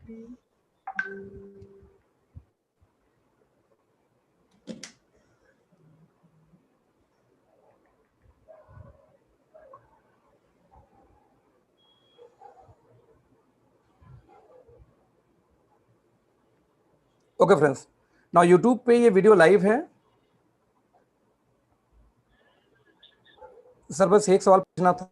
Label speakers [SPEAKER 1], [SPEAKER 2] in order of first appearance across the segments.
[SPEAKER 1] Okay friends, now YouTube पे ये video live है। सर बस एक सवाल पूछना था।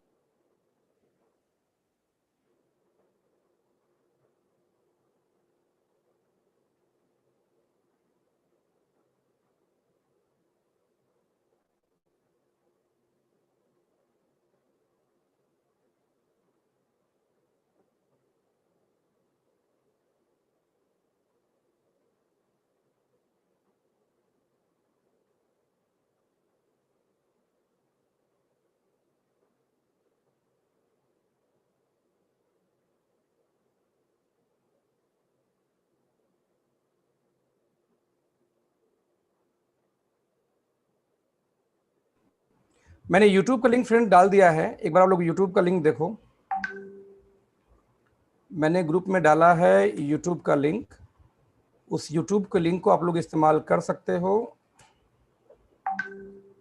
[SPEAKER 1] मैंने यूट्यूब का लिंक फ्रेंड डाल दिया है, एक बार आप लोग यूट्यूब का लिंक देखो। मैंने ग्रुप में डाला है यूट्यूब का लिंक, उस यूट्यूब के लिंक को आप लोग इस्तेमाल कर सकते हो,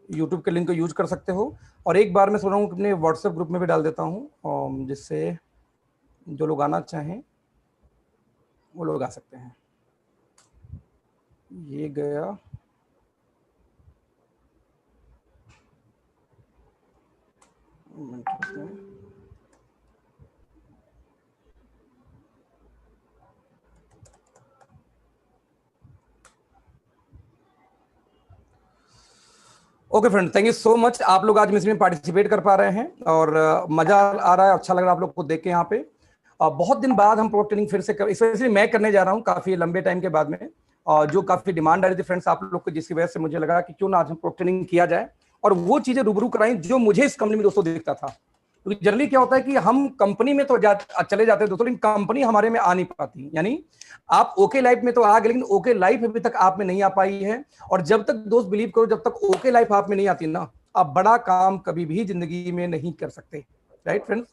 [SPEAKER 1] यूट्यूब के लिंक को यूज कर सकते हो। और एक बार मैं सोच रहा हूँ अपने व्हाट्सएप ग्रुप में भी डाल देता हूँ, जिससे जो लोग आना चाहें वो लोग आ सकते हैं। ये गया, okay friend, thank you so much. आप लोग आज मिस में पार्टिसिपेट कर पा रहे हैं और मजा आ रहा है, अच्छा लग रहा है आप लोग को देख के। यहाँ पे बहुत दिन बाद हम प्रो ट्रेनिंग फिर से स्पेशली मैं करने जा रहा हूँ काफी लंबे टाइम के बाद में, जो काफी डिमांड आ रही थी फ्रेंड्स आप लोग को, जिसकी वजह से मुझे लगा कि क्यों ना आज हम प्रो ट्रेनिंग किया जाए और वो चीजें रूबरू कराएं जो मुझे इस कंपनी में दोस्तों दिखता था। क्योंकि जनरली क्या होता है कि हम कंपनी में तो चले जाते हैं दोस्तों, लेकिन कंपनी हमारे में आ नहीं पाती। यानी आप ओके लाइफ में तो आ गए, लेकिन ओके लाइफ अभी तक आप में नहीं आ पाई है। और जब तक दोस्त बिलीव करो, जब तक ओके लाइफ आप में नहीं आती ना, आप बड़ा काम कभी भी जिंदगी में नहीं कर सकते। Right friends?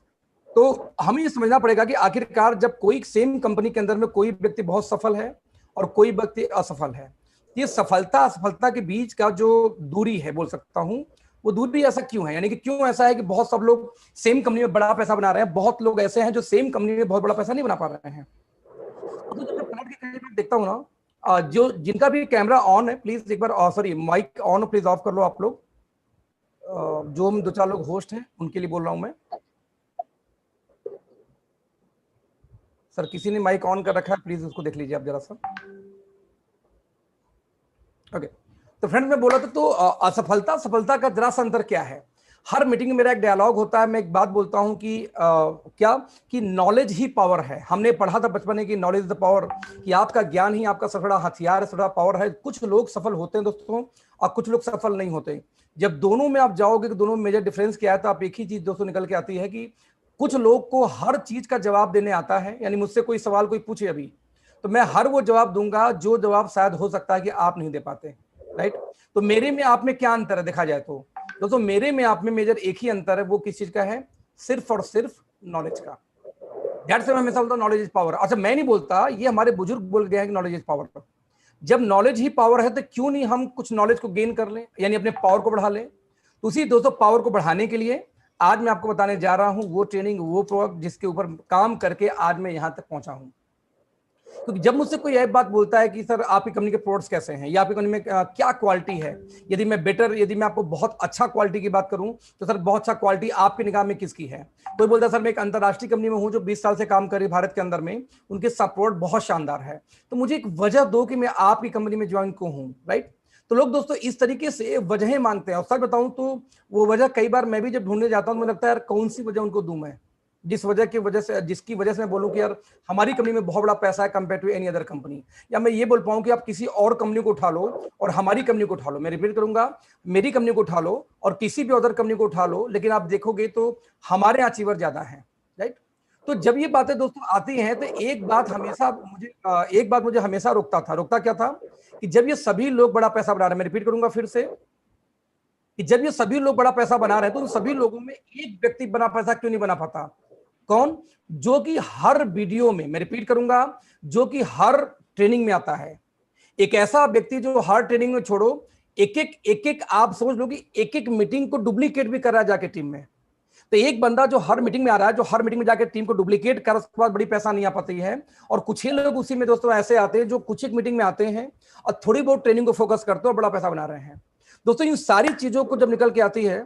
[SPEAKER 1] तो हमें ये समझना पड़ेगा कि आखिरकार जब कोई सेम कंपनी के अंदर में कोई व्यक्ति बहुत सफल है और कोई व्यक्ति असफल है, ये सफलता असफलता के बीच का जो दूरी है बोल सकता हूं, वो दूरी ऐसा क्यों है? यानी कि क्यों ऐसा है कि बहुत सब लोग सेम कंपनी में बड़ा पैसा बना रहे हैं, बहुत लोग ऐसे हैं जो सेम कंपनी में बहुत बड़ा पैसा नहीं बना पा रहे हैं। तो जब मैं पलट के देखता हूँ ना, जो जिनका भी कैमरा ऑन है प्लीज एक बार, sorry mike on please off कर लो आप लोग। जो हम 2-4 लोग होस्ट हैं उनके लिए बोल रहा हूं मैं। सर किसी ने माइक ऑन कर रखा है, प्लीज उसको देख लीजिए आप जरा सा। ओके, तो फ्रेंड्स मैं बोला था तो असफलता सफलता का जरा सा अंतर क्या है। हर मीटिंग में मेरा एक डायलॉग होता है, मैं एक बात बोलता हूं कि क्या कि नॉलेज ही पावर है। हमने पढ़ा था बचपन में कि नॉलेज इज द पावर, कि आपका ज्ञान ही आपका सबसे बड़ा हथियार है, सबसे बड़ा पावर है। कुछ लोग सफल होते हैं दोस्तों और कुछ लोग सफल नहीं होते। जब दोनों में आप जाओगे कि दोनों में मेजर डिफरेंस क्या है, तो आप एक ही चीज दोस्तों निकल के आती है कि कुछ लोग को हर चीज का जवाब देने आता है। यानी मुझसे कोई सवाल कोई पूछे अभी, तो मैं हर वो जवाब दूंगा जो जवाब शायद हो सकता है कि आप नहीं दे पाते। राइट? तो मेरे में आप में क्या अंतर है देखा जाए तो दोस्तों, मेरे में आप में मेजर एक ही अंतर है, वो किस चीज का है? सिर्फ और सिर्फ नॉलेज का। दैट्स व्हाई मैं हमेशा बोलता हूं नॉलेज इज पावर। अच्छा, मैं नहीं बोलता, ये हमारे बुजुर्ग बोल गए हैं कि नॉलेज इज पावर। जब नॉलेज ही पावर है तो क्यों नहीं हम कुछ नॉलेज को गेन कर लें, यानी अपने पावर को बढ़ा लें। तो उसी दोस्तों पावर को बढ़ाने के लिए आज मैं आपको बताने जा रहा हूं वो ट्रेनिंग, वो प्रोडक्ट जिसके ऊपर काम करके आज मैं यहां तक पहुंचा हूं। क्योंकि जब मुझसे कोई यह बात बोलता है कि सर आपकी कंपनी के प्रोडक्ट्स कैसे हैं या आपकी कंपनी में क्या क्वालिटी है, यदि मैं आपको बहुत अच्छा क्वालिटी की बात करूं तो सर बहुत अच्छा क्वालिटी आपकी निगाह में किसकी है? कोई बोलता है सर मैं एक अंतर्राष्ट्रीय कंपनी में हूं जो 20 साल से काम कर रही है भारत के अंदर में, उनके सपोर्ट बहुत शानदार है। तो मुझे एक वजह दो कि मैं आपकी कंपनी में ज्वाइन क्यों हूं। राइट? तो लोग दोस्तों इस तरीके से वजहें मांगते हैं, और सच बताऊं तो वो वजह कई बार मैं भी जब ढूंढने जाता हूं मुझे लगता है यार कौन सी वजह उनको दूं मैं, जिसकी वजह से मैं बोलूं कि यार हमारी कंपनी में बहुत बड़ा पैसा है compare to any other company. या मैं ये बोल पाऊं कि आप किसी और कंपनी को उठा लो और हमारी कंपनी को उठा लो, मैं रिपीट करूंगा, मेरी कंपनी को उठा लो और किसी भी अदर कंपनी को उठा लो, लेकिन आप देखोगे तो हमारे अचीवर ज्यादा है। राइट? तो जब ये बातें दोस्तों आती हैं तो एक बात मुझे हमेशा रोकता क्या था कि जब ये सभी लोग बड़ा पैसा बना रहे हैं, मैं रिपीट करूंगा फिर से, कि जब ये सभी लोग बड़ा पैसा बना रहे हैं तो उन सभी लोगों में एक व्यक्ति बड़ा पैसा क्यों नहीं बना पाता? कौन? जो कि हर वीडियो में, मैं रिपीट करूंगा, जो कि हर ट्रेनिंग में आता है। एक ऐसा व्यक्ति जो हर ट्रेनिंग में, छोड़ो एक एक आप समझ लो कि एक एक मीटिंग को डुप्लीकेट भी कर रहा है जाके टीम में। तो एक बंदा जो हर मीटिंग में आ रहा है, जो हर मीटिंग में जाके टीम को डुप्लीकेट कर, उसके बाद बड़ी पैसा नहीं आ पाती है। और कुछ ही लोग उसी में दोस्तों ऐसे आते हैं जो कुछ एक मीटिंग में आते हैं और थोड़ी बहुत ट्रेनिंग को फोकस करते हैं और बड़ा पैसा बना रहे हैं। दोस्तों इन सारी चीजों को जब निकल के आती है,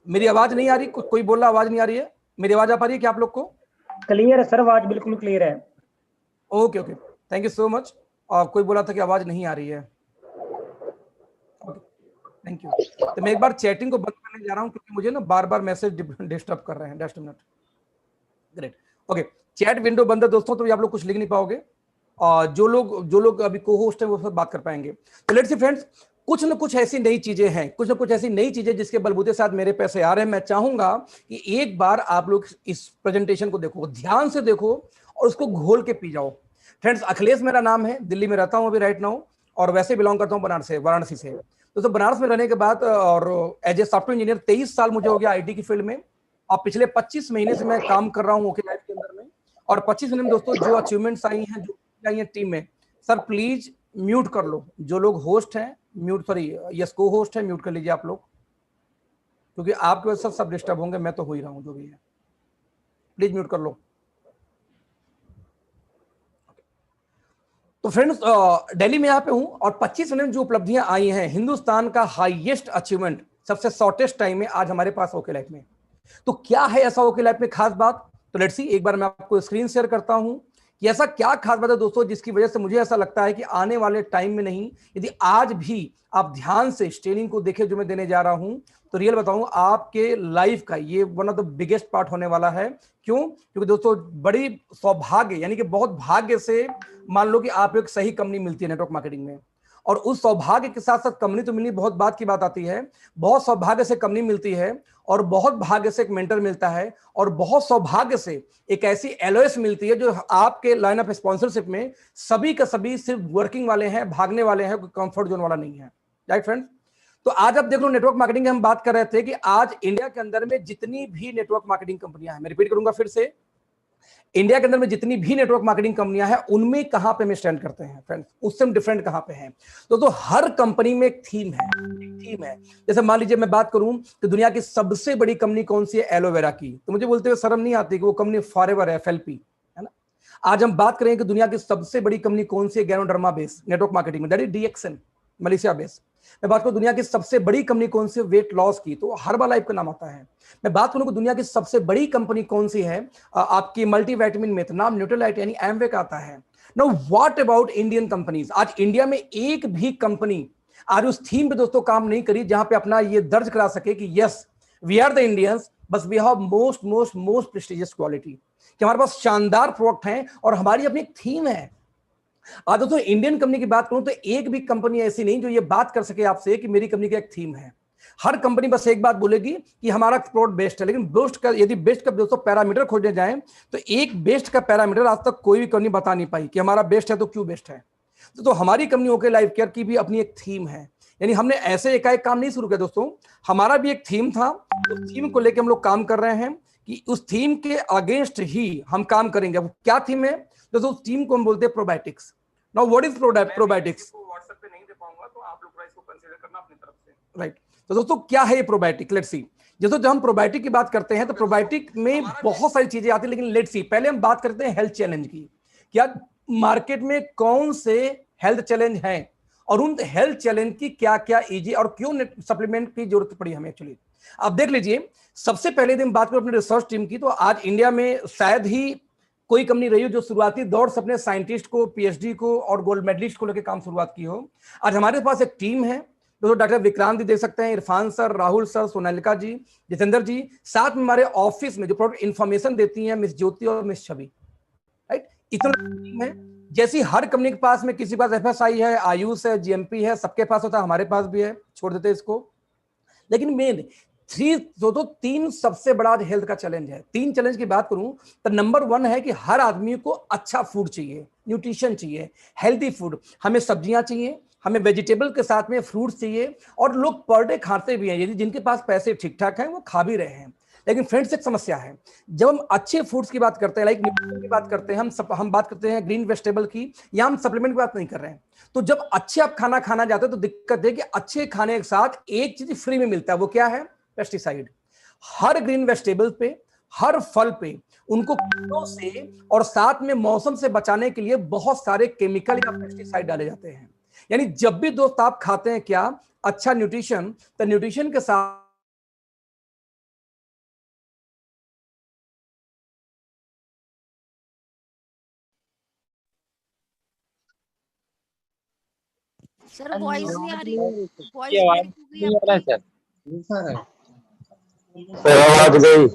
[SPEAKER 1] मेरी आवाज नहीं आ रही? कोई बोल रहा आवाज नहीं आ रही है? मेरी आवाज आ पा रही है क्या आप लोग को?
[SPEAKER 2] क्लियर है सर, आवाज बिल्कुल क्लियर है।
[SPEAKER 1] Okay okay, thank you so much. और कोई बोला था कि आवाज नहीं आ रही है, थैंक यू। तो मैं एक बार चैटिंग को बंद करने जा रहा हूं क्योंकि मुझे ना बार बार मैसेज डिस्टर्ब कर रहे हैं। Just minute, great, okay. Chat window बंद है दोस्तों, तो आप लोग कुछ लिख नहीं पाओगे। और जो लोग अभी को होस्ट हैं वो सब बात कर पाएंगे। तो लेट्स सी फ्रेंड्स, कुछ ना कुछ ऐसी नई चीजें हैं, कुछ ना कुछ ऐसी नई चीजें जिसके बलबूते साथ मेरे पैसे आ रहे हैं। मैं चाहूंगा कि एक बार आप लोग इस प्रेजेंटेशन को देखो, ध्यान से देखो और उसको घोल के पी जाओ। फ्रेंड्स, अखिलेश मेरा नाम है, दिल्ली में रहता हूं अभी राइट नाउ, और वैसे बिलोंग करता हूं वाराणसी से। तो बनारस में रहने के बाद और एज ए सॉफ्टवेयर इंजीनियर 23 साल मुझे हो गया आईटी की फील्ड में। और पिछले 25 महीने से मैं काम कर रहा हूं ओके लाइफ के अंदर में। और 25 महीने में दोस्तों जो अचीवमेंट्स आई हैं, जो आई हैं टीम में, सर प्लीज म्यूट कर लो। जो लोग होस्ट हैं म्यूट, सॉरी यस को होस्ट है, म्यूट कर लीजिए आप लोग, क्योंकि आपके वजह से सब डिस्टर्ब होंगे। मैं तो हो ही रहा हूं, जो भी है प्लीज म्यूट कर लो। तो फ्रेंड्स, दिल्ली में यहाँ पे हूँ और 25 महीने में जो उपलब्धियां आई हैं, हिंदुस्तान का हाईएस्ट अचीवमेंट सबसे शॉर्टेस्ट टाइम में आज हमारे पास ओके लाइफ में। तो क्या है ऐसा ओके लाइफ में खास बात? तो लेट्स सी, एक बार मैं आपको स्क्रीन शेयर करता हूं कि ऐसा क्या खास बात है दोस्तों जिसकी वजह से मुझे ऐसा लगता है कि आने वाले टाइम में नहीं, यदि आज भी आप ध्यान से इस ट्रेनिंग को देखें जो मैं देने जा रहा हूं, तो रियल बताऊं आपके लाइफ का ये one of the biggest part होने वाला है। क्यों? क्योंकि दोस्तों बड़ी सौभाग्य, यानी कि बहुत भाग्य से मान लो कि आप एक सही कंपनी मिलती है नेटवर्क मार्केटिंग में, और उस सौभाग्य के साथ साथ कंपनी तो मिलनी बहुत बात की बात आती है। बहुत सौभाग्य से कंपनी मिलती है, और बहुत भाग्य से एक मेंटर मिलता है, और बहुत सौभाग्य से एक ऐसी एलओएस मिलती है जो आपके लाइन ऑफ स्पॉन्सरशिप में सभी का सभी सिर्फ वर्किंग वाले हैं, भागने वाले हैं, कोई कंफर्ट जोन वाला नहीं है। Right friends? तो आज आप देख लो, नेटवर्क मार्केटिंग की हम बात कर रहे थे कि आज इंडिया के अंदर में जितनी भी नेटवर्क मार्केटिंग कंपनियां हैं, मैं रिपीट करूंगा फिर से, इंडिया के अंदर में जितनी भी नेटवर्क मार्केटिंग कंपनियां हैं उनमें कहां पे हम स्टैंड करते हैं फ्रेंड्स, उससे हम डिफरेंट कहां पे हैं? तो हर कंपनी में एक थीम है, जैसे मान लीजिए मैं बात करूं कि दुनिया की सबसे बड़ी कंपनी कौन सी है? एलोवेरा की। तो मुझे बोलते हुए शर्म नहीं आती कि वो कंपनी फॉरएवर है, एफएलपी है ना। आज हम बात करें कि दुनिया की सबसे बड़ी कंपनी कौन सी है? गैनोडर्मा बेस नेटवर्क मार्केटिंग में, that is DXN, Malaysia base. मैं बात करूं दुनिया की सबसे बड़ी कंपनी कौन सी है वेट लॉस की, तो हर्बलाइफ का नाम आता है। मैं बात करूं कि दुनिया की सबसे बड़ी कंपनी कौन सी है आपकी मल्टीविटामिन में, तो नाम न्यूट्रीलाइट यानी एमवे का आता है। Now what about Indian companies? आज इंडिया में एक भी कंपनी आज उस थीम पे दोस्तों काम नहीं करी जहां पे अपना ये दर्ज करा सके कि yes we are the Indians, बस we have most most most prestigious quality, कि हमारे पास शानदार प्रोडक्ट हैं और हमारी अपनी एक थीम है। आज दोस्तों इंडियन कंपनी की बात करूं तो एक भी कंपनी ऐसी नहीं जो ये बात कर सके आपसे कि मेरी कंपनी का एक थीम है। हर कंपनी बस एक बात बोलेगी कि हमारा प्रोडक्ट बेस्ट है, लेकिन बेस्ट का यदि बेस्ट का दोस्तों पैरामीटर खोजने जाएं तो एक बेस्ट का पैरामीटर आज तक कोई भी कंपनी बता नहीं पाई कि हमारा बेस्ट है तो क्यों बेस्ट है। तो हमारी कंपनी ओके लाइफ केयर की भी अपनी एक थीम है, यानी हमने ऐसे एकाएक काम नहीं शुरू किया दोस्तों, हमारा भी एक थीम था। उस थीम को लेकर हम लोग काम कर रहे हैं कि उस थीम के अगेंस्ट ही हम काम करेंगे। वो क्या थीम है दोस्तों? उस थीम को हम बोलते हैं probiotics. Now what is probiotics?
[SPEAKER 3] WhatsApp पे नहीं दे पाऊंगा, तो आप लोग इसको कंसीडर करना अपनी तरफ से।
[SPEAKER 1] राइट। तो दोस्तों क्या है ये प्रोबायोटिक? Let's see. जैसे जब हम प्रोबायोटिक की बात करते हैं तो प्रोबायोटिक में बहुत सारी चीजें आती है, लेकिन लेट्स सी पहले हम बात करते हैं हेल्थ चैलेंज की। क्या मार्केट में कौन से हेल्थ चैलेंज हैं और उन हेल्थ चैलेंज की क्या क्या इजी और क्यों सप्लीमेंट की जरूरत पड़ी हमें एक्चुअली। आप देख लीजिए, सबसे पहले दिन बात करें अपनी रिसर्च टीम की, तो आज इंडिया में शायद ही कोई कंपनी रही हो जो शुरुआती दौर से अपने साइंटिस्ट को, पीएचडी को और गोल्ड मेडलिस्ट को लेकर काम शुरुआत की हो। आज हमारे पास एक टीम है, दोस्तों डॉक्टर विक्रांत जी देख सकते हैं, इरफान सर, राहुल सर, सोनालिका जी, जितेंद्र जी, साथ में हमारे ऑफिस में जो प्रोडक्ट इंफॉर्मेशन देती हैं मिस ज्योति और मिस छवि। राइट, इतना टीम है। जैसी हर कंपनी के पास में किसी के पास एफएसआई है, आयुष है, जीएमपी है, सबके पास होता है, हमारे पास भी है, छोड़ देते इसको। लेकिन मेन तीन सबसे बड़ा हेल्थ का चैलेंज है। तीन चैलेंज की बात करूं तो नंबर 1 है कि हर आदमी को अच्छा फूड चाहिए, न्यूट्रिशन चाहिए, हेल्दी फूड। हमें सब्जियां चाहिए, हमें वेजिटेबल के साथ में फ्रूट्स चाहिए, और लोग पर डे खाते भी हैं, यदि जिनके पास पैसे ठीक ठाक हैं वो खा भी रहे हैं। लेकिन फ्रेंड्स एक समस्या है, जब हम अच्छे फूड्स की बात करते हैं, लाइक न्यूट्रिशन की बात करते हैं, हम बात करते हैं ग्रीन वेजिटेबल की, या हम सप्लीमेंट की बात नहीं कर रहे हैं। तो जब अच्छे आप खाना खाना जाते हो तो दिक्कत है कि अच्छे खाने के साथ एक चीज फ्री में मिलता है, वो क्या है? पेस्टिसाइड। हर ग्रीन वेजिटेबल पे, हर फल पे उनको कीड़ों से और साथ में मौसम से बचाने के लिए बहुत सारे केमिकल या पेस्टिसाइड डाले जाते हैं। यानी जब भी दोस्त आप खाते हैं क्या अच्छा न्यूट्रिशन, तो न्यूट्रिशन के साथ
[SPEAKER 4] सर वॉइस नहीं आ रही, वॉइस
[SPEAKER 5] ये आवाज
[SPEAKER 4] ब्रेक हो गई
[SPEAKER 5] नहीं आ रहा है
[SPEAKER 4] आपकी।
[SPEAKER 5] सर आवाज गई।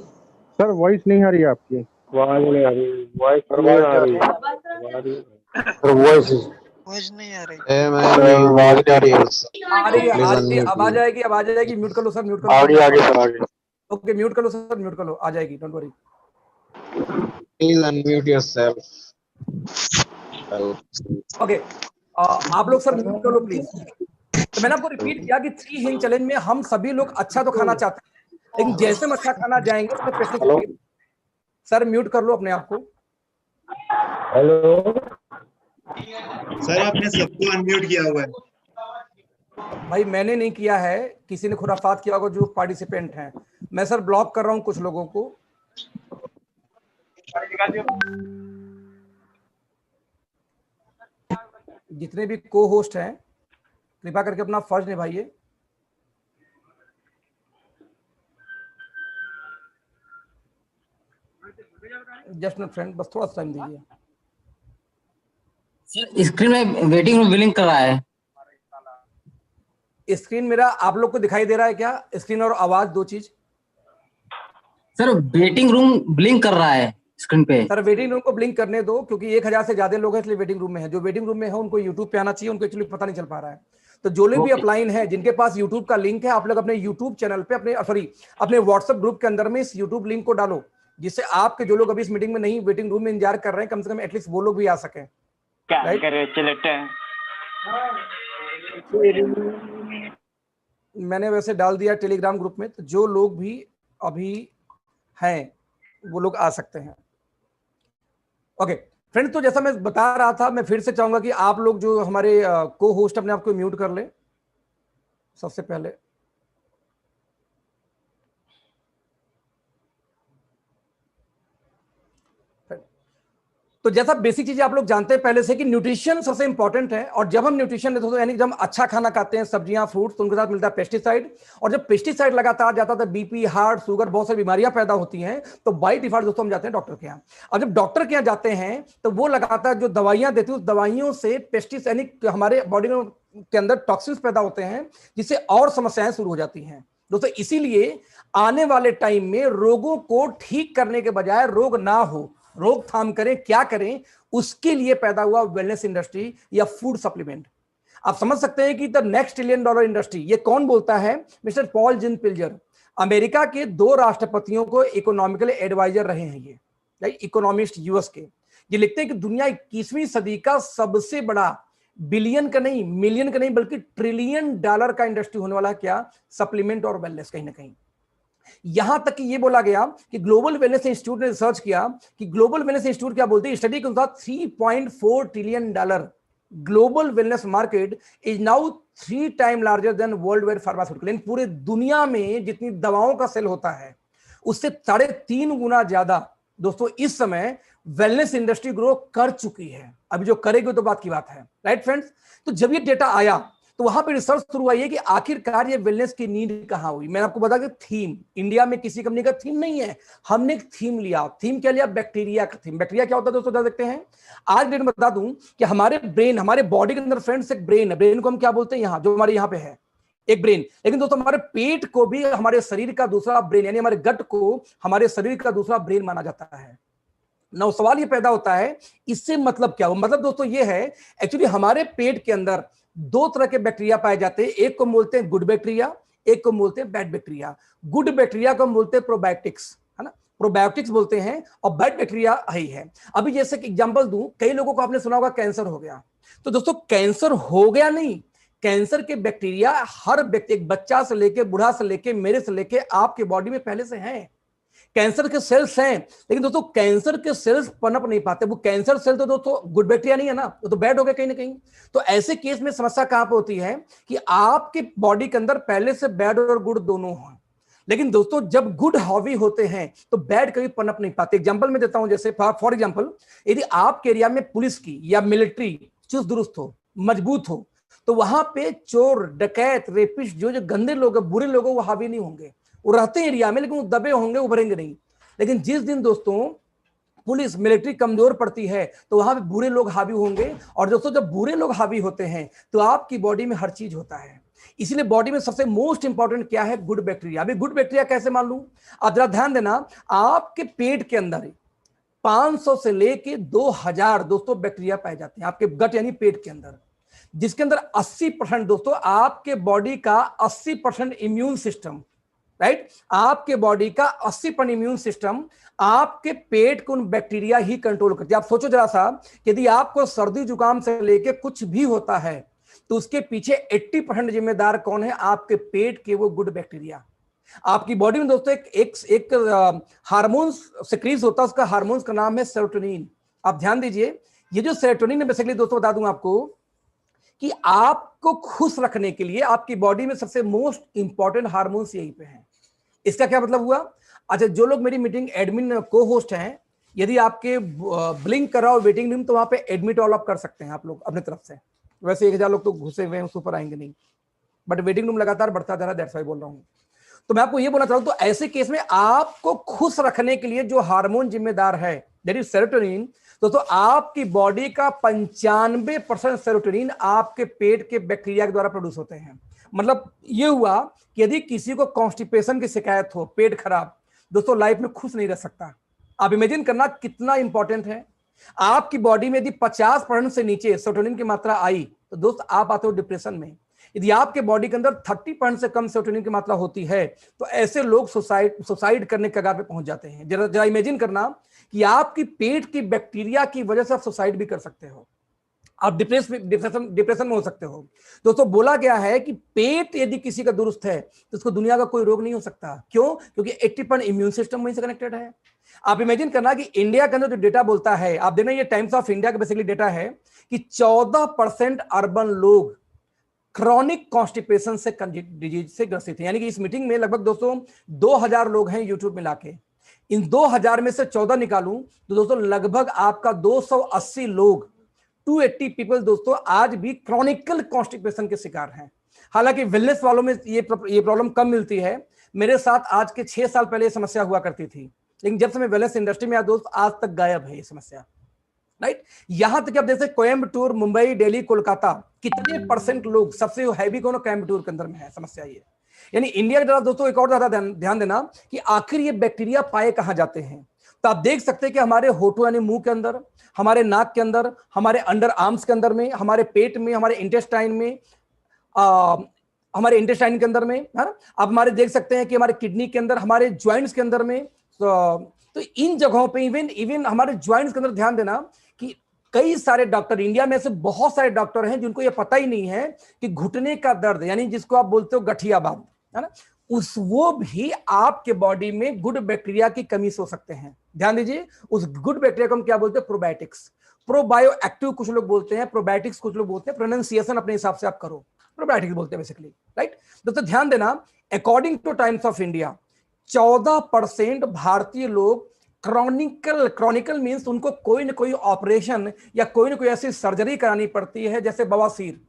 [SPEAKER 6] सर वॉइस नहीं आ रही है आपकी।
[SPEAKER 5] आवाज नहीं आ रही, वॉइस नहीं आ रही, सर वॉइस
[SPEAKER 7] नहीं आ रही।
[SPEAKER 5] आवाज नहीं आ रही है।
[SPEAKER 1] आ रही है,
[SPEAKER 5] प्लीज
[SPEAKER 1] आ रही है,
[SPEAKER 5] अनम्यूट
[SPEAKER 1] आवाज आएगी, आवाज आएगी। म्यूट कर लो सर, म्यूट कर लो।
[SPEAKER 5] आगे आगे सर आगे।
[SPEAKER 1] ओके, म्यूट कर लो सर, म्यूट कर लो, आ जाएगी, don't worry.
[SPEAKER 5] Please unmute yourself.
[SPEAKER 1] Okay, आप लोग सर म्यूट कर लो प्लीज। तो मैंने आपको रिपीट किया कि 3 हिंज चैलेंज में हम सभी लोग अच्छा तो खाना चाहते हैं, लेकिन जैसे हम अच्छा खाना जाएंगे उसमें पेस्टिसाइड। सर म्यूट कर लो अपने आप को।
[SPEAKER 5] हेलो
[SPEAKER 8] सर आपने सबको अनम्यूट किया हुआ है।
[SPEAKER 1] भाई मैंने नहीं किया है, किसी ने खुराफात किया होगा जो पार्टिसिपेंट हैं। मैं सर ब्लॉक कर रहा हूं कुछ लोगों को। जितने भी को होस्ट हैं कृपया करके अपना फर्ज निभाइए। जस्ट मिनट फ्रेंड, बस थोड़ा सा टाइम दीजिए।
[SPEAKER 9] सर स्क्रीन में वेटिंग रूम ब्लिंक कर रहा है।
[SPEAKER 1] स्क्रीन मेरा आप लोग को दिखाई दे रहा है क्या? स्क्रीन और आवाज दो चीज।
[SPEAKER 9] सर वेटिंग रूम ब्लिंक कर रहा है स्क्रीन पे।
[SPEAKER 1] सर वेटिंग रूम को ब्लिंक करने दो, क्योंकि 1000 से ज्यादा लोग हैं इसलिए वेटिंग रूम में है। जो वेटिंग रूम में है उनको यूट्यूब पे आना चाहिए, उनको एक्चुअली पता नहीं चल पा रहा है। तो जो लोग भी अपलाइन है, जिनके पास यूट्यूब का लिंक है, आप लोग अपने यूट्यूब चैनल पे अपने व्हाट्सएप ग्रुप के अंदर में इस यूट्यूब लिंक को डालो, जिससे आपके जो लोग अभी इस मीटिंग में नहीं वेटिंग रूम में इंतजार कर रहे हैं, कम से कम एटलीस्ट वो लोग भी आ सकें।
[SPEAKER 3] क्या करे चलते
[SPEAKER 1] मैंने वैसे डाल दिया टेलीग्राम ग्रुप में, तो जो लोग भी अभी हैं वो लोग आ सकते हैं। ओके फ्रेंड, तो जैसा मैं बता रहा था, मैं फिर से चाहूंगा कि आप लोग जो हमारे को होस्ट अपने आप को म्यूट कर ले सबसे पहले। तो जैसा बेसिक चीज आप लोग जानते हैं पहले से कि न्यूट्रिशन सबसे इंपॉर्टेंट है, और जब हम न्यूट्रिशन लेते हैं तो यानी जब हम अच्छा खाना खाते हैं, सब्जियां फ्रूट्स, तो उनके साथ मिलता है पेस्टिसाइड। और जब पेस्टिसाइड लगातार जाता है तो बीपी, हार्ट, शुगर, बहुत सारी बीमारियां पैदा होती हैं। तो बाई डिफॉल्ट दोस्तों हम जाते हैं डॉक्टर के यहाँ। और जब डॉक्टर के यहाँ जाते हैं तो वो लगातार जो दवाइयां देती है, उस दवाइयों से पेस्टिसाइड यानी हमारे बॉडी के अंदर टॉक्सिन्स पैदा होते हैं, जिससे और समस्याएं शुरू हो जाती हैं दोस्तों। इसीलिए आने वाले टाइम में रोगों को ठीक करने के बजाय रोग ना हो, रोकथाम करें, क्या करें, उसके लिए पैदा हुआ वेलनेस इंडस्ट्री या फूड सप्लीमेंट। आप समझ सकते हैं कि द नेक्स्ट $1 ट्रिलियन इंडस्ट्री, ये कौन बोलता है? मिस्टर पॉल जिन पिल्जर, अमेरिका के 2 राष्ट्रपतियों को इकोनॉमिकल एडवाइजर रहे हैं ये इकोनॉमिस्ट यूएस के। ये लिखते हैं कि दुनिया 21वीं सदी का सबसे बड़ा बिलियन का नहीं, मिलियन का नहीं, बल्कि $1 ट्रिलियन का इंडस्ट्री होने वाला है। क्या? सप्लीमेंट और वेलनेस। कहीं ना कहीं यहां तक कि यह बोला गया कि ग्लोबल वेलनेस इंस्टीट्यूट ने रिसर्च किया कि ग्लोबल वेलनेस इंस्टीट्यूट क्या बोलते हैं, स्टडी के अनुसार $3.4 trillion global wellness market is now 3 time larger than world wide pharmaceutical. पूरे दुनिया में जितनी दवाओं का सेल होता है उससे 3.5 गुना ज्यादा दोस्तों इस समय वेलनेस इंडस्ट्री ग्रो कर चुकी है। अभी जो करेगी तो बात की बात है, राइट फ्रेंड्स। तो जब ये डेटा आया तो वहां पे रिसर्च शुरू हुई है कि आखिरकार ये वेलनेस की नीड कहां हुई। मैंने आपको बताया कि थीम इंडिया में किसी कंपनी का थीम नहीं है, हमने एक थीम लिया। थीम क्या लिया? बैक्टीरिया का थीम। बैक्टीरिया क्या होता है दोस्तों जान सकते हैं? आज डेट में बता दूं कि हमारे ब्रेन, हमारे बॉडी के अंदर फ्रेंड्स एक ब्रेन है। ब्रेन को हम क्या बोलते हैं? यहाँ जो हमारे यहाँ पे है एक ब्रेन। लेकिन दोस्तों हमारे पेट को भी हमारे शरीर का दूसरा ब्रेन, यानी हमारे गट को हमारे शरीर का दूसरा ब्रेन माना जाता है। नौ सवाल ये पैदा होता है, इससे मतलब क्या हो? मतलब दोस्तों ये है, एक्चुअली हमारे पेट के अंदर 2 तरह के बैक्टीरिया पाए जाते हैं। एक को बोलते हैं गुड बैक्टीरिया, एक को बोलते हैं बैड बैक्टीरिया। गुड बैक्टीरिया को हम बोलते हैं प्रोबायोटिक्स, है ना, प्रोबायोटिक्स बोलते हैं, और बैड बैक्टीरिया ही है। अभी जैसे कि एग्जांपल दूं, कई लोगों को आपने सुना होगा कैंसर हो गया। तो दोस्तों कैंसर हो गया नहीं, कैंसर के बैक्टीरिया हर व्यक्ति, एक बच्चा से लेके बूढ़ा से लेके मेरे से लेके आपके बॉडी में पहले से हैं। कैंसर के सेल्स हैं, लेकिन दोस्तों कैंसर के सेल्स पनप नहीं पाते। वो कैंसर सेल तो दोस्तों गुड बैक्टीरिया नहीं है ना, वो तो बैड हो गया कहीं ना कहीं। तो ऐसे केस में समस्या कहां पर होती है कि आपके बॉडी के अंदर पहले से बैड और गुड दोनों हैं, लेकिन दोस्तों जब गुड हावी होते हैं तो बैड कभी पनप नहीं पाते। एग्जांपल मैं देता हूं, जैसे फॉर एग्जांपल यदि आपके एरिया में पुलिस की या मिलिट्री चुस्त दुरुस्त हो, मजबूत हो, तो वहां पे चोर, डकैत, रेपिस्ट, जो गंदे लोग हैं, बुरे लोग, वो हावी नहीं होंगे। वो रहते हैं एरिया में लेकिन वो दबे होंगे, उभरेंगे नहीं। लेकिन जिस दिन दोस्तों पुलिस मिलिट्री कमजोर पड़ती है तो वहां पे बुरे लोग हावी होंगे। और दोस्तों जब बुरे लोग हावी होते हैं तो आपकी बॉडी में हर चीज होता है। इसीलिए बॉडी में सबसे मोस्ट इंपॉर्टेंट क्या है? Good bacteria. अभी गुड बैक्टीरिया कैसे मान लूं? आप जरा ध्यान देना, आपके पेट के अंदर 500 से लेके 2000 दोस्तों बैक्टीरिया पाए जाते हैं आपके गट यानी पेट के अंदर, जिसके अंदर 80% दोस्तों आपके बॉडी का 80% इम्यून सिस्टम, राइट, आपके बॉडी का 80% इम्यून सिस्टम आपके पेट को उन बैक्टीरिया ही कंट्रोल करती है। आप सोचो जरा सा, यदि आपको सर्दी जुकाम से लेके कुछ भी होता है तो उसके पीछे 80% जिम्मेदार कौन है? आपके पेट के वो गुड बैक्टीरिया। आपकी बॉडी में दोस्तों एक हार्मोन सिक्रीज होता है, उसका हार्मोन का नाम है सेरोटोनिन। आप ध्यान दीजिए, ये जो सेरोटोनिन है बेसिकली दोस्तों बता दूं आपको कि आपको खुश रखने के लिए आपकी बॉडी में सबसे मोस्ट इंपॉर्टेंट हार्मोन्स यहीं पे हैं। इसका क्या मतलब हुआ? अच्छा, जो लोग मेरी मीटिंग एडमिन को होस्ट हैं, यदि आपके ब्लिंक कर रहा हो वेटिंग रूम तो वहां पे एडमिट ऑल आप कर सकते हैं आप लोग अपने तरफ से। वैसे 1000 लोग तो घुसे हुए हैं, उस ऊपर आएंगे नहीं, बट वेटिंग रूम लगातार बढ़ता जा रहा है, दैट्स व्हाई बोल रहा हूं। तो मैं आपको ये बोलना चाहूँ, तो ऐसे केस में आपको खुश रखने के लिए जो हार्मोन जिम्मेदार है दैट इज सेरोटोनिन, तो आपकी बॉडी का 95% सेरोटोनिन आपके पेट के बैक्टीरिया के द्वारा प्रोड्यूस होते हैं। मतलब ये हुआ कि यदि किसी को कॉन्स्टिपेशन की शिकायत हो, पेट खराब, दोस्तों लाइफ में खुश नहीं रह सकता। आप इमेजिन करना कितना इंपॉर्टेंट है। आपकी बॉडी में यदि 50% से नीचे सेरोटोनिन की मात्रा आई तो दोस्त आप आते हो डिप्रेशन में। यदि आपके बॉडी के अंदर 30% से कम सेरोटोनिन की मात्रा होती है तो ऐसे लोग सुसाइड करने के कगार पे पहुंच जाते हैं। जरा इमेजिन करना कि आपकी पेट की बैक्टीरिया की वजह से आप सुसाइड भी कर सकते हो, आप डिप्रेशन में हो सकते हो। दोस्तों बोला गया है कि पेट यदि किसी का दुरुस्त है तो उसको दुनिया का कोई रोग नहीं हो सकता। क्यों? क्योंकि 80% इम्यून सिस्टम वहीं से कनेक्टेड है। आप इमेजिन करना कि इंडिया के अंदर जो डेटा बोलता है, आप देखना ये टाइम्स ऑफ इंडिया का बेसिकली डेटा है कि 14% अर्बन लोग क्रॉनिक कॉन्स्टिपेशन से डिजीज से ग्रसित है। यानी कि इस मीटिंग में लगभग दोस्तों 2000 लोग हैं यूट्यूब मिला के, इन 2000 में से 14 निकालूं तो दोस्तों लगभग आपका 280 लोग, 280 पीपल दोस्तों आज भी क्रॉनिकल कॉन्स्टिपेशन के शिकार हैं। हालांकि वेलनेस वालों में ये प्रॉब्लम कम मिलती है। मेरे साथ आज के 6 साल पहले ये समस्या हुआ करती थी, लेकिन जब से मैं वेलनेस इंडस्ट्री में आया दोस्त आज तक गायब है ये समस्या, राइट। यहां तक आप जैसे कोयम्बटूर, मुंबई, दिल्ली, कोलकाता, कितने % लोग सबसे हैवी कौन कोयम्बटूर के अंदर में है समस्या ये। यानी इंडिया के तरफ दोस्तों एक और ज्यादा ध्यान देना कि आखिर ये बैक्टीरिया पाए कहां जाते हैं। तो आप देख सकते हैं कि हमारे होठों यानी मुंह के अंदर, हमारे नाक के अंदर, हमारे अंडर आर्म्स के अंदर में, हमारे पेट में, हमारे इंटेस्टाइन में, हमारे इंटेस्टाइन के अंदर में, है ना। आप हमारे देख सकते हैं कि हमारे किडनी के अंदर, हमारे ज्वाइंट्स के अंदर में। तो इन जगहों पे इवन हमारे ज्वाइंट्स के अंदर ध्यान देना कि कई सारे डॉक्टर, इंडिया में से बहुत सारे डॉक्टर हैं जिनको ये पता ही नहीं है कि घुटने का दर्द यानी जिसको आप बोलते हो गठियावाद, है ना, वो भी आपके बॉडी में गुड बैक्टीरिया की कमी से हो सकते हैं। ध्यान दीजिए, उस गुड बैक्टीरिया को हम क्या बोलते हैं? प्रोबायोटिक्स। प्रोबायो एक्टिव कुछ लोग बोलते हैं, प्रोबायोटिक्स कुछ लोग बोलते हैं। प्रोनाउंसिएशन अपने हिसाब से आप करो, प्रोबायोटिक्स बोलते हैं बेसिकली, राइट। दोस्तों ध्यान देना, according two times of India 14% भारतीय लोग क्रॉनिकल मींस उनको कोई ना कोई ऑपरेशन या कोई ना कोई ऐसी सर्जरी करानी पड़ती है, जैसे बवासीर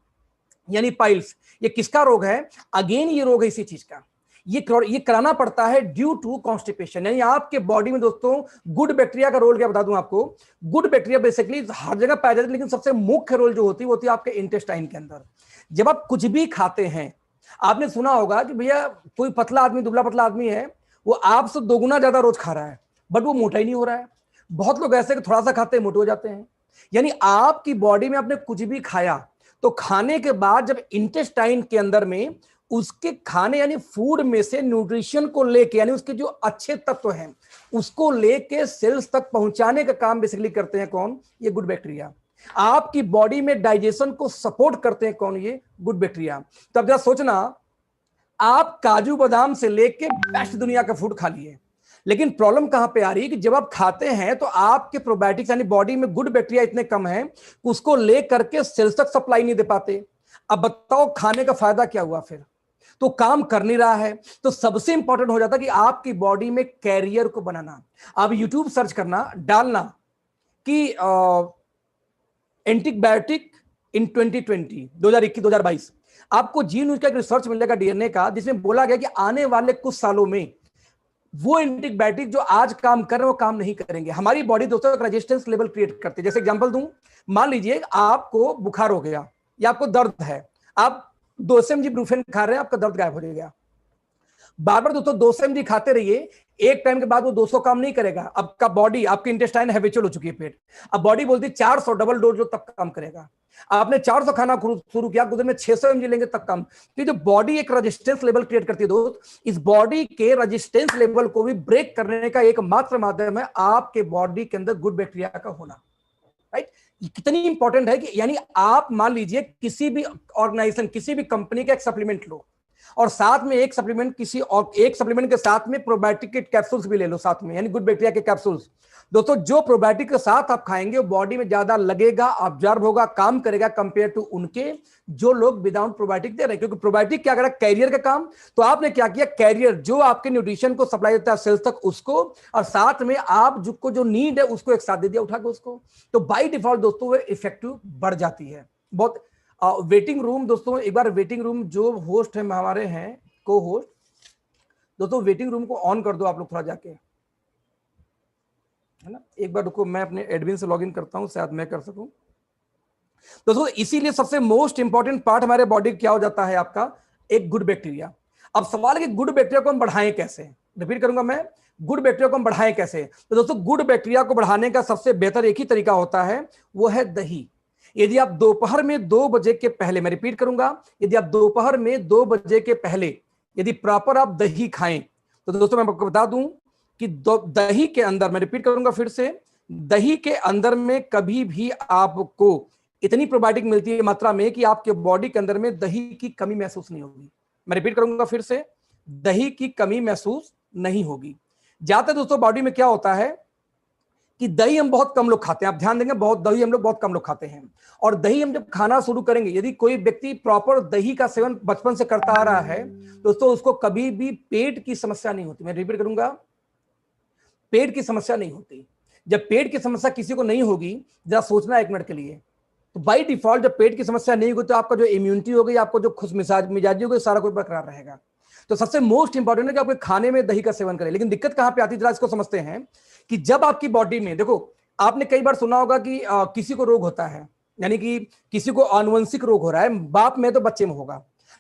[SPEAKER 1] यानी पाइल्स। ये किसका रोग है? अगेन ये रोग है इसी चीज का। ये कराना पड़ता है ड्यू टू कॉन्स्टिपेशन। यानी आपके बॉडी में दोस्तों गुड बैक्टीरिया का रोल क्या बता दूं आपको। गुड बैक्टीरिया बेसिकली हर जगह पाया जाता है, लेकिन सबसे मुख्य रोल जो होती है आपके इंटेस्टाइन के अंदर। जब आप कुछ भी खाते हैं, आपने सुना होगा कि भैया कोई पतला आदमी, दुबला पतला आदमी है, वो आपसे 2 गुना ज्यादा रोज खा रहा है बट वो मोटा ही नहीं हो रहा है। बहुत लोग ऐसे कि थोड़ा सा खाते हैं मोटे हो जाते हैं। यानी आपकी बॉडी में आपने कुछ भी खाया तो खाने के बाद जब इंटेस्टाइन के अंदर में उसके खाने यानी फूड में से न्यूट्रिशन को लेके, यानी उसके जो अच्छे तत्व हैं उसको लेके सेल्स तक पहुंचाने का काम बेसिकली करते हैं कौन? ये गुड बैक्टीरिया। आपकी बॉडी में डाइजेशन को सपोर्ट करते हैं कौन? ये गुड बैक्टीरिया। तो अब जरा सोचना, आप काजू बादाम से लेके बेस्ट दुनिया का फूड खा लिए, लेकिन प्रॉब्लम कहां पे आ रही है कि जब आप खाते हैं तो आपके प्रोबायोटिक्स यानी बॉडी में गुड बैक्टीरिया इतने कम हैं कि उसको ले करके सेल्स तक सप्लाई नहीं दे पाते। अब बताओ खाने का फायदा क्या हुआ फिर, तो काम कर नहीं रहा है। तो सबसे इंपॉर्टेंट हो जाता कि आपकी बॉडी में कैरियर को बनाना। आप यूट्यूब सर्च करना, डालना कि एंटीबायोटिक इन 2020 2021-2022, आपको जी न्यूज का एक रिसर्च मिलेगा डीएनए का, जिसमें बोला गया कि आने वाले कुछ सालों में वो एंटीबायोटिक जो आज काम कर रहे हैं वो काम नहीं करेंगे। हमारी बॉडी दोस्तों एक रेजिस्टेंस लेवल क्रिएट करती है। जैसे एग्जांपल दूं, मान लीजिए आपको बुखार हो गया या आपको दर्द है, आप 200 mg ब्रूफेन खा रहे हैं, आपका दर्द गायब हो जाएगा। बार बार दोस्तों 200 mg खाते रहिए, एक टाइम के बाद वो 200 काम नहीं करेगा। आपका बॉडी, आपकी इंटेस्टाइन हैबिचुअल हो चुकी है पेट, अब बॉडी बोलती है 400 डबल डोज जो तब काम करेगा। आपने 400 खाना शुरू किया, कुछ दिन में 600 mg लेंगे तब काम। तो जो बॉडी एक रेजिस्टेंस लेवल क्रिएट करती है दोस्त, इस बॉडी के रेजिस्टेंस लेवल को भी ब्रेक करने का एकमात्र माध्यम है आपके बॉडी के अंदर गुड बैक्टीरिया का होना। राइट, कितनी इंपॉर्टेंट है कि यानी आप मान लीजिए किसी भी ऑर्गेनाइजेशन, किसी भी कंपनी का एक सप्लीमेंट लो और साथ में एक सप्लीमेंट किसी और एक सप्लीमेंट के साथ में प्रोबायोटिक के कैप्सूल्स भी ले लो साथ में, यानी गुड बैक्टीरिया के कैप्सूल्स। दोस्तों जो प्रोबायोटिक के साथ आप खाएंगे वो बॉडी में ज्यादा लगेगा, ऑब्जर्व होगा, काम करेगा कंपेयर टू उनके जो लोग विदाउट प्रोबायोटिक दे रहे हैं। क्योंकि प्रोबायोटिक क्या करेगा, कैरियर का काम। तो आपने क्या किया, कैरियर जो आपके न्यूट्रिशन को सप्लाई देता है सेल्स तक उसको, और साथ में आप जिसको जो नीड है उसको एक साथ दे दिया उठा के उसको। तो बाय डिफॉल्ट दोस्तों वो इफेक्टिव बढ़ जाती है बहुत। वेटिंग रूम दोस्तों, एक बार वेटिंग रूम जो होस्ट है हमारे हैं को होस्ट, दोस्तों वेटिंग रूम को ऑन कर दो आप लोग थोड़ा जाके, है ना। एक बार रुको, मैं अपने एडमिन से लॉगिन करता हूं, शायद मैं कर सकूं दोस्तों। इसीलिए सबसे मोस्ट इंपॉर्टेंट पार्ट हमारे बॉडी क्या हो जाता है, आपका एक गुड बैक्टीरिया। अब सवाल है कि गुड बैक्टीरिया को हम बढ़ाएं कैसे। रिपीट करूंगा मैं, गुड बैक्टीरिया को हम बढ़ाएं कैसे। तो दोस्तों गुड बैक्टीरिया को बढ़ाने का सबसे बेहतर एक ही तरीका होता है, वो है दही। यदि आप दोपहर में 2 बजे के पहले, मैं रिपीट करूंगा, यदि आप दोपहर में 2 बजे के पहले यदि प्रॉपर आप दही खाएं, तो दोस्तों मैं आपको बता दूं कि दही के अंदर, मैं रिपीट करूंगा फिर से, दही के अंदर में कभी भी आपको इतनी प्रोबायोटिक मिलती है मात्रा में कि आपके बॉडी के अंदर में दही की कमी महसूस नहीं होगी। मैं रिपीट करूंगा फिर से, दही की कमी महसूस नहीं होगी। ज्यादातर दोस्तों बॉडी में क्या होता है कि दही हम बहुत कम लोग खाते हैं, आप ध्यान देंगे, बहुत दही हम लोग बहुत कम लोग खाते हैं। और दही हम जब खाना शुरू करेंगे, यदि कोई व्यक्ति प्रॉपर दही का सेवन बचपन से करता आ रहा है दोस्तों, उसको कभी भी पेट की समस्या नहीं होती। मैं रिपीट करूंगा, पेट की समस्या नहीं होती। जब पेट की समस्या किसी को नहीं होगी, जरा सोचना 1 मिनट के लिए, तो बाय डिफॉल्ट जब पेट की समस्या नहीं होगी तो आपका जो इम्यूनिटी होगी, आपको जो खुश मिजाजी होगी, सारा कुछ बरकरार रहेगा। तो सबसे मोस्ट इंपॉर्टेंट है कि आपके खाने में दही का सेवन करें। लेकिन दिक्कत कहां पे आती है, जरा इसको समझते हैं कि जब आपकी बॉडी में, देखो आपने कई बार सुना होगा कि किसी को रोग होता है, यानी कि किसी को आनुवंशिक रोग हो रहा है, बाप में तो बच्चे में होगा।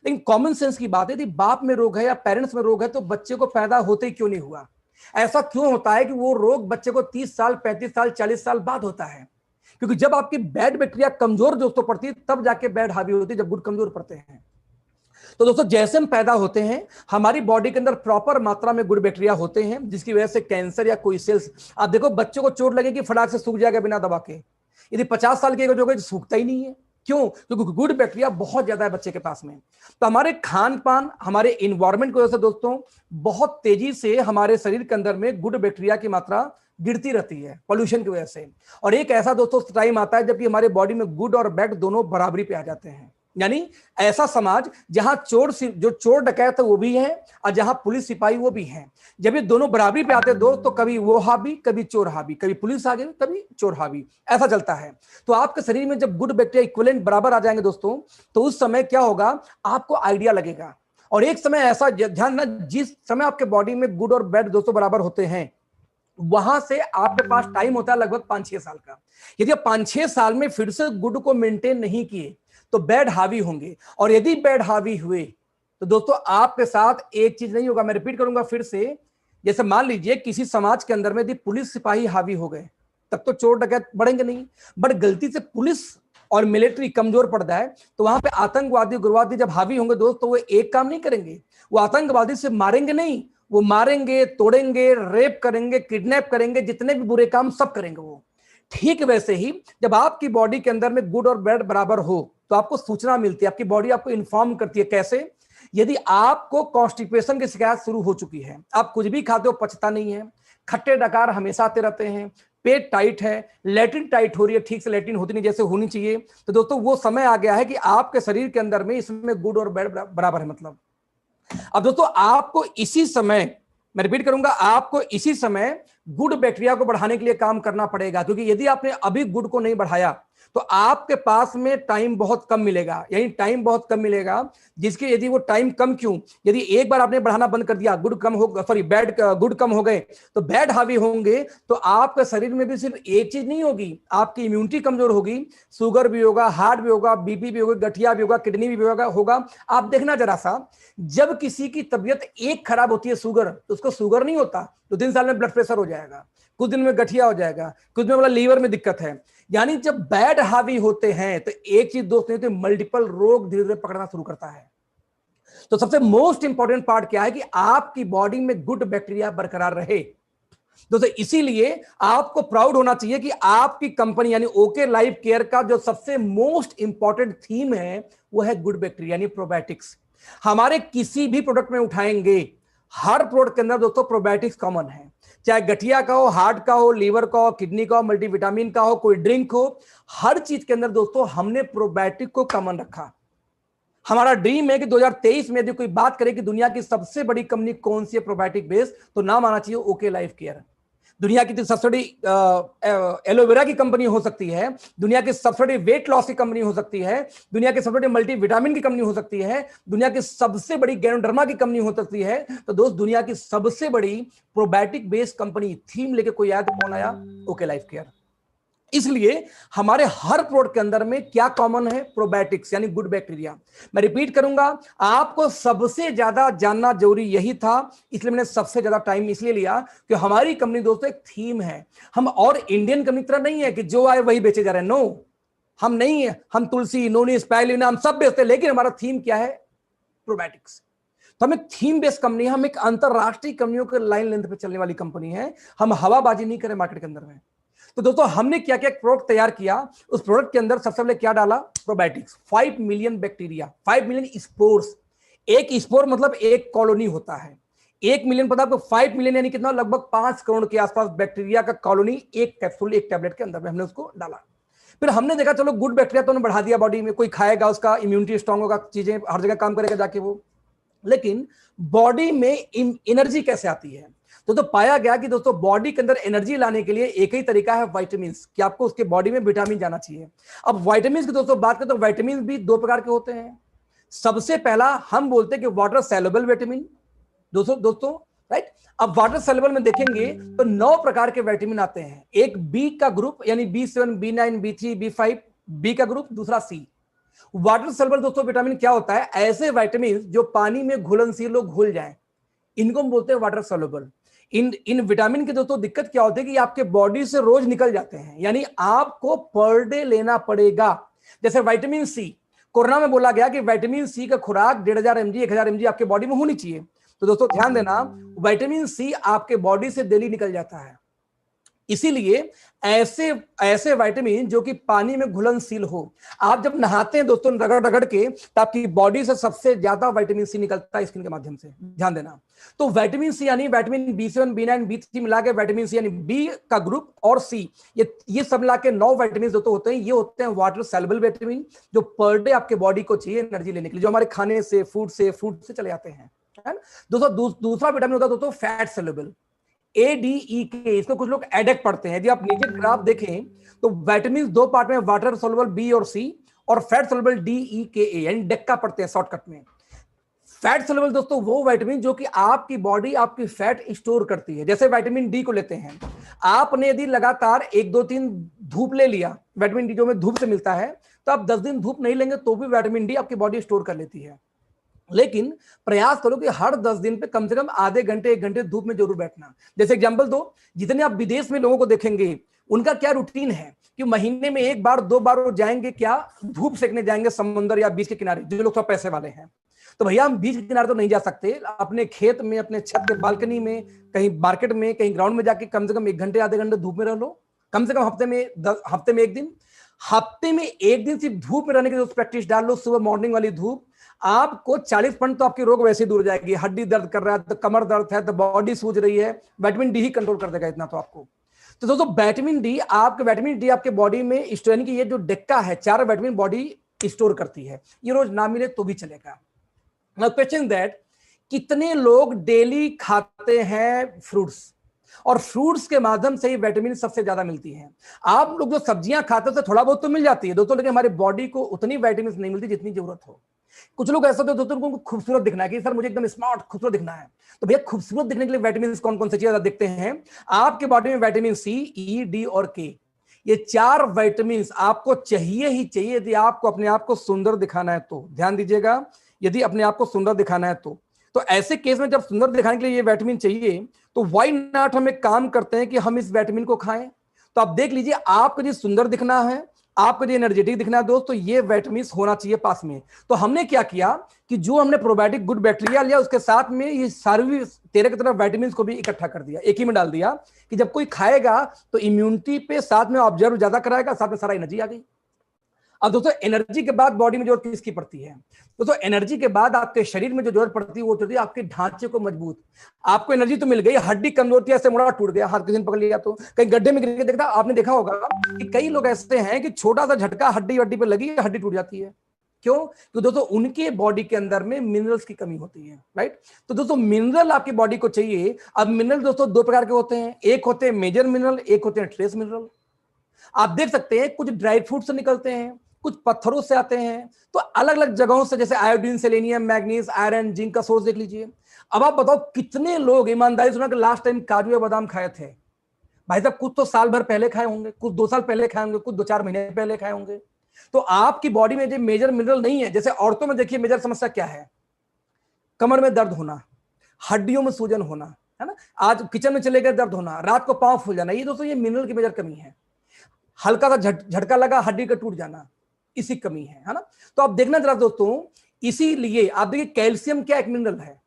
[SPEAKER 1] लेकिन कॉमन सेंस की बात है कि बाप में रोग है या पेरेंट्स में रोग है तो बच्चे को पैदा होते ही क्यों नहीं हुआ। ऐसा क्यों होता है कि वो रोग बच्चे को 30 साल 35 साल 40 साल बाद होता है, क्योंकि जब आपकी बैड बैक्टीरिया कमजोर दोस्तों पड़ती है तब जाके बैड हावी होती है, जब गुड कमजोर पड़ते हैं। तो दोस्तों जैसे हम पैदा होते हैं हमारी बॉडी के अंदर प्रॉपर मात्रा में गुड बैक्टीरिया होते हैं, जिसकी वजह से कैंसर या कोई सेल्स, आप देखो बच्चों को चोट लगेगी फटाक से सूख जाएगा बिना दवा के। यदि 50 साल के हो गए तो सूखता ही नहीं है। क्यों? क्योंकि गुड बैक्टीरिया बहुत ज्यादा है बच्चे के पास में। तो हमारे खान पान, हमारे इन्वायरमेंट की वजह से दोस्तों बहुत तेजी से हमारे शरीर के अंदर में गुड बैक्टीरिया की मात्रा गिरती रहती है पॉल्यूशन की वजह से। और एक ऐसा दोस्तों टाइम आता है जबकि हमारे बॉडी में गुड और बैड दोनों बराबरी पे आ जाते हैं। यानी ऐसा समाज जहां जो चोर डकैत है वो भी है और जहां पुलिस सिपाही वो भी है। जब ये दोनों बराबरी पे आते हैं दोस्त, तो कभी वो हावी कभी चोर हावी, कभी पुलिस आ गई कभी चोर हावी, ऐसा चलता है। तो आपके शरीर में जब गुड बैक्टीरिया इक्विवेलेंट बराबर आ जाएंगे दोस्तों, तो उस समय क्या होगा, आपको आइडिया लगेगा। और एक समय ऐसा ध्यान ना, जिस समय आपके बॉडी में गुड और बैड दोस्तों बराबर होते हैं, वहां से आपके पास टाइम होता है लगभग 5-6 साल का। यदि आप 5-6 साल में फिर से गुड को मेंटेन नहीं किए तो बैड हावी होंगे। और यदि बैड हावी हुए तो दोस्तों आपके साथ एक चीज नहीं होगा। मैं रिपीट करूंगा फिर से, जैसे मान लीजिए किसी समाज के अंदर में यदि पुलिस सिपाही हावी हो गए तब तो चोर डकैत बढ़ेंगे नहीं, बट गलती से पुलिस और मिलिट्री कमजोर पड़ जाए तो वहां पे आतंकवादी उग्रवादी जब हावी होंगे दोस्त, तो वो एक काम नहीं करेंगे, वो आतंकवादी से मारेंगे नहीं, वो मारेंगे, तोड़ेंगे, रेप करेंगे, किडनैप करेंगे, जितने भी बुरे काम सब करेंगे वो। ठीक वैसे ही जब आपकी बॉडी के अंदर में गुड और बैड बराबर हो तो आपको सूचना मिलती है, आपकी बॉडी आपको इन्फॉर्म करती है। कैसे? यदि आपको कॉन्स्टिपेशन की शिकायत शुरू हो चुकी है, आप कुछ भी खाते हो पचता नहीं है, खट्टे डकार हमेशा आते रहते हैं, पेट टाइट है, लैट्रिन टाइट हो रही है, ठीक से लैट्रिन होती नहीं जैसे होनी चाहिए, तो दोस्तों वो समय आ गया है कि आपके शरीर के अंदर में इसमें गुड और बैड बराबर है। मतलब अब दोस्तों आपको इसी समय, मैं रिपीट करूंगा, आपको इसी समय गुड बैक्टीरिया को बढ़ाने के लिए काम करना पड़ेगा, क्योंकि यदि आपने अभी गुड को नहीं बढ़ाया तो आपके पास में टाइम बहुत कम मिलेगा, यानी टाइम बहुत कम मिलेगा, जिसके यदि वो टाइम कम क्यों, यदि एक बार आपने बढ़ाना बंद कर दिया, गुड कम हो, सॉरी बैड, गुड कम हो गए तो बैड हावी होंगे, तो आपके शरीर में भी सिर्फ एक चीज नहीं होगी, आपकी इम्यूनिटी कमजोर होगी, शुगर भी होगा, हार्ट भी होगा, बीपी भी होगा, गठिया भी होगा, किडनी भी होगा। आप देखना जरा सा, जब किसी की तबीयत एक खराब होती है शुगर, तो उसको शुगर नहीं होता, तो 3 साल में ब्लड प्रेशर हो जाएगा, कुछ दिन में गठिया हो जाएगा, कुछ दिन में लीवर में दिक्कत है। यानी जब बैड हावी होते हैं तो एक चीज दोस्त नहीं, तो मल्टीपल रोग धीरे धीरे पकड़ना शुरू करता है। तो सबसे मोस्ट इंपॉर्टेंट पार्ट क्या है कि आपकी बॉडी में गुड बैक्टीरिया बरकरार रहे। दोस्तों इसीलिए आपको प्राउड होना चाहिए कि आपकी कंपनी यानी ओके लाइफ केयर का जो सबसे मोस्ट इंपॉर्टेंट थीम है वो है गुड बैक्टीरिया यानी प्रोबायोटिक्स। हमारे किसी भी प्रोडक्ट में उठाएंगे, हर प्रोडक्ट के अंदर दोस्तों प्रोबायोटिक्स कॉमन है, चाहे गठिया का हो, हार्ट का हो, लीवर का हो, किडनी का हो, मल्टीविटामिन का हो, कोई ड्रिंक हो, हर चीज के अंदर दोस्तों हमने प्रोबायोटिक को कॉमन रखा। हमारा ड्रीम है कि 2023 में यदि कोई बात करे कि दुनिया की सबसे बड़ी कंपनी कौन सी है प्रोबायोटिक बेस्ड, तो नाम आना चाहिए ओके लाइफ केयर। दुनिया की सबसे बड़ी एलोवेरा की कंपनी हो सकती है, दुनिया की सबसे बड़ी वेट लॉस की कंपनी हो सकती है, दुनिया की सबसे बड़ी मल्टीविटामिन की कंपनी हो सकती है, दुनिया की सबसे बड़ी गैनोडर्मा की कंपनी हो सकती है, तो दोस्त दुनिया की सबसे बड़ी प्रोबायोटिक बेस्ड कंपनी थीम लेके कोई आया तो कौन आया? Okay life care. इसलिए हमारे हर प्रोडक्ट के अंदर में क्या कॉमन है? प्रोबायोटिक्स यानी गुड बैक्टीरिया। मैं रिपीट करूंगा, आपको सबसे ज्यादा जानना जरूरी यही था, इसलिए मैंने सबसे ज्यादा टाइम इसलिए लिया कि हमारी कंपनी दोस्तों एक थीम है। हम और इंडियन कंपनी तरह नहीं है कि जो आए वही बेचे जा रहे हैं, नो, हम नहीं है। हम तुलसी, नोनी, स्पाइरुलिना हम सब बेचते हैं, लेकिन हमारा थीम क्या है? प्रोबायोटिक्स। तो हम एक थीम बेस्ड कंपनी है, हम एक अंतरराष्ट्रीय कंपनियों के लाइन लेंथ पे चलने वाली कंपनी है। हम हवाबाजी नहीं करें मार्केट के अंदर में। तो दोस्तों हमने क्या क्या प्रोडक्ट तैयार किया, उस प्रोडक्ट के अंदर सबसे पहले क्या डाला? Probiotics. 5 million bacteria, 5 million spores. एक स्पोर मतलब एक कॉलोनी होता है। 1 मिलियन पता आपको, 5 मिलियन यानी कितना? लगभग 5 करोड़ के आसपास बैक्टीरिया का कॉलोनी एक कैप्सूल, एक टैबलेट के अंदर में हमने उसको डाला। फिर हमने देखा चलो गुड बैक्टीरिया तो बढ़ा दिया बॉडी में, कोई खाएगा उसका इम्यूनिटी स्ट्रांग होगा, चीजें हर जगह काम करेगा जाके वो, लेकिन बॉडी में एनर्जी कैसे आती है? तो पाया गया कि दोस्तों बॉडी के अंदर एनर्जी लाने के लिए एक ही तरीका है, विटामिन, कि आपको उसके बॉडी में विटामिन जाना चाहिए। अब विटामिन की दोस्तों बात करें तो विटामिन भी 2 प्रकार के होते हैं। सबसे पहला हम बोलते हैं कि वाटर सॉल्युबल विटामिन, दोस्तों राइट। अब वाटर सॉल्युबल में देखेंगे तो 9 प्रकार के विटामिन आते हैं। एक बी का ग्रुप यानी B7, B9, B3, B5, B का ग्रुप, दूसरा सी। वाटर सॉल्युबल दोस्तों विटामिन क्या होता है? ऐसे विटामिन जो पानी में घुलनशील घुल जाए, इनको हम बोलते हैं वाटर सॉल्युबल। इन विटामिन की दोस्तों दिक्कत क्या होती है कि आपके बॉडी से रोज निकल जाते हैं, यानी आपको पर डे लेना पड़ेगा। जैसे विटामिन सी, कोरोना में बोला गया कि विटामिन सी का खुराक 1,500 mg 1,000 mg आपके बॉडी में होनी चाहिए। तो दोस्तों ध्यान देना, विटामिन सी आपके बॉडी से डेली निकल जाता है। इसीलिए ऐसे विटामिन जो कि पानी में घुलनशील हो, आप जब नहाते हैं दोस्तों रगड़ रगड़ के, तो आपकी बॉडी से सबसे ज्यादा विटामिन सी निकलता है स्किन के माध्यम से, ध्यान देना। तो विटामिन सी यानी विटामिन B7, B9, B3 मिला के विटामिन सी यानी बी का ग्रुप और सी, ये सब मिला के 9 विटामिन दोस्तों होते हैं। ये होते हैं वाटर सॉल्युबल विटामिन, जो पर डे आपके बॉडी को चाहिए एनर्जी लेने के लिए, जो हमारे खाने से, फूड से चले जाते हैं, है ना। दोस्तों दूसरा विटामिन होता है दोस्तों फैट सॉल्युबल, ADEK। इसको कुछ लोग एडेक पढ़ते हैं। यदि आप नीचे ग्राफ देखें तो विटामिन 2 पार्ट में, वाटर सॉल्युबल बी और सी, और फैट सॉल्युबल DEKA, यानी डेक्का पढ़ते हैं शॉर्टकट में। फैट सॉल्युबल दोस्तों वो विटामिन जो कि आपकी बॉडी आपकी फैट स्टोर करती है। जैसे विटामिन डी को लेते हैं, आपने यदि लगातार 1, 2, 3 धूप ले लिया, विटामिन डी जो में धूप से मिलता है, तो आप 10 दिन धूप नहीं लेंगे तो भी विटामिन डी आपकी बॉडी स्टोर कर लेती है। लेकिन प्रयास करो कि हर 10 दिन पे कम से कम आधे घंटे 1 घंटे धूप में जरूर बैठना। जैसे एग्जांपल दो, जितने आप विदेश में लोगों को देखेंगे उनका क्या रूटीन है कि महीने में 1 बार 2 बार वो जाएंगे, क्या धूप सेकने जाएंगे समुद्र या बीच के किनारे, जो लोग थोड़ा पैसे वाले हैं। तो भैया हम बीच के किनारे तो नहीं जा सकते, अपने खेत में, अपने छत के बालकनी में, कहीं मार्केट में, कहीं ग्राउंड में जाके कम से कम 1 घंटे आधे घंटे धूप में रह लो। कम से कम हफ्ते में 1 दिन, हफ्ते में 1 दिन सिर्फ धूप में रहने की प्रैक्टिस डाल लो। सुबह मॉर्निंग वाली धूप आपको 40% तो आपके रोग वैसे ही दूर हो जाएगी। हड्डी दर्द कर रहा है तो कमर दर्द है तो बॉडी सूज रही है, विटामिन डी ही कंट्रोल कर देगा इतना तो आपको। तो दोस्तों विटामिन डी आपके बॉडी में स्टोर, यानी कि ये जो डेक्का है 4 विटामिन बॉडी स्टोर करती है, ये रोज ना मिले तो भी चलेगा। नाउ क्वेश्चन दैट कितने लोग डेली खाते हैं फ्रूट्स, और फ्रूट्स के माध्यम से ही विटामिन सबसे ज्यादा मिलती है। आप लोग जो सब्जियां खाते हैं तो थोड़ा बहुत तो मिल जाती है दोस्तों, लेकिन हमारी बॉडी को उतनी विटामिन नहीं मिलती जितनी जरूरत हो। कुछ लोग ऐसा होते हैं दोस्तों उनको खूबसूरत दिखना है कि सर मुझे एकदम स्मार्ट खूबसूरत दिखना है, तो भैया खूबसूरत दिखने के लिए विटामिन कौन कौन सी चीजें देखते हैं आपके बॉडी में? विटामिन सी, ई, डी और के, ये 4 विटामिन आपको चाहिए ही चाहिए यदि आपको अपने आप को सुंदर दिखाना है तो। ध्यान दीजिएगा, यदि अपने आप को सुंदर दिखाना है तो ऐसे केस में जब सुंदर दिखाने के लिए ये विटामिन चाहिए तो व्हाई नॉट हम एक काम करते हैं कि हम इस विटामिन को खाएं। तो आप देख लीजिए, आपको जो सुंदर दिखना है, आपको जो एनर्जेटिक दिखना है दोस्तों, ये विटामिन होना चाहिए पास में। तो हमने क्या किया कि जो हमने प्रोबायोटिक गुड बैक्टीरिया लिया उसके साथ में ये सारी 13 की तरह विटामिन को भी इकट्ठा कर दिया, एक ही में डाल दिया कि जब कोई खाएगा तो इम्यूनिटी पे साथ में ऑब्जर्व ज्यादा कराएगा, साथ में सारा एनर्जी आ गई। अब दोस्तों एनर्जी के बाद बॉडी में जरूरत किसकी पड़ती है? दोस्तों एनर्जी के बाद आपके शरीर में जो जरूरत पड़ती है वो होती है आपके ढांचे को मजबूत। आपको एनर्जी तो मिल गई, हड्डी कमजोर थी, ऐसे मुड़ा टूट गया, हाथ किसी ने पकड़ लिया तो कहीं गड्ढे में गिर के देखा, आपने देखा होगा कि कई लोग ऐसे हैं कि छोटा सा झटका हड्डी पे लगी, हड्डी टूट जाती है। क्यों? तो दोस्तों उनके बॉडी के अंदर में मिनरल्स की कमी होती है, राइट। तो दोस्तों मिनरल आपकी बॉडी को चाहिए। अब मिनरल दोस्तों 2 प्रकार के होते हैं, एक होते हैं मेजर मिनरल, एक होते हैं ट्रेस मिनरल। आप देख सकते हैं कुछ ड्राई फ्रूट से निकलते हैं, कुछ पत्थरों से आते हैं, तो अलग अलग जगहों से, जैसे iodine, selenium, manganese, iron, zinc का सोर्स देख लीजिए। अब आप बताओ कितने लोग ईमानदारी सुना कि लास्ट टाइम काजू या बादाम खाए थे? भाई साहब कुछ तो साल भर पहले खाए होंगे, कुछ 2 साल पहले खाए होंगे, कुछ 2-4 महीने पहले खाए होंगे। तो आपकी बॉडी में जो मेजर मिनरल नहीं है, जैसे औरतों में देखिए मेजर समस्या क्या है? कमर में दर्द होना, हड्डियों में सूजन होना, है ना, आज किचन में चले गए दर्द होना, रात को पांव फूल जाना, ये दोस्तों ये मिनरल की मेजर कमी है। हल्का सा झटका लगा, हड्डी का टूट जाना, इसी कमी है ना। तो आप देखना जरा दोस्तों, इसीलिए आप देखिए कैल्शियम क्या एक मिनरल है,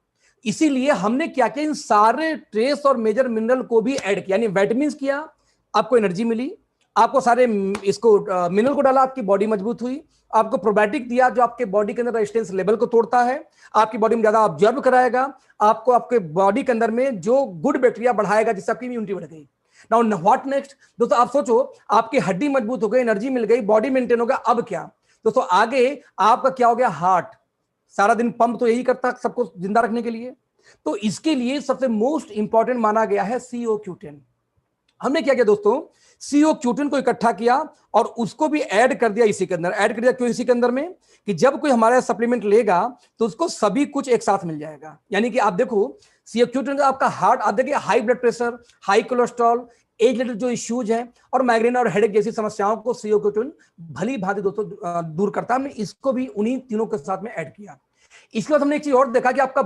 [SPEAKER 1] इसीलिए हमने क्या किया, इन सारे ट्रेस और मेजर मिनरल को भी ऐड किया, यानी विटामिन किया, आपको एनर्जी मिली, आपको सारे इसको मिनरल को डाला, आपकी बॉडी मजबूत हुई, आपको प्रोबायोटिक दिया जो आपके बॉडी के अंदर रेजिस्टेंस लेवल को तोड़ता है, आपकी बॉडी में ज्यादा ऑब्जर्व कराएगा, आपको आपके बॉडी के अंदर में जो गुड बैक्टीरिया बढ़ाएगा जिससे आपकी इम्यूनिटी बढ़ गई। नाउ व्हाट नेक्स्ट दोस्तों, आप सोचो आपकी हड्डी मजबूत हो गई, एनर्जी मिल गई, बॉडी मेंटेन हो गया, अब क्या दोस्तों? आगे आपका क्या हो गया? हार्ट सारा दिन पंप तो यही करता सबको जिंदा रखने के लिए। तो इसके लिए सबसे मोस्ट इंपॉर्टेंट माना गया है CO-Q10। हमने क्या किया दोस्तों, CO-Q10 को इकट्ठा किया और उसको भी ऐड कर दिया इसी के अंदर। ऐड कर दिया क्यों इसी के अंदर में? कि जब कोई हमारा सप्लीमेंट लेगा तो उसको सभी कुछ एक साथ मिल जाएगा। यानी कि आप देखो CO-Q10 आपका हार्ट, आप देखिए high blood pressure, high cholesterol, age related जो इश्यूज हैं और माइग्रेन और हेडेक जैसी समस्याओं को CO-Q10 भली भांति दोस्तों दूर करता है। हमने इसको भी उन्हीं तीनों के साथ में ऐड किया। इसके बाद हमने एक चीज और देखा कि आपका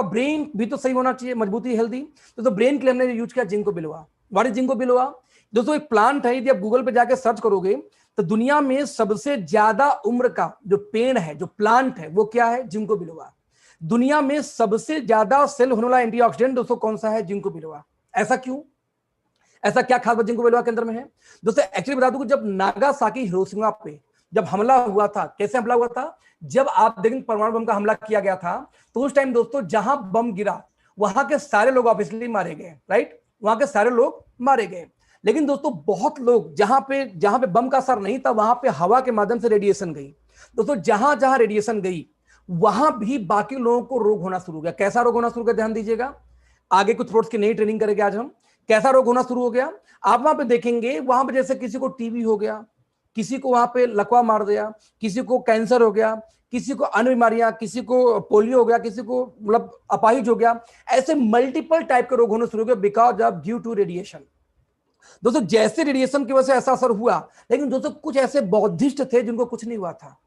[SPEAKER 1] ब्रेन भी तो सही होना चाहिए, मजबूती, हेल्दी। तो ब्रेन के लिए हमने यूज किया ginkgo Belova. What is ginkgo Belova दोस्तों? एक प्लांट है, यदि आप गूगल पे जाके सर्च करोगे तो दुनिया में सबसे ज्यादा उम्र का जो पेड़ है, जो प्लांट है, वो क्या है? Ginkgo Belova. दुनिया में सबसे ज्यादा सेल होने वाला एंटीऑक्सीडेंट दोस्तों कौन सा है? Ginkgo Belova. ऐसा क्यों? ऐसा क्या खास बात जिंको बिलोवा के अंदर में है दोस्तों? एक्चुअली बता दूं कि जब नागासाकी हिरोशिमा पे जब हमला हुआ था, कैसे हमला हुआ था? जब आप देखें परमाणु बम का हमला किया गया था, तो उस टाइम दोस्तों जहां बम गिरा वहां के सारे लोग ऑब्वियसली मारे गए, राइट, वहां के सारे लोग मारे गए। लेकिन दोस्तों बहुत लोग जहां पे बम का असर नहीं था वहां पे हवा के माध्यम से रेडिएशन गई। दोस्तों जहां जहां रेडिएशन गई वहां भी बाकी लोगों को रोग होना शुरू हो गया। कैसा रोग होना शुरू हो गया? ध्यान दीजिएगा, आगे कुछ थ्रोट्स की नई ट्रेनिंग करेंगे आज हम। कैसा रोग होना शुरू हो गया आप वहां पे देखेंगे, वहां पे जैसे किसी को टीबी हो गया, किसी को वहां पे लकवा मार दिया, किसी को कैंसर हो गया, किसी को अन्य बीमारियां, किसी को पोलियो हो गया, किसी को मतलब अपाहिज हो गया, ऐसे मल्टीपल टाइप के रोग होने शुरू हो गए because of due to radiation. दोस्तों जैसे रेडिएशन की वजह से ऐसा असर हुआ, लेकिन दोस्तों कुछ ऐसे बौद्धिस्ट थे जिनको कुछ नहीं हुआ था।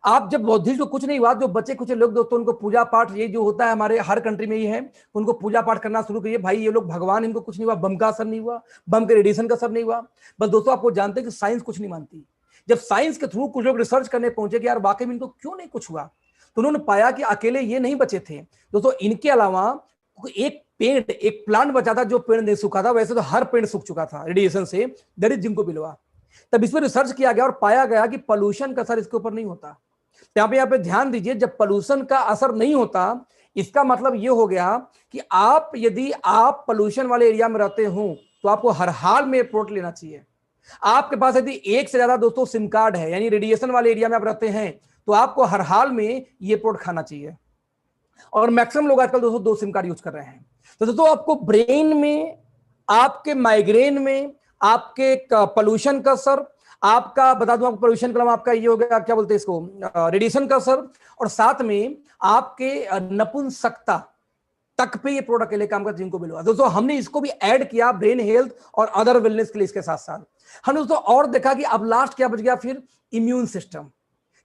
[SPEAKER 1] आप जब बौद्धिस्ट को कुछ नहीं हुआ, जो बच्चे कुछ लोग दोस्तों उनको पूजा पाठ, ये जो होता है हमारे हर कंट्री में ये है, उनको पूजा पाठ करना शुरू करिए, भाई ये लोग भगवान, इनको कुछ नहीं हुआ, बम का असर नहीं हुआ, बम के रेडिएशन का असर नहीं हुआ। बस दोस्तों आपको जानते हैं कि साइंस कुछ नहीं मानती। जब साइंस के थ्रू कुछ लोग रिसर्च करने पहुंचे कि यार वाकई में इनको क्यों नहीं कुछ हुआ, तो उन्होंने पाया कि अकेले ये नहीं बचे थे दोस्तों, इनके अलावा एक पेड़, एक प्लांट बचा था जो पेड़ नहीं सूखा था, वैसे तो हर पेड़ सूख चुका था रेडिएशन से, दैट इज जिंको बिलोवा। तब इस पर रिसर्च किया गया और पाया गया कि पोल्यूशन का असर इसके ऊपर नहीं होता। तो यहाँ पे ध्यान दीजिए, जब पोल्यूशन का असर नहीं होता, इसका मतलब ये हो गया कि यदि आप पोल्यूशन वाले एरिया में रहते हो तो आपको हर हाल में प्रोडक्ट लेना चाहिए। आपके पास यदि एक से ज्यादा दोस्तों सिम कार्ड है, यानी रेडिएशन वाले एरिया में आप रहते हैं, तो आपको हर हाल में ये प्रोडक्ट खाना चाहिए। और मैक्सिमम लोग आजकल दोस्तों 2 सिम कार्ड यूज कर रहे हैं। तो दोस्तों आपको ब्रेन में, आपके माइग्रेन में, आपके पोल्यूशन का असर, आपका बता दूं आपको पोल्यूशन का आपका ये हो गया, क्या बोलते हैं इसको, रेडिएशन का असर, और साथ में आपके नपुंसकता तक पे ये प्रोडक्ट के लिए काम करता है, जिनको बिलो। दोस्तों हमने इसको भी ऐड किया ब्रेन हेल्थ और अदर वेलनेस के लिए इसके साथ साथ। हमने दोस्तों और देखा कि अब लास्ट क्या बच गया फिर, इम्यून सिस्टम।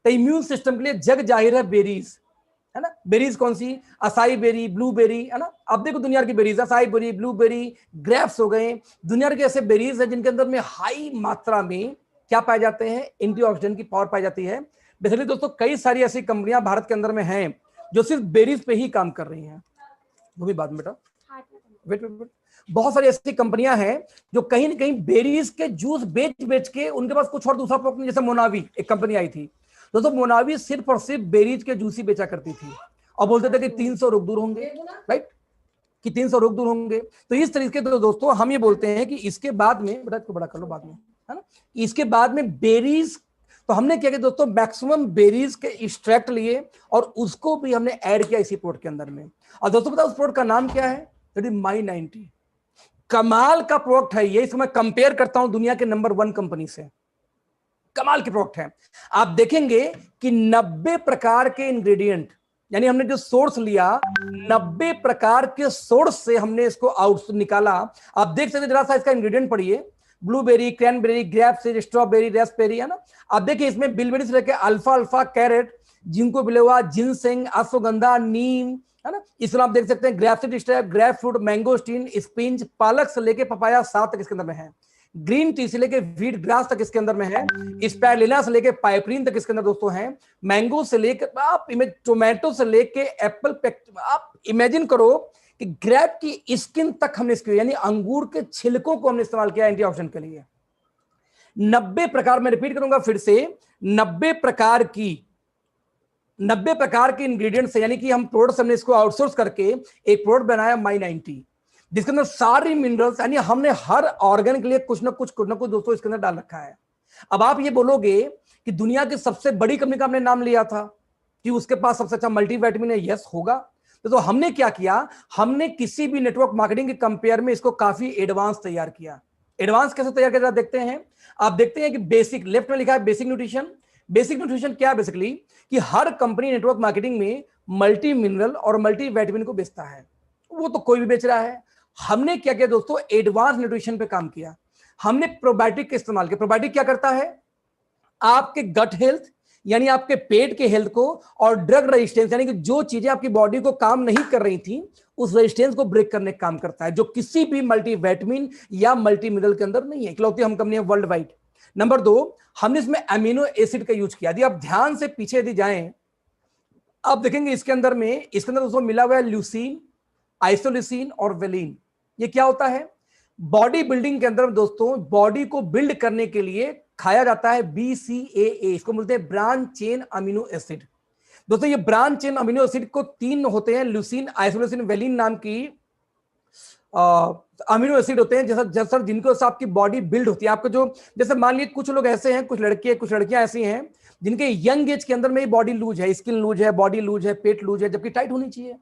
[SPEAKER 1] तो इम्यून सिस्टम के लिए जग जाहिर है बेरीज, है ना। बेरीज कौन सी, असाई बेरी, ब्लूबेरी, है ना। अब देखो दुनिया की berries, acai berry, blueberry, grapes हो गए, दुनिया के ऐसे बेरीज है जिनके अंदर में हाई मात्रा में क्या पाए जाते हैं, एंटीऑक्सीडेंट की पावर पाई जाती है। बेसिकली दोस्तों कई सारी ऐसी कंपनियां भारत के अंदर में हैं जो सिर्फ बेरीज पे ही काम कर रही हैं। वो भी बाद में बेटा, वेट, बहुत सारी ऐसी कंपनियां हैं जो कहीं ना कहीं बेरीज के जूस बेच के, उनके पास कुछ और दूसरा प्रोडक्ट, जैसे मोनावी एक कंपनी आई थी दोस्तों, मोनावी सिर्फ और सिर्फ बेरीज के जूस ही बेचा करती थी और बोलते थे कि 300 रोग दूर होंगे, राइट, कि 300 रोग दूर होंगे। तो इस तरीके से दोस्तों हम ये बोलते हैं कि इसके बाद में, बेटा इसको बड़ा कर लो बाद में, है ना, इसके बाद में बेरीज, तो हमने क्या किया दोस्तों, मैक्सिमम बेरीज के एक्सट्रैक्ट लिए और उसको भी हमने ऐड किया इसी प्रोडक्ट के अंदर में। और दोस्तों पता उस प्रोडक्ट का नाम क्या है, दैट इज माई 90। कमाल का प्रोडक्ट है ये, इसको मैं कंपेयर करता हूं दुनिया के नंबर 1 कंपनी से, कमाल के प्रोडक्ट है। आप देखेंगे कि 90 प्रकार के इंग्रेडिएंट, यानी हमने जो सोर्स लिया 90 प्रकार के सोर्स से हमने इसको आउट निकाला। आप देख सकते जरा सा इसका इंग्रेडिएंट पढ़िए, blueberry, cranberry, grapes, strawberry, raspberry, है ना। आप देखिए इसमें बिलबेरी से लेकर alpha carotene, ginkgo biloba, ginseng, ashwagandha, neem, है ना। इसमें आप देख सकते हैं ग्रेप फ्रूट, मैंगोस्टीन, स्पिंच, पालक से लेके पपाया 7 तक इसके अंदर में है, ग्रीन टी से लेके व्हीट ग्रास तक इसके अंदर में है, स्पाइरुलिना से लेके पाइपरीन तक इसके अंदर दोस्तों है, मैंगो से लेकर आप टोमेटो से लेके एप्पल, आप इमेजिन करो कि ग्रेप की स्किन तक हमने इसको, यानी अंगूर के छिलकों को हमने इस्तेमाल किया एंटीऑक्सीडेंट के लिए। 90 प्रकार, मैं रिपीट करूंगा फिर से, 90 प्रकार के इंग्रेडिएंट से, यानी कि हम प्रोडक्ट्स हमने इसको आउटसोर्स करके एक प्रोडक्ट बनाया माई 90, जिसके अंदर सारी मिनरल्स, यानी हमने हर ऑर्गन के लिए कुछ ना कुछ दोस्तों इसके अंदर डाल रखा है। अब आप ये बोलोगे कि दुनिया की सबसे बड़ी कंपनी का हमने नाम लिया था कि उसके पास सबसे अच्छा मल्टीविटामिन है, यस होगा। तो हमने क्या किया, हमने किसी भी नेटवर्क मार्केटिंग के कंपेयर में इसको काफी एडवांस तैयार किया। एडवांस कैसे तैयार किया देखते हैं। आप देखते हैं कि बेसिक, लेफ्ट में लिखा है बेसिक न्यूट्रिशन। बेसिक न्यूट्रिशन क्या है, बेसिकली कि हर कंपनी नेटवर्क मार्केटिंग में मल्टी मिनरल और मल्टी विटामिन को बेचता है, वो तो कोई भी बेच रहा है। हमने क्या किया दोस्तों, एडवांस न्यूट्रिशन पे काम किया। हमने प्रोबायोटिक का इस्तेमाल किया। प्रोबायोटिक क्या करता है, आपके गट हेल्थ, यानी आपके पेट के हेल्थ को, और ड्रग रेजिस्टेंस, यानी कि जो चीजें आपकी बॉडी को काम नहीं कर रही थी उस रेजिस्टेंस को ब्रेक करने का काम करता है, जो किसी भी मल्टीविटामिन या मल्टी मिनरल के अंदर नहीं है। इकलौती हम कंपनी है वर्ल्ड वाइड। नंबर 2, हमने इसमें अमीनो एसिड का यूज किया। यदि आप ध्यान से पीछे यदि जाएं, आप देखेंगे इसके अंदर दोस्तों मिला हुआ है ल्यूसीन, आइसोल्यूसिन और वेलिन। ये क्या होता है, बॉडी बिल्डिंग के अंदर दोस्तों बॉडी को बिल्ड करने के लिए खाया जाता है BCAA, इसको बोलते हैं ब्रांच चेन अमीनो एसिड। दोस्तों ये ब्रांच चेन अमीनो एसिड को 3 होते हैं, ल्यूसीन, आइसोल्यूसिन, वेलिन नाम की अमीनो एसिड होते हैं, जैसा जिनको आपकी बॉडी बिल्ड होती है। आपको जो, जैसे मान लीजिए कुछ लोग ऐसे हैं, कुछ लड़के कुछ लड़कियां ऐसी हैं जिनके यंग एज के अंदर में बॉडी लूज है, स्किन लूज है, बॉडी लूज है, पेट लूज है, जबकि टाइट होनी चाहिए।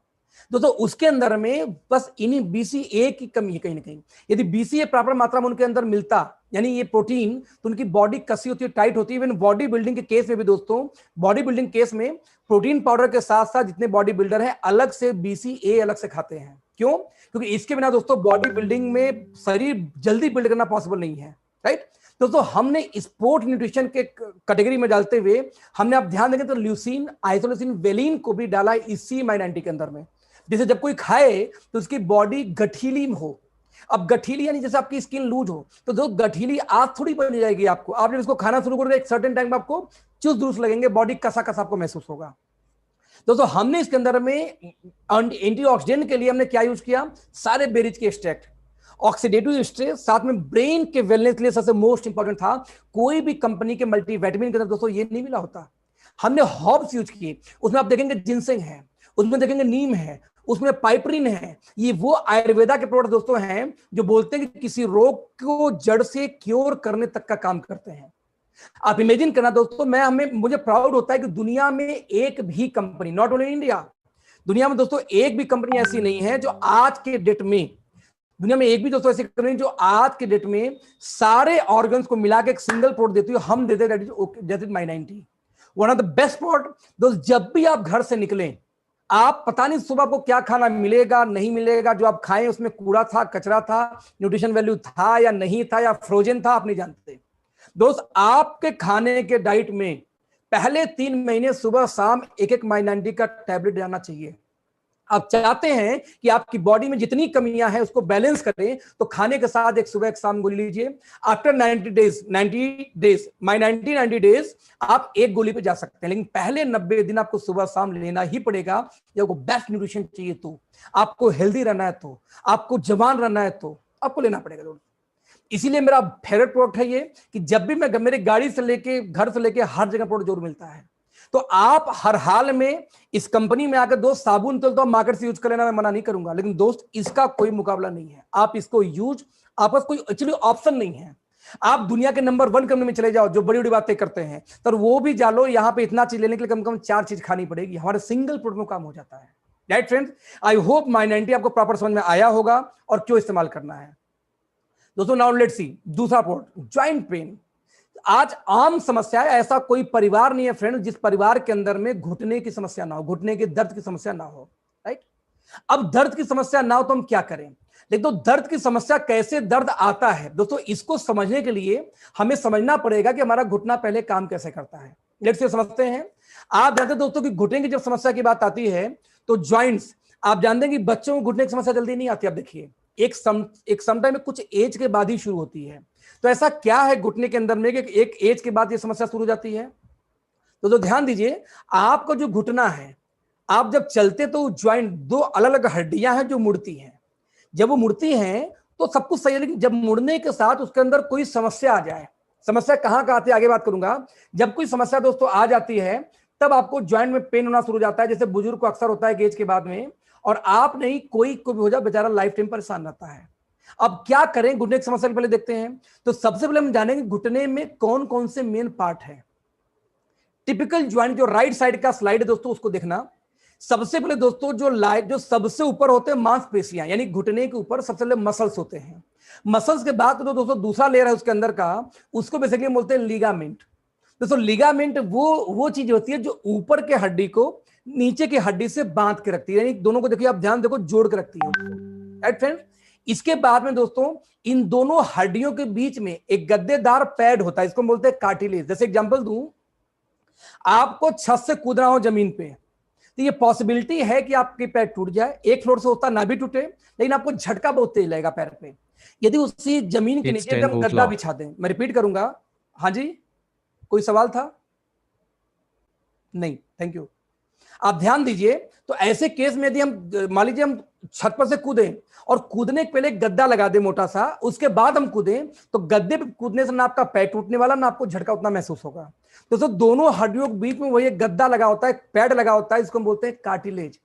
[SPEAKER 1] दोस्तों उसके अंदर में बस इन्हीं BCAA की कमी है कहीं ना कहीं। यदि BCAA प्रॉपर मात्रा में उनके अंदर मिलता, यानी ये प्रोटीन, तो उनकी बॉडी कसी होती है, टाइट होती है। इवन बॉडी बिल्डिंग के केस में भी दोस्तों, बॉडी बिल्डिंग केस में प्रोटीन पाउडर के साथ साथ जितने बॉडी बिल्डर हैं अलग से BCAA अलग से खाते हैं। क्यों? क्योंकि इसके बिना दोस्तों बॉडी बिल्डिंग में शरीर जल्दी बिल्ड करना पॉसिबल नहीं है, राइट। दोस्तों हमने स्पोर्ट न्यूट्रिशन के कैटेगरी में डालते हुए हमने, आप ध्यान देंगे तो ल्यूसीन, आइसोल्यूसिन, वेलिन को भी डाला इसी माई 90 के अंदर में, जैसे जब कोई खाए तो उसकी बॉडी गठीली हो। अब गठीली यानी जैसे आपकी स्किन लूज हो, तो जो गठीली आग थोड़ी बन जाएगी आपको। आप जब इसको खाना शुरू करोगे एक सर्टेन टाइम में आपको चुस्त दुरुस्त लगेंगे, बॉडी कसा कसा आपको महसूस होगा। दोस्तों हमने इसके अंदर में एंटीऑक्सीडेंट के लिए हमने क्या यूज किया, सारे बेरीज के एक्सट्रैक्ट, ऑक्सीडेटिव स्ट्रेस, साथ में ब्रेन के वेलनेस के लिए सबसे मोस्ट इंपॉर्टेंट था। कोई भी कंपनी के मल्टीविटामिन के अंदर दोस्तों ये नहीं मिला होता। हमने हॉब्स यूज किए, उसमें आप देखेंगे जिनसेंग है, उसमें देखेंगे नीम है, उसमें पाइपरिन है। ये वो आयुर्वेदा के प्रोडक्ट दोस्तों हैं जो बोलते हैं कि किसी रोग को जड़ से क्योर करने तक का काम करते हैं। आप इमेजिन करना दोस्तों, मुझे प्राउड होता है कि दुनिया में एक भी कंपनी, नॉट ओनली इंडिया, दुनिया में दोस्तों एक भी कंपनी ऐसी नहीं है जो आज के डेट में, दुनिया में एक भी दोस्तों ऐसी कंपनी जो आज के डेट में सारे ऑर्गन्स को मिला के एक सिंगल प्रोडक्ट देती है, हम देते हैं, that is My90, one of the best product. दोस्त जब भी आप घर से निकलें, आप पता नहीं सुबह को क्या खाना मिलेगा नहीं मिलेगा, जो आप खाएं उसमें कूड़ा था, कचरा था, न्यूट्रिशन वैल्यू था या नहीं था, या फ्रोजन था, आप नहीं जानते। दोस्त आपके खाने के डाइट में पहले 3 महीने सुबह शाम एक My90 का टैबलेट जाना चाहिए। आप चाहते हैं कि आपकी बॉडी में जितनी कमियां हैं उसको बैलेंस करें, तो खाने के साथ एक सुबह एक शाम गोली लीजिए। आफ्टर 90 डेज My90 90 डेज आप एक गोली पे जा सकते हैं, लेकिन पहले 90 दिन आपको सुबह शाम लेना ही पड़ेगा। जब आपको बेस्ट न्यूट्रिशन चाहिए, तो आपको हेल्दी रहना है, तो आपको जवान रहना है, तो आपको लेना पड़ेगा। इसीलिए मेरा फेवरेट प्रोडक्ट है ये, कि जब भी मैं मेरे गाड़ी से लेके, घर से लेके हर जगह प्रोडक्ट जरूर मिलता है। तो आप हर हाल में इस कंपनी में आकर दोस्त, साबुन तेल तो आप मार्केट से यूज कर लेना, मैं मना नहीं करूंगा, लेकिन दोस्त इसका कोई मुकाबला नहीं है। आप इसको यूज, आपका कोई एक्चुअली ऑप्शन नहीं है। आप दुनिया के नंबर 1 कंपनी में चले जाओ जो बड़ी बड़ी बातें करते हैं, तो वो भी जानो, यहाँ पे इतना चीज लेने के लिए कम से कम 4 चीज खानी पड़ेगी, हमारे सिंगल प्रोडक्ट में काम हो जाता है। Right friends, I hope My90 आपको प्रॉपर समझ में आया होगा और क्यों इस्तेमाल करना है। दोस्तों नाउ लेट्स सी दूसरा प्रोडक्ट, ज्वाइंट पेन। आज आम समस्या है, ऐसा कोई परिवार नहीं है फ्रेंड जिस परिवार के अंदर में घुटने की समस्या ना हो, घुटने के दर्द की समस्या ना हो। राइट, अब दर्द की समस्या ना हो तो हम क्या करें, लेकिन तो दर्द की समस्या, कैसे दर्द आता है दोस्तों, इसको समझने के लिए हमें समझना पड़ेगा कि हमारा घुटना पहले काम कैसे करता है। लेट्स से समझते हैं। आप जानते हैं दोस्तों कि घुटने की जब समस्या की बात आती है तो ज्वाइंट्स, आप जानते हैं कि बच्चों को घुटने की समस्या जल्दी नहीं आती। आप देखिए एक समटाइम में कुछ एज के बाद ही शुरू होती है। तो ऐसा क्या है घुटने के अंदर में कि एक एज के बाद ये समस्या शुरू हो जाती है। तो ध्यान दीजिए, आपका जो घुटना है, आप जब चलते तो ज्वाइंट, 2 अलग अलग हड्डियां हैं जो मुड़ती हैं। जब वो मुड़ती हैं तो सब कुछ सही है, लेकिन जब मुड़ने के साथ उसके अंदर कोई समस्या आ जाए, समस्या कहाँ आती है आगे बात करूंगा, जब कोई समस्या दोस्तों आ जाती है तब आपको ज्वाइंट में पेन होना शुरू हो जाता है। जैसे बुजुर्ग को अक्सर होता है एज के बाद में, और आप नहीं, कोई भी हो जाए बेचारा लाइफ टाइम परेशान रहता है। अब क्या करें घुटने की समस्या के पहले देखते हैं। तो सबसे पहले हम जानेंगे घुटने में कौन कौन से मेन पार्ट है। टिपिकल ज्वाइंट जो राइट साइड का स्लाइड है दोस्तों, उसको देखना। सबसे पहले दोस्तों जो सबसे ऊपर होते हैं मांसपेशियां, यानी घुटने के ऊपर सबसे पहले मसल्स होते हैं। मसल्स के बाद तो दोस्तों दूसरा लेयर है उसके अंदर का, उसको बेसिकली बोलते हैं लिगामेंट। दोस्तों लिगामेंट वो चीज होती है जो ऊपर के हड्डी को नीचे की हड्डी से बांध के रखती है, यानी दोनों को देखिए, आप ध्यान देखो, जोड़ के रखती है। राइट फ्रेंड, इसके बाद में दोस्तों इन दोनों हड्डियों के बीच में एक गद्देदार पैड होता है, इसको बोलते हैं कार्टिलेज। जैसे एग्जांपल दूं, आपको छत से कूदना हो जमीन पे, तो ये पॉसिबिलिटी है कि आपके पैर टूट जाए। एक फ्लोर से होता ना भी टूटे, लेकिन आपको झटका बहुत तेज लगेगा पैर पे यदि उसी जमीन के नीचे एकदम गद्दा बिछा दें। मैं रिपीट करूंगा। हाँ जी, कोई सवाल था? नहीं, थैंक यू। आप ध्यान दीजिए, तो ऐसे केस में यदि हम मान लीजिए हम छत पर से कूदें और कूदने के पहले गद्दा लगा दें मोटा सा, उसके बाद हम कूदें, तो गद्दे पे कूदने से ना आपका पैर टूटने वाला, ना आपको झटका उतना महसूस होगा। दोस्तों दोनों हड्डियों के बीच में वही एक गद्दा लगा होता है, पैड लगा होता है, इसको हम बोलते हैं कार्टिलेज।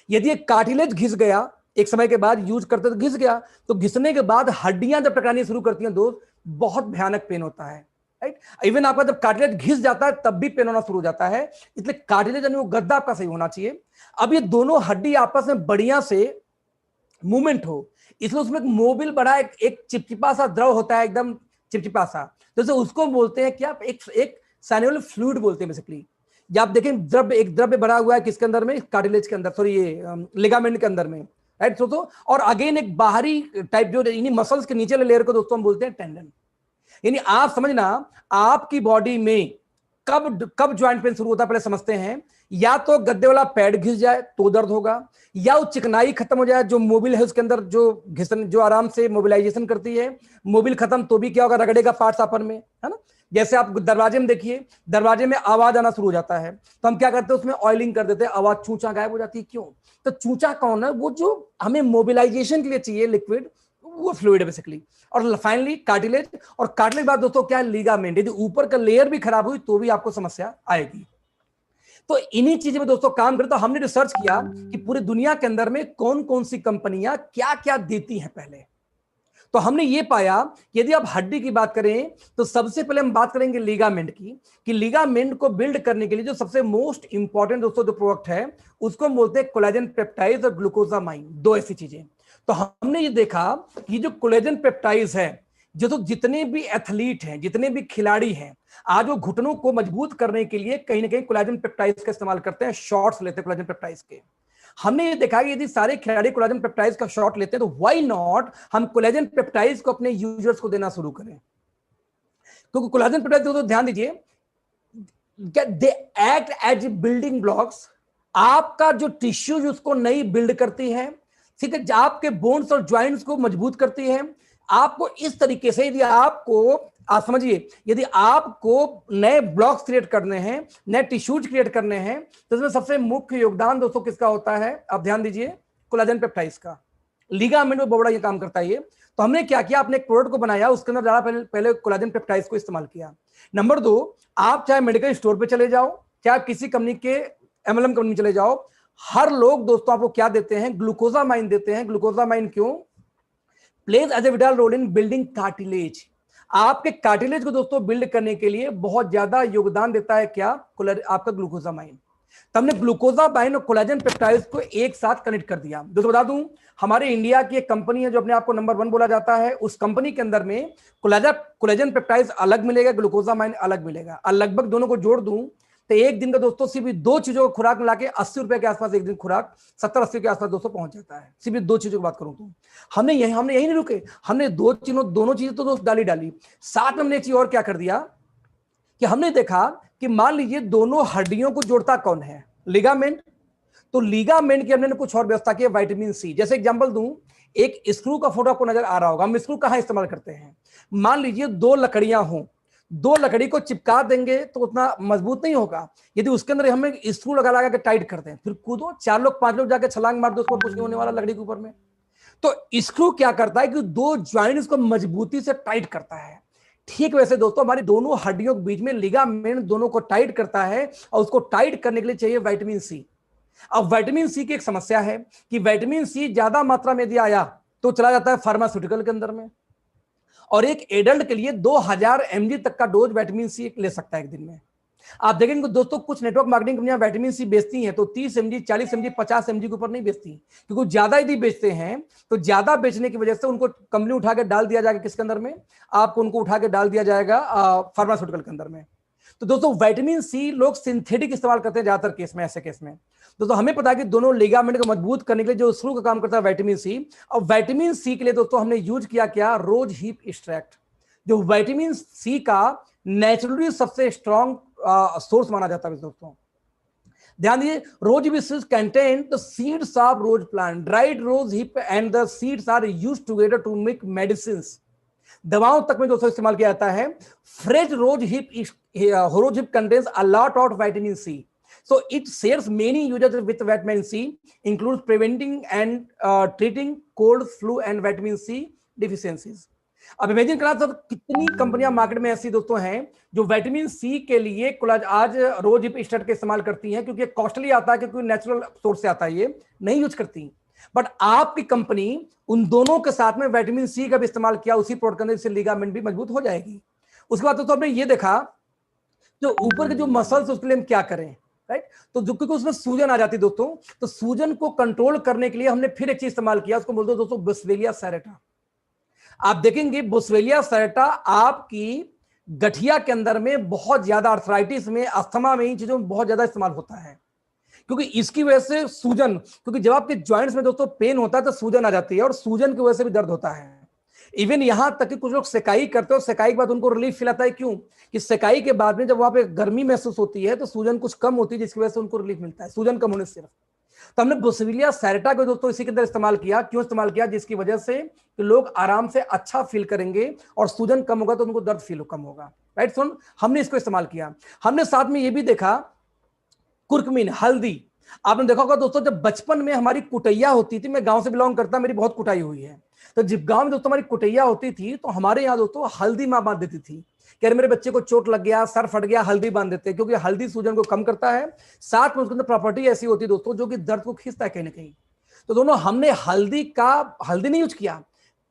[SPEAKER 1] यदि एक कार्टिलेज घिस गया, एक समय के बाद यूज करते तो घिस गया, तो घिसने के बाद हड्डियां जब टकरानी शुरू करती हैं दोस्त, बहुत भयानक पेन होता है। राइट, इवन आपका जब कार्टिलेज घिस जाता है तब भी पेन होना शुरू हो जाता है। इसलिए कार्टिलेज यानी वो गद्दा आपका सही होना चाहिए। अब ये दोनों हड्डी आपस में बढ़िया से मूवमेंट हो, इसलिए उसमें एक मोबिल बड़ा एक चिपचिपा सा द्रव होता है, एकदम चिपचिपा सा, जैसे उसको बोलते हैं क्या, एक सैनुअल फ्लूइड बोलते हैं बेसिकली। जब आप देखें एक द्रव्य भरा हुआ है किसके अंदर में, कार्टिलेज के अंदर, सॉरी ये लिगामेंट के अंदर में। राइट दोस्तों, और अगेन एक बाहरी टाइप जो इन्हीं मसल्स के नीचे लेयर को दोस्तों हम बोलते हैं टेंडन। यानी आप समझना, आपकी बॉडी में कब ज्वाइंट पेन शुरू होता है पहले समझते हैं। या तो गद्दे वाला पैड घिस जाए तो दर्द होगा, या वो चिकनाई खत्म हो जाए, जो मोबिल है उसके अंदर जो आराम से मोबिलाइजेशन करती है, मोबिल खत्म तो भी क्या होगा, रगड़ेगा पार्ट्स आपस में, है ना। जैसे आप दरवाजे में देखिए, दरवाजे में आवाज आना शुरू हो जाता है, तो हम क्या करते हैं, उसमें ऑयलिंग कर देते हैं, आवाज चूचा गायब हो जाती है। क्यों? तो चूचा कौन है, वो जो हमें मोबिलाइजेशन के लिए चाहिए लिक्विड, वो फ्लूइड है बेसिकली। और फाइनली कार्टिलेज, और कार्टिलेज बाद दोस्तों क्या है, लिगामेंट। यदि ऊपर का लेयर भी खराब हुई तो भी आपको समस्या आएगी। तो इन्हीं चीजों में दोस्तों काम करें। तो हमने रिसर्च किया कि पूरी दुनिया के अंदर में कौन कौन सी कंपनियां क्या क्या देती हैं पहले। तो हमने ये पाया कि यदि आप हड्डी की बात करें तो सबसे पहले हम बात करेंगे लिगामेंट की, कि लिगामेंट को बिल्ड करने के लिए जो सबसे मोस्ट इंपॉर्टेंट दोस्तों जो प्रोडक्ट है उसको हम बोलते हैं कोलेजन पेप्टाइड्स और ग्लूकोसामाइन, दो ऐसी चीजें। तो हमने ये देखा कि जो कोलेजन पेप्टाइड्स है, जो तो जितने भी एथलीट हैं, जितने भी खिलाड़ी हैं, आज वो घुटनों को मजबूत करने के लिए कहीं ना कहीं कोलेजन पेप्टाइड्स का इस्तेमाल करते हैं, शॉट्स लेते हैं कोलेजन पेप्टाइड्स के। हमने ये देखा कि यदि सारे खिलाड़ी कोलेजन पेप्टाइड्स का शॉट लेते हैं तो व्हाई नॉट हम कोलेजन पेप्टाइड्स को अपने यूजर्स को देना शुरू करें। क्योंकि कोलेजन पेप्टाइड्स तो ध्यान दीजिए, they act as building blocks. आपका जो टिश्यूज उसको नई बिल्ड करती है, ठीक है, आपके बोन्स और ज्वाइंट्स को मजबूत करती है। आपको इस तरीके से यदि आपको आप समझिए, यदि आपको नए ब्लॉक्स क्रिएट करने हैं, नए टिश्यूज क्रिएट करने हैं, तो इसमें सबसे मुख्य योगदान दोस्तों किसका होता है? आप ध्यान दीजिए, कोलेजन पेप्टाइड्स का। लिगामेंट में बहुत बड़ा ये काम करता है ये। तो हमने क्या किया, आपने एक प्रोडक्ट को बनाया, उसके अंदर ज्यादा पहले कोलेजन पेप्टाइड्स को इस्तेमाल किया। नंबर 2, आप चाहे मेडिकल स्टोर पे चले जाओ, चाहे किसी कंपनी के एमएलएम कंपनी में चले जाओ, हर लोग दोस्तों आपको क्या देते हैं? ग्लूकोसामाइन देते हैं। ग्लूकोसामाइन क्यों? Plays as a vital role in building cartilage. आपके कार्टिलेज को दोस्तों बिल्ड करने के लिए बहुत ज्यादा योगदान देता है क्या? आपका ग्लूकोसामाइन। तो हमने ग्लूकोसामाइन और कोलेजन पेप्टाइड्स को एक साथ कनेक्ट कर दिया। दोस्तों बता दूं, हमारे इंडिया की एक कंपनी है जो अपने आप को नंबर 1 बोला जाता है, उस कंपनी के अंदर में कोलेजन पेप्टाइड्स अलग मिलेगा, ग्लूकोसामाइन अलग मिलेगा। और लगभग दोनों को जोड़ दूं तो एक दिन का दोस्तों सिर्फ 2 चीजों को खुराक मिला के 80 रुपए के आसपास एक दिन खुराक 70-80 के आसपास दोस्तों पहुंच जाता है। सिर्फ 2 चीजों की बात करूं तो हमने यही नहीं रुके, हमने दोनों चीजें तो दोस्त डाली। साथ में हमने एक चीज और क्या कर दिया कि हमने देखा कि मान लीजिए दोनों हड्डियों को जोड़ता कौन है? लिगामेंट। तो लिगामेंट की हमने कुछ और व्यवस्था की, विटामिन सी। जैसे एग्जांपल दूं, एक स्क्रू का फोटो आपको नजर आ रहा होगा। हम स्क्रू कहां इस्तेमाल करते हैं? मान लीजिए 2 लकड़ियां हों, 2 लकड़ी को चिपका देंगे तो उतना मजबूत नहीं होगा। यदि उसके अंदर हम एक स्क्रू लगा के टाइट कर दें, फिर कूदो, 4 लोग 5 लोग जाके छलांग मार दो, उसको कुछ नहीं होने वाला लकड़ी के ऊपर में। तो स्क्रू क्या करता है कि 2 ज्वाइंट्स को मजबूती से टाइट करता है। ठीक वैसे दोस्तों हमारी दोनों हड्डियों के बीच में लिगामेंट दोनों को टाइट करता है, और उसको टाइट करने के लिए चाहिए विटामिन सी। अब विटामिन सी की एक समस्या है कि विटामिन सी ज्यादा मात्रा में यदि आया तो चला जाता है फार्मास्यूटिकल के अंदर में, और एक एडल्ट के लिए 2000 mg तक का डोज विटामिन सी ले सकता है एक दिन में। आप देखेंगे दोस्तों कुछ नेटवर्क मार्केटिंग कंपनियां विटामिन सी बेचती हैं तो 30 mg, 40 mg, 50 mg के ऊपर नहीं बेचती, क्योंकि ज्यादा यदि बेचते हैं तो ज्यादा बेचने की वजह से उनको कंपनी उठा के डाल दिया जाएगा किसके अंदर में? आपको उनको उठा के डाल दिया जाएगा फार्मास्यूटिकल के अंदर में। तो दोस्तों विटामिन सी लोग सिंथेटिक इस्तेमाल करते हैं ज्यादातर केस में, ऐसे केस में। दोस्तों हमें पता है कि दोनों लिगामेंट को मजबूत करने के लिए जो स्क्रू का काम करता है विटामिन सी, और विटामिन सी के लिए दोस्तों हमने यूज किया क्या? रोज हिप एक्सट्रैक्ट, जो विटामिन सी का नेचुरली सबसे स्ट्रॉन्ग सोर्स माना जाता है। दोस्तों ध्यान दीजिए, rose hip contain the seeds of rose plant, dried rose hip and the seeds are used together to make medicines. दवाओं तक में दोस्तों इस्तेमाल किया जाता है। Fresh rose hip contains a lot of vitamin C, so it shares many uses with vitamin C, includes preventing and treating cold, flu and vitamin C deficiencies। अब imagine करा सर कितनी कंपनियां मार्केट में ऐसी दोस्तों हैं जो विटामिन सी के लिए आज रोज हिप एक्सट्रैक्ट का इस्तेमाल करती हैं, क्योंकि कॉस्टली आता है, क्योंकि नेचुरल सोर्स से आता है, ये नहीं यूज करती। बट आपकी कंपनी उन दोनों के साथ में विटामिन सी का भी इस्तेमाल किया उसी प्रोडक्ट के अंदर, इससे लिगामेंट भी मजबूत हो जाएगी। उसके बाद दोस्तों हमने ये देखा जो ऊपर के जो मसल्स उसके लिए हम क्या करें, राइट? तो जो क्योंकि उसमें सूजन आ जाती है दोस्तों, तो सूजन को कंट्रोल करने के लिए हमने फिर एक चीज इस्तेमाल किया, उसको बोलते हैं दोस्तों बोस्वेलिया सेरेटा। आप देखेंगे बोस्वेलिया सेरेटा आपकी गठिया के अंदर में बहुत ज्यादा, आर्थराइटिस में, अस्थमा में, इन चीजों में बहुत ज्यादा इस्तेमाल होता है, क्योंकि इसकी वजह से सूजन, क्योंकि जब आपके ज्वाइंट्स में दोस्तों पेन होता है तो सूजन आ जाती है, और सूजन की वजह से भी दर्द होता है। इवन यहां तक कि कुछ लोग सेकाई करते हो, सेकाई के बाद उनको रिलीफ फील आता है। क्यों? कि सेकाई के बाद में जब वहां पे गर्मी महसूस होती है तो सूजन कुछ कम होती है, जिसकी वजह से उनको रिलीफ मिलता है, सूजन कम होने से सिर्फ। तो हमने बोस्वेलिया सेरेटा को दोस्तों इसी के अंदर इस्तेमाल किया। क्यों इस्तेमाल किया? जिसकी वजह से कि लोग आराम से अच्छा फील करेंगे और सूजन कम होगा तो उनको दर्द फील कम होगा, राइट? सुन, हमने इसको इस्तेमाल किया। हमने साथ में ये भी देखा कुर्कुमिन, हल्दी, आपने देखा होगा दोस्तों, जब बचपन में हमारी कुटैया होती थी, मैं गांव से बिलोंग करता, मेरी बहुत कुटाई हुई है, तो जब गांव में दोस्तों हमारी कुटैया होती थी तो हमारे यहाँ दोस्तों हल्दी माँ बांध देती थी कि अरे मेरे बच्चे को चोट लग गया, सर फट गया, हल्दी बांध देते हैं, क्योंकि हल्दी सूजन को कम करता है, साथ में उसके अंदर प्रॉपर्टी ऐसी होती है दोस्तों जो कि दर्द को खींचता है कहीं ना कहीं। तो दोनों हमने हल्दी नहीं यूज किया,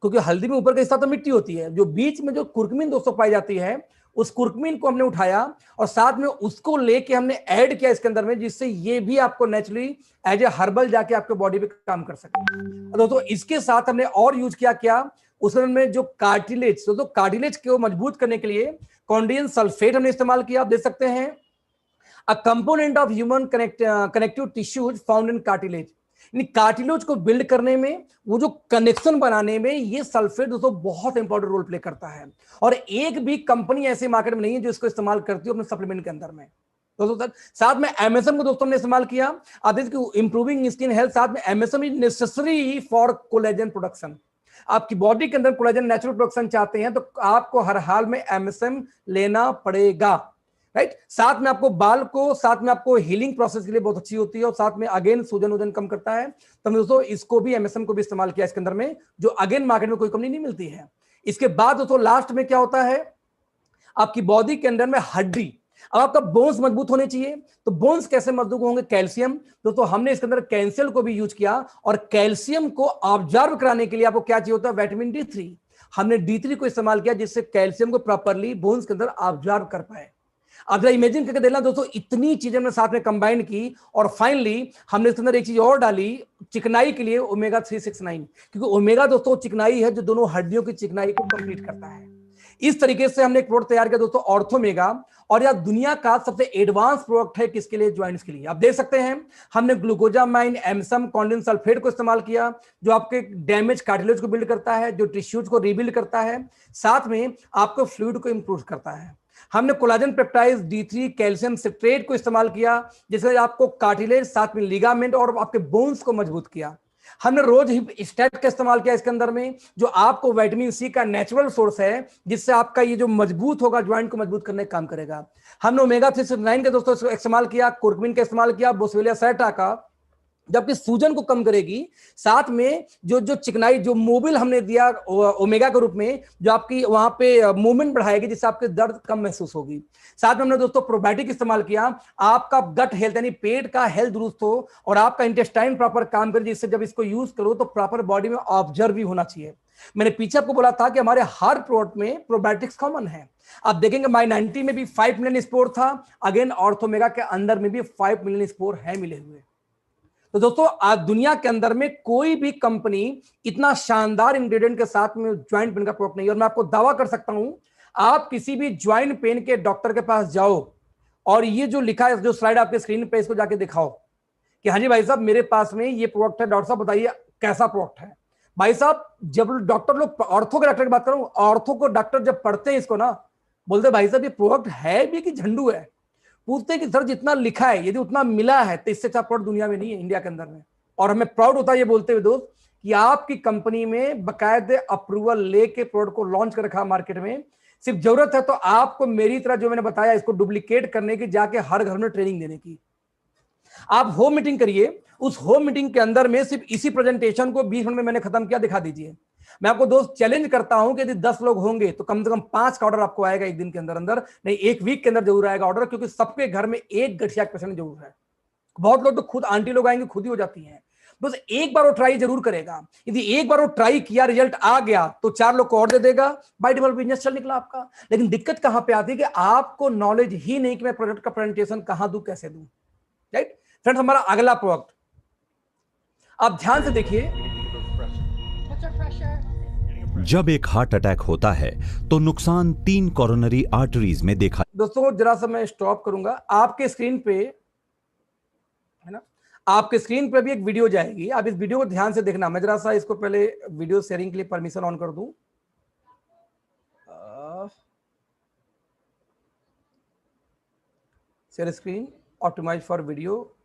[SPEAKER 1] क्योंकि हल्दी में ऊपर का हिस्सा तो मिट्टी होती है, जो बीच में जो कुर्कुमिन दोस्तों पाई जाती है, उस कुर्कुमिन को हमने उठाया और साथ में उसको लेके हमने ऐड किया इसके अंदर में, जिससे ये भी आपको नेचुरली एज ए हर्बल जाके आपके बॉडी पे काम कर सके। दोस्तों इसके साथ हमने और यूज किया क्या, उसमें जो कार्टिलेज, दोस्तों कार्टिलेज को मजबूत करने के लिए कॉन्डियम सल्फेट हमने इस्तेमाल किया। आप देख सकते हैं, a component of human connective tissues found in cartilage, यानी कार्टिलेज को बिल्ड करने में, वो जो कनेक्शन बनाने में ये सल्फेट दोस्तों बहुत इंपॉर्टेंट रोल प्ले करता है। और एक भी कंपनी ऐसे मार्केट में नहीं है जो इसको इस्तेमाल करती है अपने सप्लीमेंट के अंदर में। दोस्तों साथ में एमएसएम को दोस्तों ने इस्तेमाल किया, आप देखिए इंप्रूविंग स्किन हेल्थ, साथ में MSM is necessary for collagen production. आपकी बॉडी के अंदर कोलेजन नेचुरल प्रोडक्शन चाहते हैं तो आपको हर हाल में एमएसएम लेना पड़ेगा, राइट। साथ में आपको बाल को, साथ में आपको हीलिंग प्रोसेस के लिए बहुत अच्छी होती है, और साथ में अगेन सूजन वजन कम करता है। तो दोस्तों इसको भी एमएसएम को भी इस्तेमाल किया इसके अंदर में, जो अगेन मार्केट में कोई कंपनी नहीं मिलती है। इसके बाद दोस्तों लास्ट में क्या होता है, आपकी बॉडी के अंदर में हड्डी, अब आपका बोन्स मजबूत होने चाहिए, तो बोन्स कैसे मजबूत होंगे, कैल्शियम। दोस्तों हमने इसके अंदर कैंसियल को भी यूज किया, और कैल्शियम को ऑब्जर्व कराने के लिए आपको क्या चाहिए होता है, विटामिन D3। हमने D3 को इस्तेमाल किया जिससे कैल्शियम को प्रॉपरली बोन्स के अंदर ऑब्जर्व कर पाए। आप जरा इमेजिन करके देखना दोस्तों, इतनी चीजें हमने साथ में कंबाइन की, और फाइनली हमने इसके अंदर एक चीज और डाली चिकनाई के लिए, ओमेगा 369, क्योंकि ओमेगा दोस्तों चिकनाई है जो दोनों हड्डियों की चिकनाई को कंप्लीट करता है। इस तरीके से हमने एक प्रोडक्ट तैयार किया दोस्तों, ऑर्थोमेगा, और यह दुनिया का सबसे एडवांस प्रोडक्ट है किसके लिए, ज्वाइंट्स के लिए। आप देख सकते हैं हमने ग्लूकोजामाइन, एमएसएम, कॉन्डियम सल्फेट को इस्तेमाल किया, जो आपके डैमेज कार्टिलेज को बिल्ड करता है, जो टिश्यूज को रीबिल्ड करता है, साथ में आपको फ्लूइड को इंप्रूव करता है। हमने collagen peptide, D3, calcium citrate को इस्तेमाल किया, जिससे आपको कार्टिलेज, साथ में लिगामेंट और आपके बोन्स को मजबूत किया। हमने रोज स्टैट का इस्तेमाल किया इसके अंदर में, जो आपको विटामिन सी का नेचुरल सोर्स है, जिससे आपका ये जो मजबूत होगा, ज्वाइंट को मजबूत करने का काम करेगा। हमने ओमेगा 369 का दोस्तों इस्तेमाल किया, कुर्कुमिन का इस्तेमाल किया, बोसवेलिया सैटा का, जबकि सूजन को कम करेगी, साथ में जो चिकनाई, जो मोबिल हमने दिया ओमेगा के रूप में, जो आपकी वहां पे मूवमेंट बढ़ाएगी, जिससे आपके दर्द कम महसूस होगी। साथ में हमने दोस्तों प्रोबायोटिक इस्तेमाल किया, आपका गट हेल्थ यानी पेट का हेल्थ दुरुस्त हो और आपका इंटेस्टाइन प्रॉपर काम करे, जिससे जब इसको यूज करो तो प्रॉपर बॉडी में ऑब्जर्व भी होना चाहिए। मैंने पीछे आपको बोला था कि हमारे हर प्रोडक्ट में प्रोबायोटिक्स कॉमन है। आप देखेंगे माई90 में भी 5 मिलियन स्पोर था, अगेन ऑर्थोमेगा के अंदर में भी 5 मिलियन स्पोर है मिले हुए। तो दोस्तों आज दुनिया के अंदर में कोई भी कंपनी इतना शानदार इंग्रेडिएंट के साथ में ज्वाइंट पेन का प्रोडक्ट नहीं है। और मैं आपको दावा कर सकता हूं, आप किसी भी ज्वाइंट पेन के डॉक्टर के पास जाओ और ये जो लिखा है, जो स्लाइड आपके स्क्रीन पे, इसको जाके दिखाओ कि हाँ जी भाई साहब मेरे पास में ये प्रोडक्ट है, डॉक्टर साहब बताइए कैसा प्रोडक्ट है। भाई साहब जब डॉक्टर लोग, ऑर्थो के डॉक्टर की बात करूं, ऑर्थो को डॉक्टर जब पढ़ते हैं इसको ना, बोलते भाई साहब ये प्रोडक्ट है भी कि झंडू है। पूछते हैं कि सर जितना लिखा है, यदि उतना मिला है तो इससे अच्छा प्रोडक्ट दुनिया में नहीं है, इंडिया के अंदर में। और हमें प्राउड होता है ये बोलते हुए दोस्त कि आपकी कंपनी में बाकायदे अप्रूवल लेके प्रोडक्ट को लॉन्च कर रखा मार्केट में। सिर्फ जरूरत है तो आपको मेरी तरह जो मैंने बताया इसको डुप्लीकेट करने की, जाके हर घर में ट्रेनिंग देने की। आप होम मीटिंग करिए, उस होम मीटिंग के अंदर में सिर्फ इसी प्रेजेंटेशन को 20 मिनट में मैंने खत्म किया, दिखा दीजिए। मैं आपको दोस्त चैलेंज करता हूं कि यदि 10 लोग होंगे तो कम से कम 5 का ऑर्डर आपको आएगा एक दिन के अंदर अंदर, नहीं एक वीक के अंदर जरूर आएगा ऑर्डर, क्योंकि सबके घर में एक गठिया पेशेंट जरूर है। बहुत लोग तो खुद आंटी लोग आएंगे, खुद ही हो जाती हैं। बस एक बार वो ट्राई जरूर करेगा, यदि एक बार वो ट्राई किया, रिजल्ट आ गया तो 4 लोग को और दे देगा, बाय डिफॉल्ट बिजनेस चल निकला आपका। लेकिन दिक्कत कहां पे आती है कि आपको नॉलेज ही नहीं कि मैं प्रोडक्ट का प्रेजेंटेशन कहां दूं, कैसे दूं, राइट फ्रेंड्स। हमारा अगला प्रोडक्ट आप ध्यान से देखिए।
[SPEAKER 7] जब एक हार्ट अटैक होता है तो नुकसान 3 कोरोनरी आर्टरीज में देखा।
[SPEAKER 1] दोस्तों जरा सा मैं स्टॉप करूंगा, आपके स्क्रीन पे है ना, आपके स्क्रीन पे भी एक वीडियो जाएगी, आप इस वीडियो को ध्यान से देखना। मैं जरा सा इसको पहले वीडियो शेयरिंग के लिए परमिशन ऑन कर दूं। Share screen, optimize for video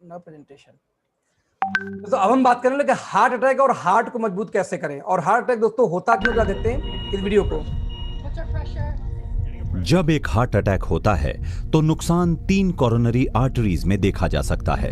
[SPEAKER 1] ना प्रेजेंटेशन। तो अब हम बात करेंगे कि हार्ट अटैक और हार्ट को मजबूत कैसे करें, और हार्ट अटैक दोस्तों होता क्यों, क्या देखते हैं इस वीडियो को।
[SPEAKER 7] जब एक हार्ट अटैक होता है तो नुकसान 3 कोरोनरी आर्टरीज में देखा जा सकता है।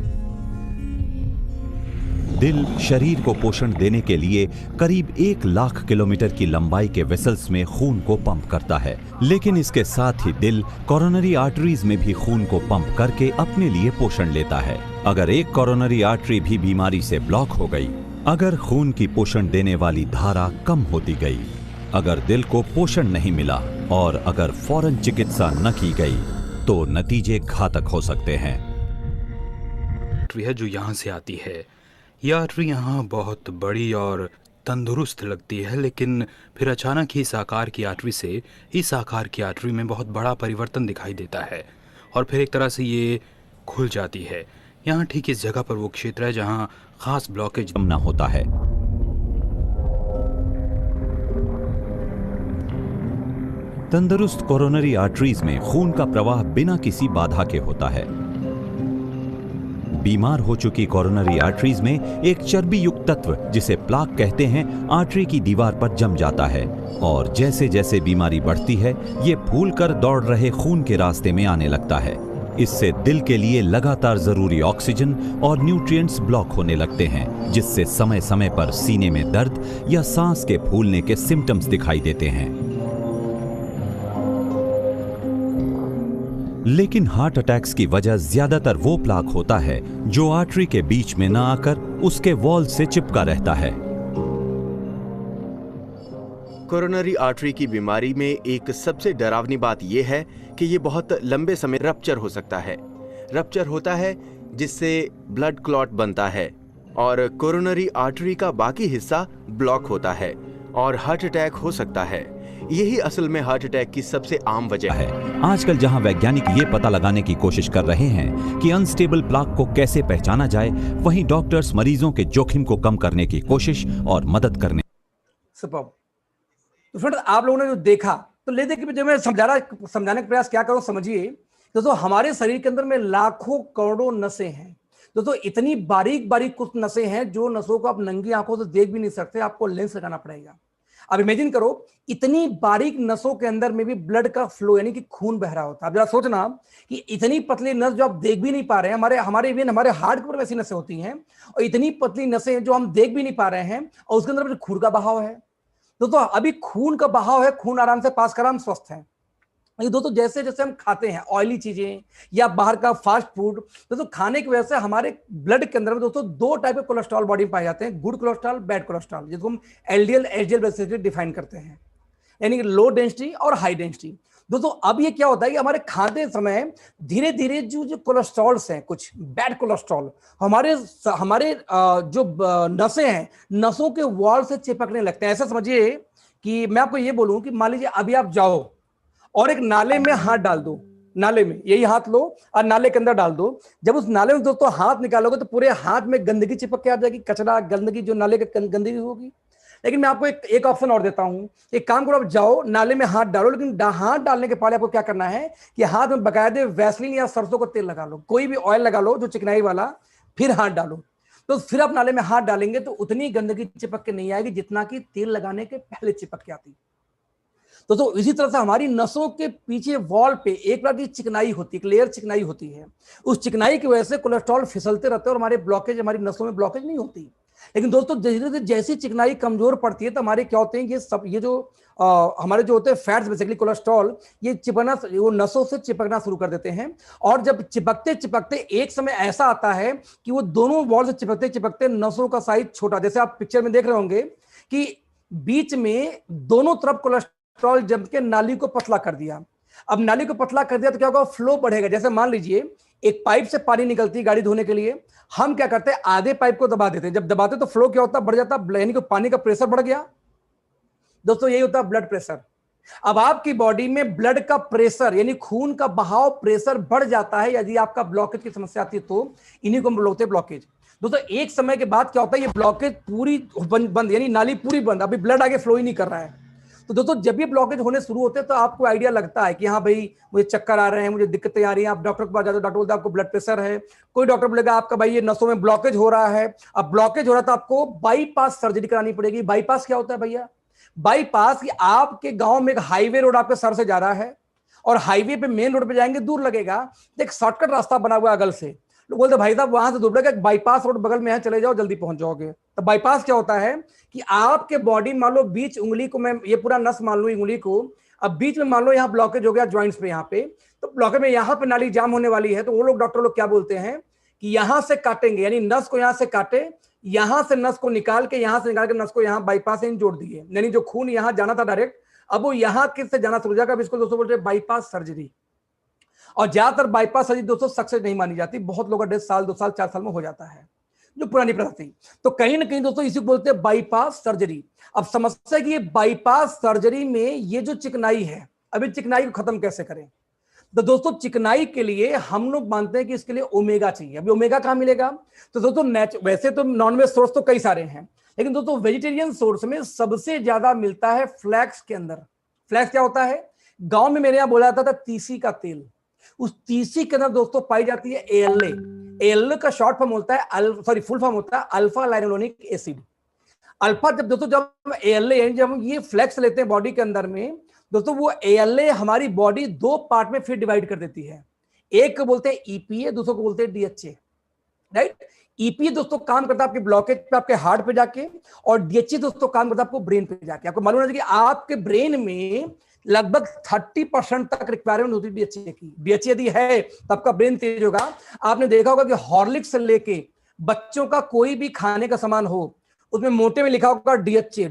[SPEAKER 7] दिल शरीर को पोषण देने के लिए करीब 1 लाख किलोमीटर की लंबाई के वेसल्स में खून को पंप करता है, लेकिन इसके साथ ही दिल कोरोनरी आर्टरीज में भी खून को पंप करके अपने लिए पोषण लेता है। अगर एक कोरोनरी आर्टरी भी बीमारी से ब्लॉक हो गई, अगर खून की पोषण देने वाली धारा कम होती गई, अगर दिल को पोषण नहीं मिला और अगर फौरन चिकित्सा न की गई तो नतीजे घातक हो सकते हैं।
[SPEAKER 10] आर्टरी है जो यहाँ से आती है, यह आर्टरी यहाँ बहुत बड़ी और तंदुरुस्त लगती है, लेकिन फिर अचानक ही इस आकार की आर्टरी से इस आकार की आर्टरी में बहुत बड़ा परिवर्तन दिखाई देता है और फिर एक तरह से ये खुल जाती है। यहाँ ठीक इस जगह पर वो क्षेत्र है जहाँ खास ब्लॉकेज
[SPEAKER 7] जमना होता है। तंदुरुस्त कोरोनरी आर्टरीज में खून का प्रवाह बिना किसी बाधा के होता है। बीमार हो चुकी कोरोनरी आर्टरीज में एक चर्बी युक्त तत्व जिसे प्लाक कहते हैं आर्टरी की दीवार पर जम जाता है और जैसे जैसे बीमारी बढ़ती है ये फूलकर दौड़ रहे खून के रास्ते में आने लगता है। इससे दिल के लिए लगातार जरूरी ऑक्सीजन और न्यूट्रिएंट्स ब्लॉक होने लगते हैं, जिससे समय समय पर सीने में दर्द या सांस के फूलने के सिम्टम्स दिखाई देते हैं। लेकिन हार्ट अटैक्स की वजह ज्यादातर वो प्लाक होता है जो आर्टरी के बीच में न आकर उसके वॉल से चिपका रहता है।
[SPEAKER 11] कोरोनरी आर्टरी की बीमारी में एक सबसे डरावनी बात यह है कि ये बहुत लंबे समय रप्चर हो सकता है। रप्चर होता है जिससे ब्लड क्लॉट बनता है और कोरोनरी आर्टरी का बाकी हिस्सा ब्लॉक होता है और हार्ट अटैक हो सकता है। यही असल में हार्ट अटैक की सबसे आम वजह है।
[SPEAKER 7] आजकल जहां वैज्ञानिक ये पता लगाने की कोशिश कर रहे हैं कि अनस्टेबल प्लाक को कैसे पहचाना जाए, वहीं डॉक्टर्स मरीजों के जोखिम को कम करने की कोशिश और मदद करने।
[SPEAKER 1] सुपर्ब। तो फ्रेंड्स, आप लोगों ने जो देखा तो ले देखिए, जब मैं समझाने का प्रयास क्या करूं, समझिए दोस्तों, हमारे शरीर के अंदर में लाखों करोड़ों नसें हैं दोस्तों। इतनी बारीक बारीक कुछ नसें हैं जो नसों को आप नंगी आंखों से देख भी नहीं सकते, आपको लेंस लगाना पड़ेगा। अब इमेजिन करो, इतनी बारीक नसों के अंदर में भी ब्लड का फ्लो यानी कि खून बह रहा होता है। अब जरा सोचना कि इतनी पतली नस जो आप देख भी नहीं पा रहे हैं, हमारे हार्ट के ऊपर वैसी नसें होती हैं, और इतनी पतली नसें जो हम देख भी नहीं पा रहे हैं, और उसके अंदर खून का बहाव है दोस्तों। अभी खून का बहाव है, खून आराम से पास कर, हम स्वस्थ हैं। दोस्तों जैसे जैसे हम खाते हैं ऑयली चीजें या बाहर का फास्ट फूड, दोस्तों खाने की वजह से हमारे ब्लड के अंदर में दोस्तों 2 टाइप के कोलेस्ट्रॉल बॉडी में पाए जाते हैं, गुड कोलेस्ट्रॉल, बैड कोलेस्ट्रॉल, जिसको हम एलडीएल एचडीएल बेसिस पे डिफाइन करते हैं, यानी कि लो डेंसिटी और हाई डेंसिटी। दोस्तों अब ये क्या होता है कि हमारे खाते समय धीरे धीरे जो कोलेस्ट्रॉल्स हैं, कुछ बैड कोलेस्ट्रॉल हमारे जो नसें हैं, नसों के वॉल से चिपकने लगते हैं। ऐसा समझिए कि मैं आपको ये बोलूं कि मान लीजिए अभी आप जाओ और एक नाले में हाथ डाल दो, नाले में यही हाथ लो और नाले के अंदर डाल दो। जब उस नाले में दोस्तों हाथ निकालोगे तो पूरे हाथ में गंदगी चिपक के आ जाएगी, कचरा, गंदगी, जो नाले की गंदगी होगी। लेकिन मैं आपको एक ऑप्शन और देता हूं, एक काम करो, आप जाओ नाले में हाथ डालो, लेकिन हाथ डालने के पहले आपको क्या करना है कि हाथ में बकायदे वैसलीन या सरसों का तेल लगा लो, कोई भी ऑयल लगा लो जो चिकनाई वाला, फिर हाथ डालो। तो फिर आप नाले में हाथ डालेंगे तो उतनी गंदगी चिपक के नहीं आएगी जितना कि तेल लगाने के पहले चिपक के आती। तो इसी तरह से हमारी नसों के पीछे वॉल पे एक बार की चिकनाई होती है, एक लेयर चिकनाई होती है। उस चिकनाई की वजह से कोलेस्ट्रॉल फिसलते रहते हैं और हमारे ब्लॉकेज, हमारी नसों में ब्लॉकेज नहीं होती। लेकिन दोस्तों जैसी चिकनाई कमजोर पड़ती है तो हमारे क्या होते हैं, ये जो हमारे जो होते हैं फैट्स, बेसिकली कोलेस्ट्रॉल, ये चिपकना, वो नसों से चिपकना शुरू कर देते हैं। और जब चिपकते चिपकते एक समय ऐसा आता है कि वो दोनों वॉल से चिपकते चिपकते नसों का साइज छोटा, जैसे आप पिक्चर में देख रहे होंगे कि बीच में दोनों तरफ कोलेस्ट्रॉल जम के नाली को पतला कर दिया। अब नाली को पतला कर दिया तो क्या होगा, फ्लो बढ़ेगा। जैसे मान लीजिए एक पाइप से पानी निकलती है गाड़ी धोने के लिए, हम क्या करते हैं, आधे पाइप को दबा देते हैं। जब दबाते तो फ्लो क्या होता है, बढ़ जाता, यानी कि पानी का प्रेशर बढ़ गया। दोस्तों यही होता है ब्लड प्रेशर। अब आपकी बॉडी में ब्लड का प्रेशर यानी खून का बहाव, प्रेशर बढ़ जाता है यदि आपका ब्लॉकेज की समस्या आती है, तो इन्हीं को हम बोलते हैं ब्लॉकेज। दोस्तों एक समय के बाद क्या होता है, ये ब्लॉकेज पूरी बंद, यानी नाली पूरी बंद, अभी ब्लड आगे फ्लो ही नहीं कर रहा है। तो दोस्तों जब ये ब्लॉकेज होने शुरू होते हैं तो आपको आइडिया लगता है कि हाँ भाई मुझे चक्कर आ रहे हैं, मुझे दिक्कतें आ रही हैं। आप डॉक्टर के पास जाते हो, डॉक्टर बोलता है आपको ब्लड प्रेशर है। कोई डॉक्टर बोलेगा आपका भाई ये नसों में ब्लॉकेज हो रहा है। अब ब्लॉकेज हो रहा था, आपको बाईपास सर्जरी करानी पड़ेगी। बाईपास क्या होता है भैया, बाईपास कि आपके गांव में एक हाईवे रोड आपके सर से जा रहा है और हाईवे पे मेन रोड पे जाएंगे दूर लगेगा, तो एक शॉर्टकट रास्ता बना हुआ है अगल से, लोग बोलते भाई साहब वहां से दूर लगेगा, बाईपास रोड बगल में है, चले जाओ जल्दी पहुंच जाओगे। तो बाईपास क्या होता है कि आपके बॉडी मान लो बीच उंगली को, मैं ये पूरा नस मान लूं उंगली को, अब बीच में मान लो यहाँ ब्लॉकेज हो गया ज्वाइंट्स पे, यहाँ पे तो ब्लॉकेज में यहाँ पे नाली जाम होने वाली है, तो वो लोग डॉक्टर लोग क्या बोलते हैं कि यहाँ से काटेंगे, यानी नस को यहाँ से काटे, यहाँ से नस को निकाल के, यहाँ से निकाल के नस को यहाँ बाईपास से जोड़ दिए, यानी जो खून यहाँ जाना था डायरेक्ट अब वो यहाँ किससे जाना शुरू हो जाएगा। अब इसको दोस्तों बोलते हैं बाईपास सर्जरी। और ज्यादातर बाईपास सर्जरी दोस्तों सक्सेस नहीं मानी जाती, बहुत लोगों का 1.5 साल 2 साल 4 साल में हो जाता है, जो पुरानी प्रथा थी। तो कहीं ना कहीं दोस्तों इसी को बोलते हैं बाईपास सर्जरी। अब समस्या है कि ये बाईपास सर्जरी में ये जो चिकनाई है, अभी चिकनाई को खत्म कैसे करें। तो दोस्तों चिकनाई के लिए हम लोग मानते हैं कि इसके लिए ओमेगा चाहिए। अभी ओमेगा कहां मिलेगा, तो दोस्तों वैसे तो नॉनवेज सोर्स तो कई सारे हैं, लेकिन दोस्तों वेजिटेरियन सोर्स में सबसे ज्यादा मिलता है फ्लैक्स के अंदर। फ्लैक्स क्या होता है, गांव में मेरे यहां बोला जाता था तीसी का तेल, उस तीसी के अंदर दोस्तों पाई जाती है ALA। ALA का शॉर्ट फॉर्म होता है, फुल फॉर्म होता है अल्फा लाइनोलेनिक एसिड। अल्फा जब ALA जब हम ये फ्लैक्स लेते हैं बॉडी के अंदर में दोस्तों, वो ALA हमारी बॉडी 2 पार्ट में फिर डिवाइड कर देती है। एक को बोलते हैं EPA, दूसरे को बोलते हैं DHA, राइट। EPA दोस्तों काम करता है आपके ब्लॉकेज पे, आपके हार्ट पे जाके, और DHA दोस्तों काम करता है आपको ब्रेन पे जाके। आपको मालूम है कि आपके ब्रेन में लगभग 30% तक रिक्वायरमेंट होती है DHA की। DHA यदि है तो आपका ब्रेन तेज होगा। आपने देखा होगा कि हॉर्लिक्स से लेके बच्चों का कोई भी खाने का सामान हो, उसमें मोटे में लिखा होगा DHA,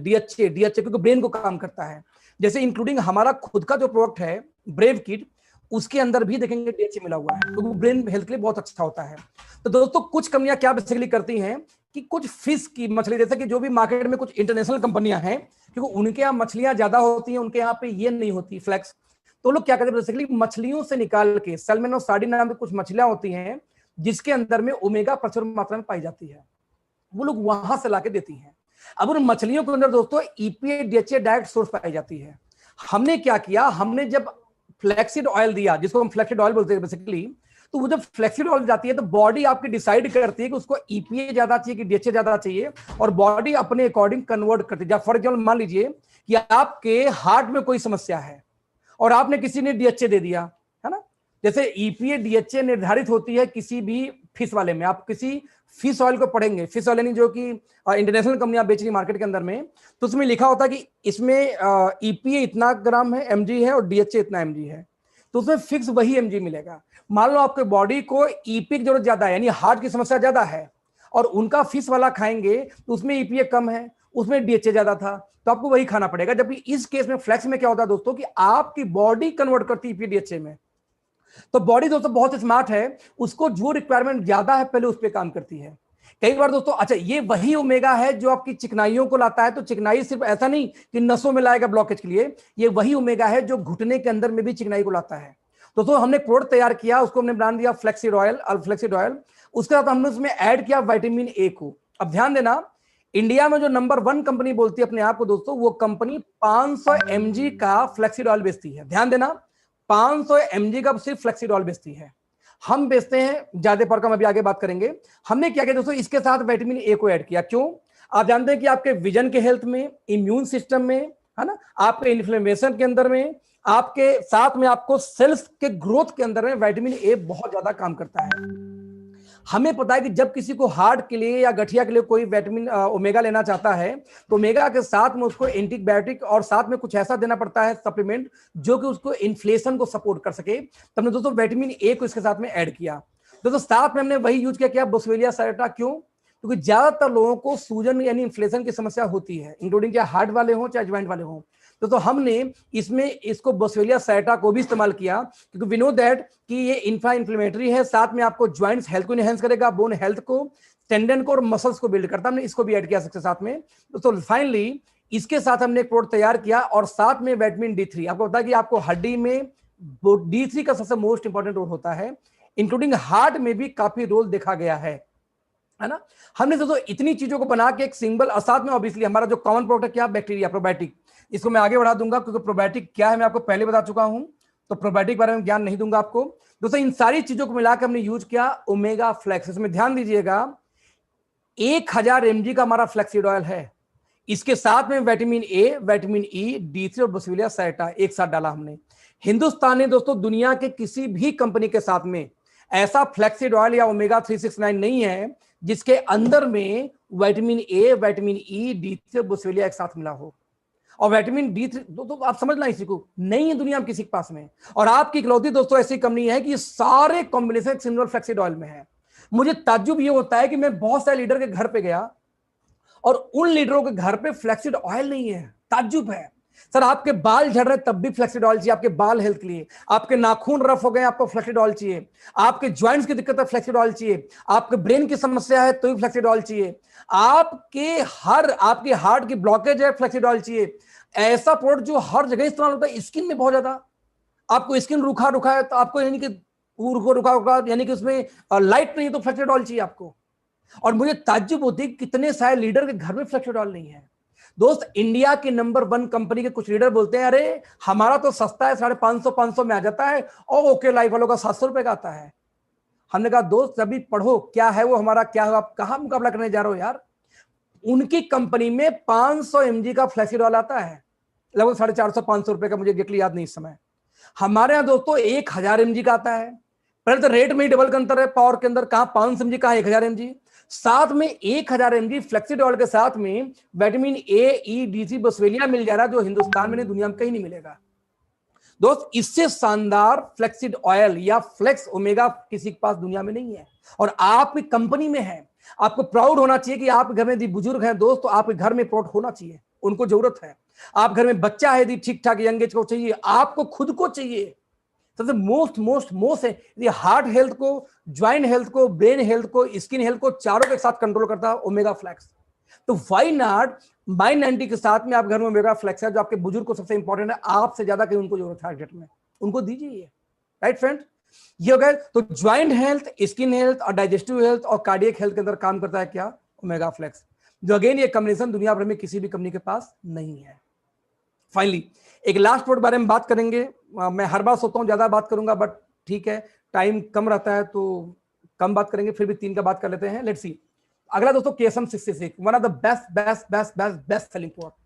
[SPEAKER 1] क्योंकि ब्रेन को काम करता है। जैसे इंक्लूडिंग हमारा खुद का जो प्रोडक्ट है ब्रेव किट, उसके अंदर भी देखेंगे DHA मिला हुआ है, क्योंकि ब्रेन हेल्थ के लिए बहुत अच्छा होता है। तो दोस्तों कुछ कंपनियां क्या बेसिकली करती हैं कि कुछ फिश की मछली, जैसे कि जो भी मार्केट में कुछ इंटरनेशनल कंपनियां हैं, क्योंकि उनके यहाँ मछलियां ज्यादा होती हैं, उनके यहाँ पे ये नहीं होती फ्लैक्स, तो लोग क्या करते हैं बेसिकली मछलियों से निकाल के, सैल्मन और सार्डिन नाम की कुछ मछलियां होती हैं जिसके अंदर में ओमेगा प्रचुर मात्रा में पाई जाती है, वो लोग वहां से लाके देती हैं। अब उन मछलियों के अंदर दोस्तों EPA DHA डायरेक्ट सोर्स पाई जाती है। हमने क्या किया, हमने जब फ्लैक्सीड ऑयल दिया, जिसको हम फ्लैक्सीड ऑयल बोलते हैं बेसिकली, तो वो जब फ्लैक्सीड ऑयल जाती है तो बॉडी आपकी डिसाइड करती है कि उसको EPA ज्यादा चाहिए कि DHA ज्यादा चाहिए, और बॉडी अपने अकॉर्डिंग कन्वर्ट करती है। फॉर एग्जाम्पल मान लीजिए कि आपके हार्ट में कोई समस्या है और आपने किसी ने DHA दे दिया, है ना, जैसे EPA DHA निर्धारित होती है किसी भी फिश वाले में। आप किसी फिश ऑयल को पढ़ेंगे, फिश ऑयल यानी जो कि इंटरनेशनल कंपनियां बेच रही मार्केट के अंदर में, तो उसमें लिखा होता है कि इसमें EPA इतना ग्राम है, mg है, और DHA इतना mg है, तो उसमें फिक्स वही mg मिलेगा। मान लो आपके बॉडी को EPA की जरूरत ज्यादा है, यानी हार्ट की समस्या ज्यादा है, और उनका फिश वाला खाएंगे तो उसमें EPA कम है, उसमें DHA ज्यादा था, तो आपको वही खाना पड़ेगा। जबकि इस केस में फ्लैक्स में क्या होता है दोस्तों कि आपकी बॉडी कन्वर्ट करती है EPA DHA में। तो बॉडी दोस्तों बहुत स्मार्ट है, उसको जो रिक्वायरमेंट ज्यादा है पहले उस पर काम करती है। कई बार दोस्तों, अच्छा ये वही ओमेगा है जो आपकी चिकनाइयों को लाता है, तो चिकनाई सिर्फ ऐसा नहीं कि नसों में लाएगा ब्लॉकेज के लिए, ये वही ओमेगा है जो घुटने के अंदर में भी चिकनाई को लाता है। दोस्तों हमने प्रोडक्ट तैयार किया, उसको हमने ब्रांड दिया फ्लैक्सीड ऑयल। उसके साथ हमने उसमें ऐड किया विटामिन A को। अब ध्यान देना, इंडिया में जो नंबर 1 कंपनी बोलती है अपने आप को दोस्तों, वो कंपनी 500 mg का फ्लैक्सीड ऑयल बेचती है। ध्यान देना, 500 mg का सिर्फ फ्लैक्सीड ऑयल बेचती है। हम बेचते हैं ज्यादा पर कम, अभी आगे बात करेंगे। हमने क्या किया दोस्तों, इसके साथ विटामिन A को ऐड किया। क्यों? आप जानते हैं कि आपके विजन के हेल्थ में, इम्यून सिस्टम में, है ना, आपके इन्फ्लेमेशन के अंदर में, आपके साथ में आपको सेल्स के ग्रोथ के अंदर में विटामिन A बहुत ज्यादा काम करता है। हमें पता है कि जब किसी को हार्ट के लिए या गठिया के लिए कोई विटामिन ओमेगा लेना चाहता है, तो ओमेगा के साथ में उसको एंटीबायोटिक और साथ में कुछ ऐसा देना पड़ता है सप्लीमेंट जो कि उसको इन्फ्लेशन को सपोर्ट कर सके। तो हमने दोस्तों विटामिन A को इसके साथ में ऐड किया। दोस्तों साथ में हमने वही यूज किया बोस्वेलिया सैरेटा। क्यों? क्योंकि ज्यादातर लोगों को सूजन यानी इन्फ्लेशन की समस्या होती है, इंक्लूडिंग चाहे हार्ट वाले हों चाहे ज्वाइंट वाले हों। तो हमने इसमें इसको बोस्वेलिया सैरेटा को भी इस्तेमाल किया, क्योंकि वी नो दैट कि ये इंफ्लेमेटरी है, साथ में आपको ज्वाइंट्स हेल्थ को इनहेंस करेगा, बोन हेल्थ को, टेंडन को और मसल्स को बिल्ड करता है। हमने इसको भी ऐड किया इसके साथ में। तो फाइनली इसके साथ हमने एक प्रोडक्ट तैयार किया, और साथ में विटामिन D3। आपको पता है कि आपको हड्डी में D3 का सबसे मोस्ट इंपॉर्टेंट रोल होता है, इंक्लूडिंग हार्ट में भी काफी रोल देखा गया है ना। हमने दोस्तों इतनी चीजों को बना के एक सिंगल, साथ में ऑब्वियसली हमारा जो कॉमन प्रोडक्ट क्या, बैक्टीरिया प्रोबायोटिक। इसको मैं आगे बढ़ा दूंगा, क्योंकि प्रोबायोटिक क्या है मैं आपको पहले बता चुका हूं, तो प्रोबायोटिक के बारे में ज्ञान नहीं दूंगा आपको। दोस्तों इन सारी चीजों को मिलाकर हमने यूज किया ओमेगा फ्लैक्स। इसमें ध्यान दीजिएगा, 1000 mg का हमारा फ्लैक्सीड ऑयल है। इसके साथ में vitamin A, vitamin E, D3 और बसविलिया सैटा एक साथ डाला हमने। हिंदुस्तान ने दोस्तों दुनिया के किसी भी कंपनी के साथ में ऐसा फ्लैक्सीड ऑयल या ओमेगा 369 नहीं है जिसके अंदर में vitamin A, vitamin E, D3 और बसविलिया एक साथ मिला हो। और विटामिन D3 तो आप समझ लें, इसी को नहीं है दुनिया में किसी के पास में। और आपकी इकलौती दोस्तों ऐसी कंपनी है कि ये सारे कॉम्बिनेशन सिंगल फ्लैक्सीड ऑयल में है। मुझे ताज्जुब ये होता है कि मैं बहुत सारे लीडर के घर पे गया और उन लीडरों के घर पे फ्लैक्सीड ऑयल नहीं है। ताज्जुब है। सर आपके बाल झड़ रहे तब भी फ्लैक्सीड ऑयल चाहिए, आपके बाल हेल्थ के लिए। आपके नाखून रफ हो गए, आपको फ्लैक्सीड ऑयल चाहिए। आपके ज्वाइंट्स की दिक्कत है, फ्लैक्सीड ऑयल चाहिए। आपके ब्रेन की समस्या है तो भी फ्लैक्सीड ऑयल चाहिए। आपके हार्ट की ब्लॉकेज है, फ्लैक्सीड ऑयल चाहिए। ऐसा प्रोडक्ट जो हर जगह इस्तेमाल होता है, स्किन में बहुत ज्यादा। आपको स्किन रूखा है तो आपको यानी कि रूखा यानी कि उसमें लाइट नहीं है तो फ्लैक्सीड ऑयल चाहिए आपको। और मुझे ताज्जुब होती है कितने सारे लीडर के घर में फ्लैक्सीड ऑयल नहीं है। दोस्त, इंडिया की नंबर 1 कंपनी के कुछ लीडर बोलते हैं अरे हमारा तो सस्ता है, 550 में आ जाता है, और ओके लाइफ वालों का 700 रुपए का आता है। हमने कहा दोस्त अभी पढ़ो क्या है वो हमारा, क्या है, आप कहां मुकाबला करने जा रहे हो यार। उनकी कंपनी में 500 mg का फ्लैक्सीड ऑयल आता है, लगभग 450-500 रुपए का, मुझे एग्जैक्टली याद नहीं इस समय। हमारे यहां दोस्तों 1000 mg का आता है। पहले तो रेट में ही डबल का अंतर है, पावर के अंदर, कहां 500 mg कहां 1000 mg। साथ में 1000 mg फ्लैक्सीड ऑयल के साथ में विटामिन ए, ई, D3 बसवेलिया मिल जा रहा है, जो हिंदुस्तान में नहीं दुनिया में कहीं नहीं मिलेगा। दोस्त, इससे शानदार फ्लैक्सीड ऑयल या फ्लेक्स ओमेगा किसी के पास दुनिया में नहीं है, और आपकी कंपनी में है। आपको प्राउड होना चाहिए कि आप घर में यदि बुजुर्ग हैं दोस्त, तो आपके घर में प्रोडक्ट होना चाहिए, उनको जरूरत है। आप घर में बच्चा है यदि ठीक ठाक यंग एज को चाहिए, आपको खुद को चाहिए। सबसे मोस्ट है ये हार्ट हेल्थ को, ज्वाइंट हेल्थ को, ब्रेन हेल्थ को, स्किन हेल्थ को, चारों के साथ कंट्रोल करता है ओमेगा फ्लैक्स। तो व्हाई नॉट माइन 90 के साथ में आप घर में ओमेगा फ्लैक्स है, जो आपके बुजुर्ग को सबसे इंपॉर्टेंट है, आपसे ज्यादा कहीं उनको जरूरत है डेट में, उनको दीजिए। राइट फ्रेंड, ये हो गया। तो ज्वाइंट हेल्थ, स्किन हेल्थ और डाइजेस्टिव हेल्थ और कार्डियक हेल्थ के अंदर काम करता है क्या, ओमेगा फ्लैक्स, जो अगेन ये कॉम्बिनेशन दुनिया भर में किसी भी कंपनी के पास नहीं है। फाइनली एक लास्ट प्रोडक्ट बारे में बात करेंगे। मैं हर बार सोचता हूं ज्यादा बात करूंगा, बट ठीक है, टाइम कम रहता है तो कम बात करेंगे, फिर भी 3 का बात कर लेते हैं। Let's see. अगला दोस्तों KSM 66, one of the best selling product,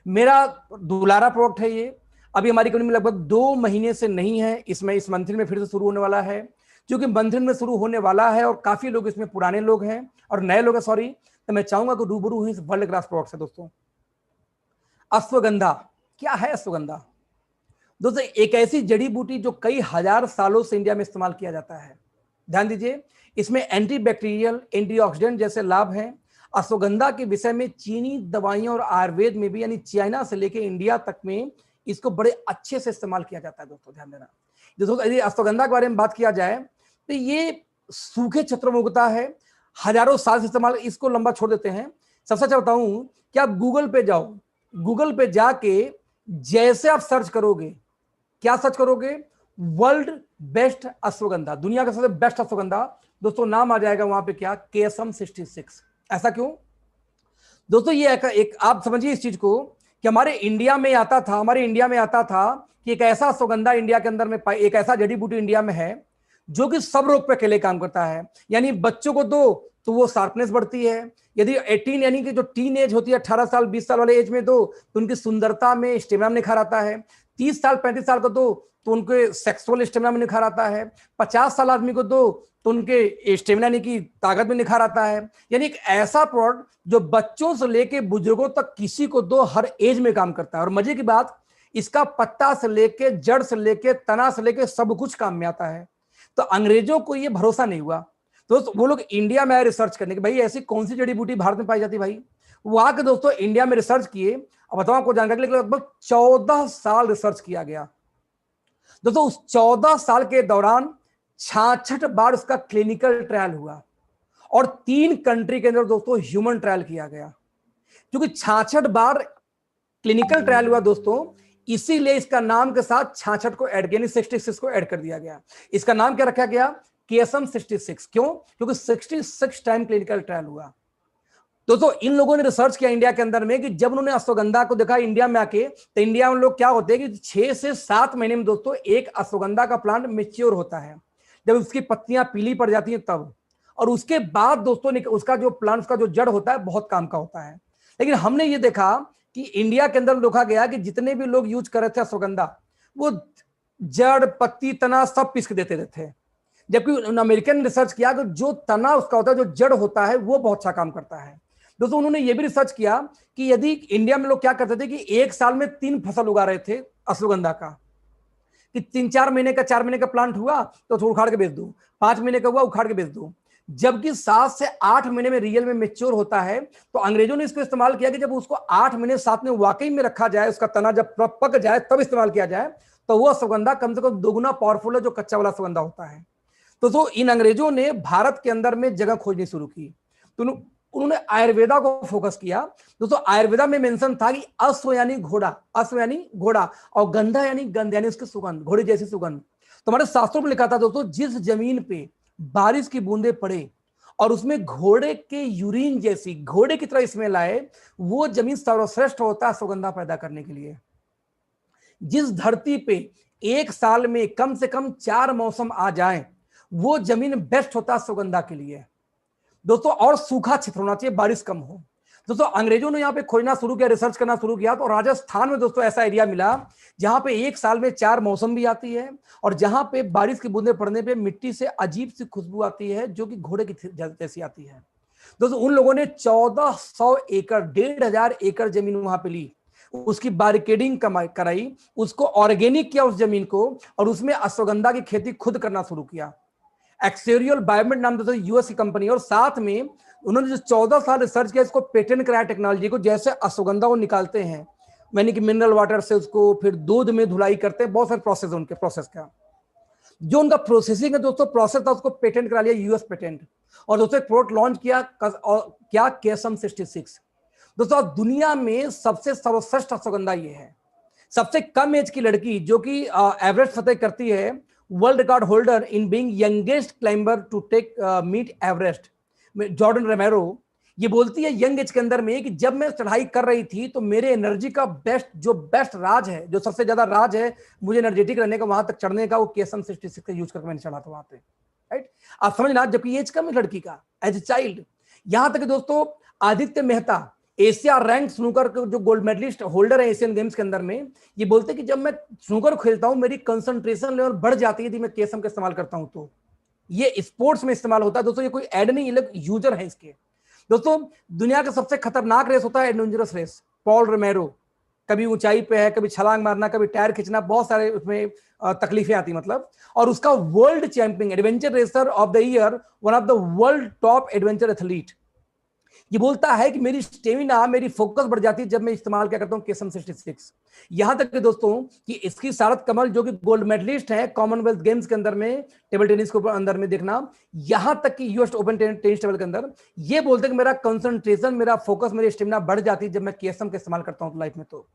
[SPEAKER 1] मेरा दुलारा प्रोडक्ट है ये। अभी हमारी कंपनी में लगभग 2 महीने से नहीं है, इसमें इस मंथन में फिर से शुरू होने वाला है। क्योंकि मंथन में शुरू होने वाला है और काफी लोग इसमें पुराने लोग हैं और नए लोग हैं, सॉरी, तो मैं चाहूंगा कि रूबरू ही वर्ल्ड क्लास प्रोडक्ट है दोस्तों। अश्वगंधा, क्या है अश्वगंधा दोस्तों? एक ऐसी जड़ी बूटी जो कई हजार सालों से इंडिया में इस्तेमाल किया जाता है। ध्यान दीजिए, इसमें एंटीबैक्टीरियल, एंटीऑक्सीडेंट जैसे लाभ हैं। अश्वगंधा के विषय में चीनी दवाइयों और आयुर्वेद में भी, यानी चाइना से लेकर इंडिया तक में इसको बड़े अच्छे से इस्तेमाल किया जाता है। दोस्तों ध्यान देना, दोस्तों यदि अश्वगंधा के बारे में बात किया जाए तो ये सूखे क्षेत्रों में उगता है, हजारों साल से इस्तेमाल, इसको लंबा छोड़ देते हैं। सबसे अच्छा बताऊं कि आप गूगल पे जाओ, गूगल पे जाके जैसे आप सर्च करोगे, क्या सर्च करोगे, वर्ल्ड बेस्ट अश्वगंधा, दुनिया का सबसे बेस्ट अश्वगंधा, दोस्तों नाम आ जाएगा वहां पे क्या, KSM 66। ऐसा क्यों दोस्तों? ये एक आप समझिए इस चीज को कि हमारे इंडिया में आता था कि एक ऐसा अश्वगंधा इंडिया के अंदर में, एक ऐसा जड़ी बूटी इंडिया में है जो कि सब रोग पे अकेले काम करता है। यानी बच्चों को दो तो वो शार्पनेस बढ़ती है, यदि 18 यानी कि जो टीन एज होती है 18 साल 20 साल वाले एज में दो तो उनकी सुंदरता में, स्टेमिना में निखार आता है। 30 साल 35 साल को दो तो उनके सेक्सुअल स्टेमिना में निखार आता है। 50 साल आदमी को दो तो उनके स्टेमिना यानी कि ताकत में निखार आता है। यानी एक ऐसा प्रोडक्ट जो बच्चों से लेके बुजुर्गों तक किसी को दो, हर एज में काम करता है। और मजे की बात, इसका पत्ता से लेके, जड़ से लेके, तना से लेके सब कुछ काम में आता है। तो अंग्रेजों को ये भरोसा नहीं हुआ, तो वो लोग इंडिया में आए रिसर्च करने के, भाई ऐसी कौन सी जड़ी बूटी भारत में पाई जाती है भाई। वो आके दोस्तों इंडिया में रिसर्च किए। अब बताओ आपको जानकारी के लिए लगभग 14 साल रिसर्च किया गया दोस्तों। उस 14 साल के दौरान 66 बार उसका क्लिनिकल ट्रायल हुआ और 3 कंट्री के अंदर दोस्तों ह्यूमन ट्रायल किया गया। क्योंकि 66 बार क्लिनिकल ट्रायल हुआ दोस्तों, इसीलिए इसका नाम के साथ 66 को ऐड, यानी 66 को ऐड कर दिया गया। इसका नाम क्या रखा गया, KSM 66। क्यों? क्योंकि 66 टाइम क्लिनिकल ट्रायल हुआ। दोस्तों इन लोगों ने रिसर्च किया इंडिया के अंदर में कि जब उन्होंने अश्वगंधा को देखा इंडिया में आके, तो इंडिया में लोग क्या होते हैं कि 6 से 7 महीने में दोस्तों एक अश्वगंधा का प्लांट मेच्योर होता है, जब उसकी पत्तियां पीली पड़ जाती हैं तब। और उसके बाद दोस्तों उसका जो प्लांट, उसका जो जड़ होता है बहुत काम का होता है। लेकिन हमने ये देखा कि इंडिया के अंदर देखा गया कि जितने भी लोग यूज कर रहे थे अश्वगंधा, वो जड़ पत्ती तना सब पीस के देते थे, जबकि अमेरिकन ने रिसर्च किया कि जो तना उसका होता है, जो जड़ होता है, वो बहुत अच्छा काम करता है। दोस्तों उन्होंने ये भी रिसर्च किया कि यदि इंडिया में लोग क्या करते थे कि एक साल में 3 फसल उगा रहे थे अश्वगंधा का, कि 3-4 महीने का 4 महीने का प्लांट हुआ तो उखाड़ के बेच दो, 5 महीने का हुआ उखाड़ के बेच दो, जबकि 7 से 8 महीने में रियल में मेच्योर होता है। तो अंग्रेजों ने इसको इस्तेमाल किया कि जब उसको 8 महीने 7 में वाकई में रखा जाए, उसका तना जब पक जाए तब इस्तेमाल किया जाए, तो वो अश्वगंधा कम से कम 2 गुना पावरफुल है जो कच्चा वाला अश्वगंधा होता है। तो इन अंग्रेजों ने भारत के अंदर में जगह खोजनी शुरू की, तो उन्होंने आयुर्वेदा को फोकस किया। दोस्तों आयुर्वेदा में मेंशन था कि अश्व यानी घोड़ा, अश्व यानी घोड़ा, और गंधा यानी गंध यानी उसकी सुगंध, घोड़े जैसी सुगंध। तो हमारे शास्त्रों में लिखा था दोस्तों, जिस जमीन पे बारिश की बूंदें पड़े और उसमें घोड़े के यूरिन जैसी, घोड़े की तरह स्मेल आए, वो जमीन सर्वश्रेष्ठ होता है सुगंधा पैदा करने के लिए। जिस धरती पे एक साल में कम से कम 4 मौसम आ जाएं, वो जमीन बेस्ट होता है सुगंधा के लिए दोस्तों। और सूखा क्षेत्र होना चाहिए, बारिश कम हो। दोस्तों अंग्रेजों ने यहाँ पे खोजना शुरू किया, रिसर्च करना शुरू किया, तो राजस्थान में दोस्तों ऐसा एरिया मिला जहां पे एक साल में 4 मौसम भी आती है, और जहां पे बारिश की बूंदें पड़ने पे मिट्टी से अजीब सी खुशबू आती है जो कि घोड़े की जैसी आती है। दोस्तों उन लोगों ने 1400 एकड़, 1500 एकड़ जमीन वहां पे ली, उसकी बारिकेडिंग कराई, उसको ऑर्गेनिक किया उस जमीन को, और उसमें अश्वगंधा की खेती खुद करना शुरू किया। एक्सेरियल बायोमेड नाम दोस्तों यूएस की कंपनी, और साथ में उन्होंने जो 14 साल रिसर्च किया, इसको पेटेंट कराया टेक्नोलॉजी को। जैसे अश्वगंधा को निकालते हैं यानी कि मिनरल वाटर से, उसको फिर दूध में धुलाई करते हैं, बहुत सारे प्रोसेस है उनके, प्रोसेस का जो उनका प्रोसेसिंग है दोस्तों, प्रोसेस था, उसको पेटेंट करा लिया, यूएस पेटेंट। और दोस्तों एक प्रोडक्ट लॉन्च किया, क्या केसम 66। दोस्तों दुनिया में सबसे सर्वश्रेष्ठ अश्वगंधा ये है। सबसे कम एज की लड़की जो कि एवरेस्ट फतेह करती है, world record holder in being youngest climber to take meet Everest, Jordan Romero, ये बोलती है यंग एज के अंदर में कि जब मैं चढ़ाई कर रही थी तो मेरे एनर्जी का बेस्ट राज है, जो सबसे ज्यादा राज है मुझे एनर्जेटिक रहने का, वहां तक चढ़ने का, वो केसम 66 का यूज करके मैंने चढ़ा था वहां पे, राइट। आप समझना, जबकि एज कम है लड़की का, एज ए चाइल्ड। यहां तक दोस्तों Aditya Mehta, Asia rank snooker जो गोल्ड मेडलिस्ट होल्डर है एशियन गेम्स के अंदर में, ये बोलते कि जब मैं स्नूकर खेलता हूं मेरी कंसंट्रेशन लेवल बढ़ जाती है यदि मैं केसम का इस्तेमाल करता हूं। तो ये स्पोर्ट्स में इस्तेमाल होता है दोस्तों, ये कोई ऐड नहीं, ये लोग यूजर है इसके। दोस्तों दुनिया का सबसे खतरनाक रेस होता है एडवेंचरस रेस, पॉल रोमेरो, कभी ऊंचाई पे है, कभी छलांग मारना, कभी टायर खींचना, बहुत सारे उसमें तकलीफें आती मतलब। और उसका world champion adventure racer of the year, one of the world top adventure athlete, ये बोलता है कि मेरी स्टेमिना, मेरी फोकस बढ़ जाती है जब मैं इस्तेमाल क्या करता हूं केसम 66। यहां तक कि दोस्तों कि इसकी सारत कमल जो कि गोल्ड मेडलिस्ट है कॉमनवेल्थ गेम्स के अंदर में, टेबल टेनिस के अंदर में देखना, यहां तक कि यूएस ओपन टेनिस टेबल के अंदर, ये बोलते हैं कि मेरा कंसंट्रेशन, मेरा फोकस, मेरी स्टेमिना बढ़ जाती है जब मैं केसम का इस्तेमाल करता हूं लाइफ में। तो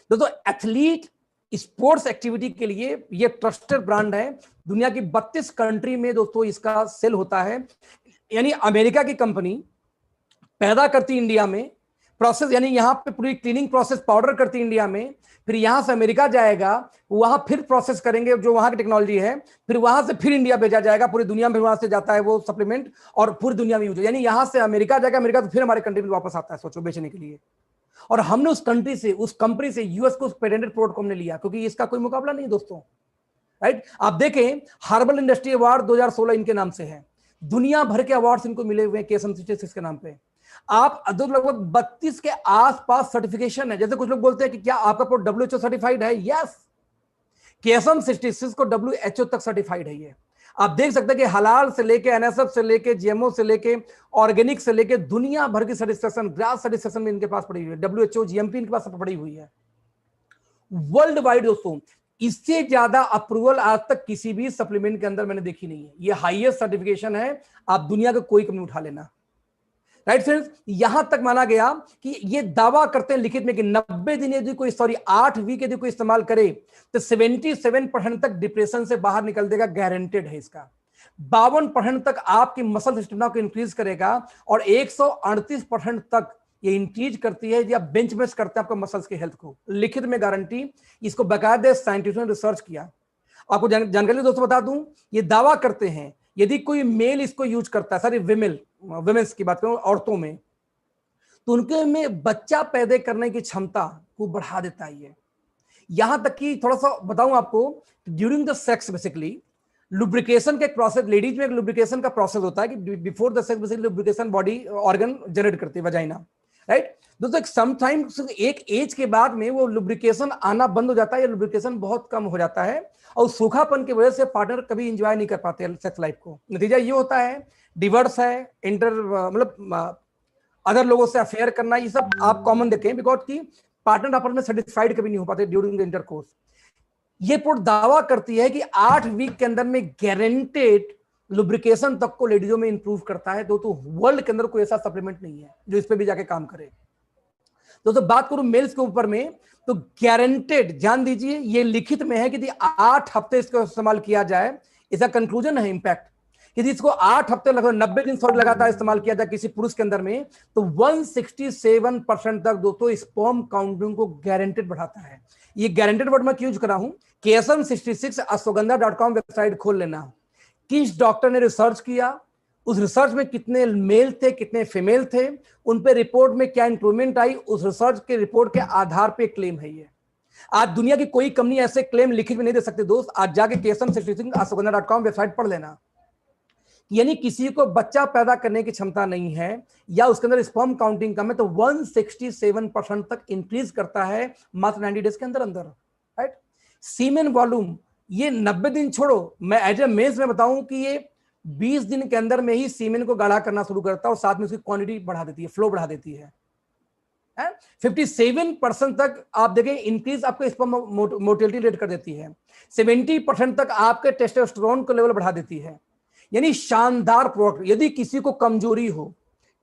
[SPEAKER 1] दोस्तों एथलीट स्पोर्ट्स एक्टिविटी के लिए ये ट्रस्टेड ब्रांड है। दुनिया की 32 कंट्री में दोस्तों इसका सेल होता है। यानी अमेरिका की कंपनी पैदा करती इंडिया में, प्रोसेस यानी यहां पे पूरी क्लीनिंग प्रोसेस पाउडर करती इंडिया में, फिर यहां से अमेरिका जाएगा, वहां फिर प्रोसेस करेंगे जो वहां की टेक्नोलॉजी है, फिर वहां से फिर इंडिया भेजा जाएगा, पूरी दुनिया में वहां से जाता है वो सप्लीमेंट, और पूरी दुनिया में यूज, यानी यहां से अमेरिका जाएगा, अमेरिका से फिर हमारे कंट्री में वापस आता है, सोचो, बेचने के लिए। और हमने उस कंट्री से, उस कंपनी से, यूएस को उस पेटेंटेड प्रोडक्ट को हमने लिया, क्योंकि इसका कोई मुकाबला नहीं दोस्तों, राइट। आप देखें हर्बल इंडस्ट्री अवार्ड 2016 इनके नाम से है, दुनिया भर के अवार्ड्स इनको मिले हुए हैं केसम 66 के नाम पे। आप लगभग 32 के आसपास सर्टिफिकेशन है। जैसे कुछ लोग बोलते हैं कि क्या आपका प्रोडक्ट WHO सर्टिफाइड है? यस, केसम 66 को WHO तक सर्टिफाइड है। ये आप देख सकते हैं कि हलाल से लेके, NSF से लेके, GMO से लेके, ऑर्गेनिक से लेके, दुनिया भर की सर्टिफिकेशन, ग्रास सर्टिफिकेशन में इनके पास पड़ी हुई है, WHO GMP इनके पास पड़ी हुई है वर्ल्ड वाइड दोस्तों। इससे ज्यादा अप्रूवल आज तक किसी भी सप्लीमेंट के अंदर मैंने देखी नहीं है। ये हाईएस्ट सर्टिफिकेशन है, आप दुनिया का कोई कंपनी उठा लेना, राइट फ्रेंड्स। यहां तक माना गया कि ये दावा करते हैं लिखित में कि 90 दिन यदि कोई 8 वीक यदि कोई इस्तेमाल करे तो 77% तक डिप्रेशन से बाहर निकल देगा, गारंटेड है इसका। 52% तक आपकी मसल स्टेमिना को इंक्रीज करेगा, और 138% तक ये इंक्रीज करती है या बेंचमार्क करते हैं आपका मसल्स की हेल्थ को, लिखित में गारंटी। इसको बाकायदे साइंटिस्टों ने रिसर्च किया। आपको जानकारी दोस्तों बता दूं, ये दावा करते हैं यदि कोई मेल इसको यूज करता है, सारी विमेन्स की बात करूं, औरतों में, तो उनके में बच्चा पैदा करने की क्षमता को बढ़ा देता है। ये यहां तक कि थोड़ा सा बताऊं आपको, during the sex basically lubrication का एक प्रोसेस, लेडीज में एक लुब्रिकेशन का प्रोसेस होता है कि before the sex basically lubrication body organ generate करती है, वजाइना, राइट। दोस्तों समटाइम्स एक एज के बाद में वो लुब्रिकेशन आना बंद हो जाता है या लुब्रिकेशन बहुत कम हो जाता है और सूखापन की वजह से पार्टनर कभी एंजॉय नहीं कर पाते सेक्स लाइफ को। नतीजा ये होता है डिवोर्स है, मतलब अदर लोगों से अफेयर करना, ये सब आप कॉमन देखें, बिकॉज की पार्टनर आपस में सेटिस्फाइड कभी नहीं हो पाते ड्यूरिंग द इंटरकोर्स। ये रिपोर्ट दावा करती है कि 8 वीक के अंदर में गारंटेड लुब्रिकेशन तक को लेडीजों में इंप्रूव करता है। तो वर्ल्ड के अंदर कोई ऐसा सप्लीमेंट नहीं है जो इस पे भी जाके काम करे। दोस्तों बात करूं मेल्स के ऊपर में, तो गारंटेड, ध्यान दीजिए ये लिखित में है कि यदि 8 हफ्ते इसका इस्तेमाल किया जाए, इसका कंक्लूजन है इंपैक्ट, यदि इसको 8 हफ्ते लगभग 90 दिन सॉरी लगातार इस्तेमाल किया जाए किसी पुरुष के अंदर में, तो 167% तक दोस्तों स्पर्म काउंटिंग को गारंटेड बढ़ाता है। ये गारंटेड वर्ड मैं क्यों यूज कर रहा हूं, KSM66 ashwagandha.com वेबसाइट खोल लेना। किस डॉक्टर ने रिसर्च किया, उस रिसर्च में कितने मेल थे कितने फीमेल थे, उन पे रिपोर्ट में क्या इंप्रूवमेंट आई, उस रिसर्च के रिपोर्ट के आधार पे क्लेम है ये। आज दुनिया की कोई कंपनी ऐसे क्लेम लिखित में नहीं दे सकती दोस्त। आज जाके KSM66 ashwagandha.com वेबसाइट पढ़ लेना। यानी किसी को बच्चा पैदा करने की क्षमता नहीं है या उसके अंदर स्पर्म काउंटिंग कम है, तो 167% तक इंक्रीज करता है मात्र 90 डेज के अंदर अंदर, राइट। सीमेन वॉल्यूम ये 90 दिन छोड़ो, मैं एज ए मेल्स में बताऊं कि ये 20 दिन के अंदर में ही सीमेन को गाढ़ा करना शुरू करता है और साथ में उसकी क्वांटिटी बढ़ा देती है, फ्लो बढ़ा देती है। 57% तक आप देखें इंक्रीज आपके स्पर्म मोटिलिटी रेट कर देती है। 70% तक आपके टेस्टोस्टेरोन को लेवल बढ़ा देती है। यानी शानदार प्रोडक्ट। यदि किसी को कमजोरी हो,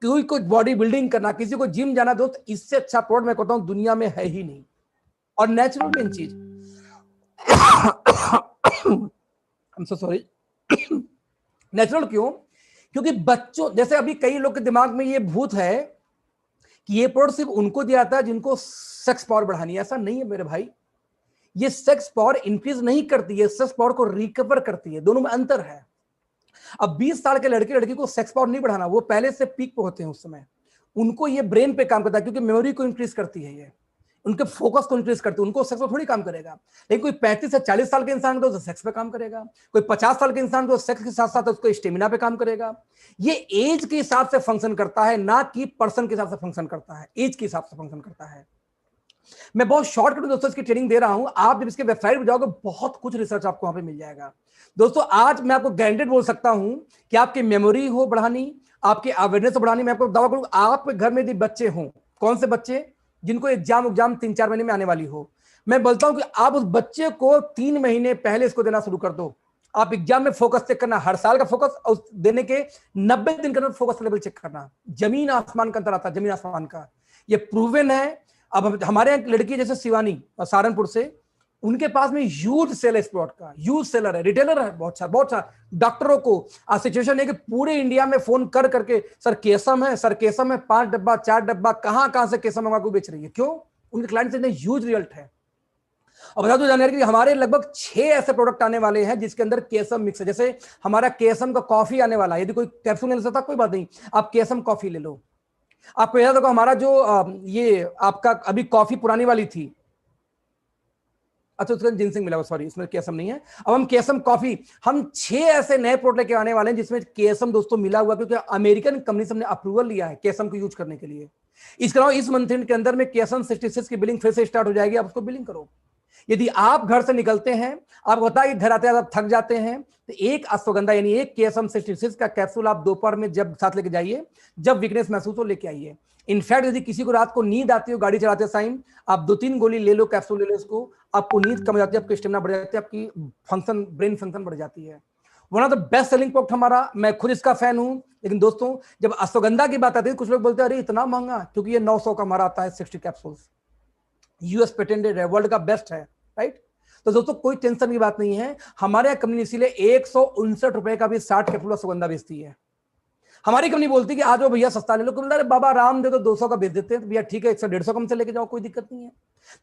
[SPEAKER 1] कोई को बॉडी बिल्डिंग करना, किसी को जिम जाना, दोस्त इससे अच्छा प्रोडक्ट मैं कहता हूं दुनिया में है ही नहीं। और नेचुरल मेन चीज I'm so sorry नेचुरल क्यों, क्योंकि बच्चों जैसे अभी कई लोग के दिमाग में ये भूत है कि ये प्रोडक्ट सिर्फ उनको दिया जाता है जिनको सेक्स पावर बढ़ानी है। ऐसा नहीं है मेरे भाई, ये सेक्स पावर इंक्रीज नहीं करती है, सेक्स पावर को रिकवर करती है। दोनों में अंतर है। अब 20 साल के लड़के लड़की को सेक्स पावर नहीं बढ़ाना, वो पहले से पीक पे होते हैं उस समय, उनको ये ब्रेन पे काम करता है क्योंकि मेमोरी को इंक्रीज करती है, ये उनके फोकस को इंक्रीज करती है। उनको सेक्स पे थोड़ी काम करेगा। लेकिन कोई 35 से 40 साल के इंसान तो सेक्स पे काम करेगा, कोई 50 साल के इंसान तो सेक्स के साथ साथ उसको स्टेमिना पे काम करेगा। ये एज के हिसाब से फंक्शन करता है, ना कि पर्सन के हिसाब से फंक्शन करता है, एज के हिसाब से फंक्शन करता है। मैं बहुत शॉर्टकट दोस्तों इसकी ट्रेनिंग दे रहा हूं। आप जब इसके वेबसाइट पर जाओगे बहुत कुछ रिसर्च आपको वहां पे मिल जाएगा। दोस्तों आज मैं आपको गारंटेड बोल सकता हूं कि आपकी मेमोरी हो बढ़ानी, आपकी अवेयरनेस बढ़ानी, मैं आपको दावा करूं आपके घर में यदि बच्चे हों, कौन से बच्चे जिनको एग्जाम 3-4 महीने में आने वाली हो, मैं बोलता हूं कि आप उस बच्चे को 3 महीने पहले इसको देना शुरू कर दो। आप एग्जाम में फोकस चेक करना, हर साल का फोकस, और देने के 90 दिन के अंदर फोकस लेवल चेक करना। जमीन आसमान का अंतर आता है, जमीन आसमान का, ये प्रूवन है। अब हमारे यहाँ लड़की जैसे शिवानी सहारनपुर से, उनके पास में ह्यूज सेल है इस प्रोडक्ट का, ह्यूज सेलर है, रिटेलर है, बहुत सारा। डॉक्टरों को सिचुएशन है कि पूरे इंडिया में फोन कर करके सर केसम है, सर केसम है, 5 डब्बा 4 डब्बा, कहां से केसम मंगा को बेच रही है। क्यों? उनके क्लाइंट से ह्यूज रिजल्ट है। और बता दो जानकारी कि हमारे लगभग 6 ऐसे प्रोडक्ट आने वाले हैं जिसके अंदर केसम मिक्स है। जैसे हमारा केसम का कॉफी आने वाला है, यदि कोई कैप्सूल नहीं ले सकता कोई बात नहीं, आप केसम कॉफी ले लो। आपको याद होगा हमारा जो ये आपका अभी कॉफी पुरानी वाली थी, अच्छा उसका जिनसिंग मिला, सॉरी इसमें केसम नहीं है। अब हम केसम कॉफी, हम 6 ऐसे नए प्रोडक्ट लेके आने वाले हैं जिसमें केसम दोस्तों मिला हुआ, क्योंकि अमेरिकन कंपनी से हमने अप्रूवल लिया है केसम को यूज करने के लिए। इसके अलावा इस मंथ एंड के अंदर में केसम 66 की बिलिंग फिर से स्टार्ट हो जाएगी, आप उसको बिलिंग करो। यदि आप घर से निकलते हैं, आपको पता है कि घर आते आप थक जाते हैं, तो एक अश्वगंधा यानी एक केसम 66 का कैप्सूल आप दोपहर में जब साथ लेके जाइए, जब वीकनेस महसूस हो लेके आइए। इनफैक्ट यदि किसी को रात को नींद आती हो गाड़ी चलाते टाइम, आप 2-3 गोली ले लो, कैप्सूल ले लो इसको, आपको नींद कम हो जाती है, आपकी स्टेमिना बढ़ जाती है, आपकी फंक्शन ब्रेन फंक्शन बढ़ जाती है। One of the best selling product हमारा, मैं खुद इसका फैन हूं। लेकिन दोस्तों जब अश्वगंधा की बात आती है कुछ लोग बोलते हैं अरे इतना महंगा, क्योंकि ये 900 का हमारा आता है 60 कैप्सूल्स, यूएस पेटेंटेड है, वर्ल्ड का बेस्ट है, राइट। तो दोस्तों कोई टेंशन की बात नहीं है, हमारे यहाँ कंपनी इसीलिए 159 रुपए का भी 60 कैप्सूल अश्वगंधा बेचती है। हमारी कंपनी बोलती है कि आज वो भैया सस्ता ले लो, अरे बाबा राम दे तो 200 का बेच देते हैं, भैया ठीक है 100-150 कम से लेके जाओ, कोई दिक्कत नहीं है।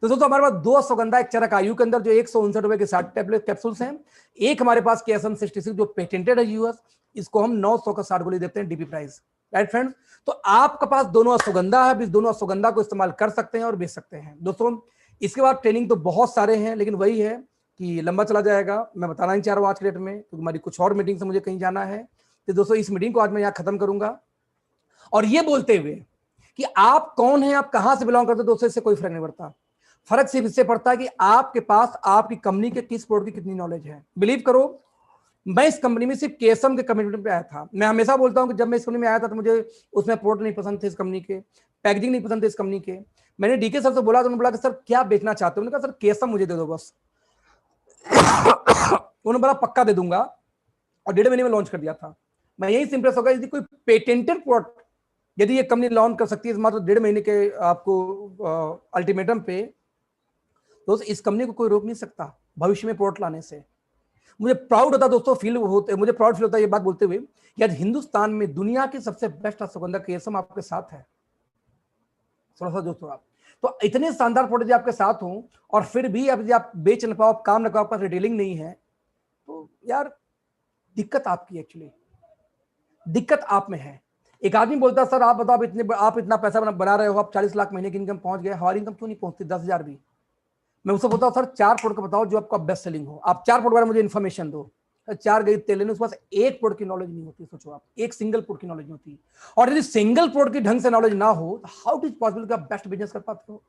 [SPEAKER 1] तो दोस्तों हमारे पास 2 अश्वगंधा, एक चरक आयु के अंदर जो 159 रुपए के 60 टैबलेट कैप्सूल्स हैं, एक हमारे पास KSM 66 जो पेटेंटेड है यूएस, इसको हम 900 का 60 गोली देते हैं डीपी प्राइस। Right friends. तो आपके पास दोनों अश्वगंधा है, इस दोनों अश्वगंधा को इस्तेमाल कर सकते हैं और बेच सकते हैं दोस्तों। इसके बाद ट्रेनिंग तो बहुत सारे हैं, लेकिन वही है कि लंबा चला जाएगा, मैं बताना नहीं चाह रहा हूँ आज के डेट में, क्योंकि हमारी कुछ और मीटिंग से मुझे कहीं जाना है। तो दोस्तों इस मीटिंग को आज मैं यहाँ खत्म करूंगा, और ये बोलते हुए कि आप कौन हैं, आप कहां से बिलोंग करते हैं दोस्तों, इससे कोई फर्क नहीं पड़ता। फर्क सिर्फ इससे पड़ता है कि आपके पास आपकी कंपनी के किस प्रोडक्ट की कितनी नॉलेज है। बिलीव करो, मैं इस कंपनी में सिर्फ केएसएम के कमिटमेंट पे आया था। मैं हमेशा बोलता हूं कि जब मैं इस कंपनी में आया था तो मुझे उसमें प्रोडक्ट नहीं पसंद थे, इस कंपनी के पैकेजिंग नहीं पसंद थे इस कंपनी के। मैंने डीके सर से बोला तो उन्होंने बोला कि सर क्या बेचना चाहते हो, उन्होंने कहा सर केएसएम मुझे दे दो बस। उन्होंने बोला पक्का दे दूंगा, और 1.5 महीने में लॉन्च कर दिया था। मैं यही सिंपल होगा, यदि कोई पेटेंटेड प्रोडक्ट यदि ये कंपनी लॉन्च कर सकती है मात्र 1.5 महीने के आपको अल्टीमेटम पे, तो इस कंपनी को कोई रोक नहीं सकता भविष्य में प्रोडक्ट लाने से। मुझे प्राउड होता दोस्तों, मुझे प्राउड फील होता है ये बात बोलते हुए कि आज हिंदुस्तान में दुनिया की सबसे बेस्ट अश्वगंधा केएसएम आपके साथ है। थोड़ा सा दोस्तों आप तो इतने शानदार प्रोडक्ट आपके साथ हों, और फिर भी अब आप बेच न पाओ, आप काम न पाओ, आपका रिटेलिंग नहीं है, तो यार दिक्कत आपकी, एक्चुअली दिक्कत आप में है। एक आदमी बोलता है सर आप बताओ आप इतना पैसा बना रहे हो, आप 40 लाख महीने की इनकम पहुंच गए, हमारी इनकम क्यों नहीं पहुंचती 10,000 भी। मैं उससे बोलता हूँ सर 4 प्रोडक्ट बताओ जो आपका बेस्ट सेलिंग हो, आप 4 प्रोडक्ट मुझे इन्फॉर्मेशन दो। 4 गई तेल लेने, उसके पास एक प्रोडक्ट की नॉलेज नहीं होती। सोचो आप, एक सिंगल प्रोडक्ट की नॉलेज नहीं होती, और यदि सिंगल प्रोडक्ट की ढंग से नॉलेज ना हो, हाउ इट इज पॉसिबल कि आप बेस्ट बिजनेस कर पाते हो।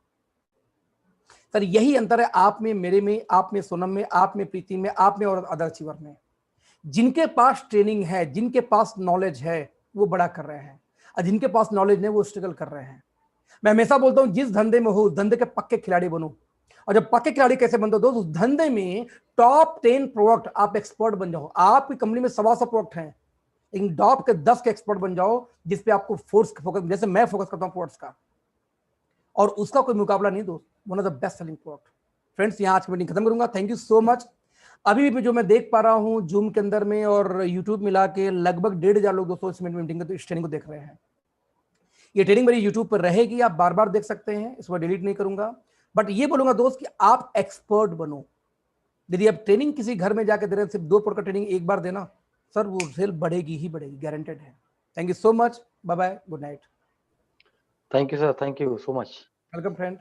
[SPEAKER 1] सर यही अंतर है आप में, मेरे में, आप में, सोनम में, आप में, प्रीति में, आप में और अदर अचीवर में। जिनके पास ट्रेनिंग है, जिनके पास नॉलेज है, वो बड़ा कर रहे हैं, और जिनके पास नॉलेज नहीं वो स्ट्रगल कर रहे हैं। मैं हमेशा बोलता हूं जिस धंधे में हो उस धंधे के पक्के खिलाड़ी बनो, और जब पक्के खिलाड़ी कैसे बनते हो दोस्त, उस धंधे में टॉप 10 प्रोडक्ट आप एक्सपर्ट बन जाओ। आपकी कंपनी में 125 प्रोडक्ट हैं, लेकिन टॉप के 10 के एक्सपर्ट बन जाओ, जिसपे आपको फोकस, जैसे मैं फोकस करता हूं प्रोडक्ट्स का, और उसका कोई मुकाबला नहीं दोस्त। One of the best selling product. Friends यहाँ आज की मीटिंग खत्म करूंगा। Thank you so much. अभी भी जो मैं देख पा रहा हूँ जूम के अंदर में और यूट्यूब मिला के लगभग 1,500 लोग दोस्तों इस मीटिंग इस ट्रेनिंग को देख रहे हैं। ये ट्रेनिंग मेरी यूट्यूब पर रहेगी, आप बार बार देख सकते हैं, इसको डिलीट नहीं करूंगा। बट ये बोलूंगा दोस्त कि आप एक्सपर्ट बनो। यदि आप ट्रेनिंग किसी घर में जाके दे रहे हैं, सिर्फ 2 प्रोडक्ट का ट्रेनिंग एक बार देना, सर वो सेल बढ़ेगी ही बढ़ेगी, गारंटेड है। Thank you so much, bye bye, good night.
[SPEAKER 5] Thank you sir, thank you so much.
[SPEAKER 1] Welcome friend.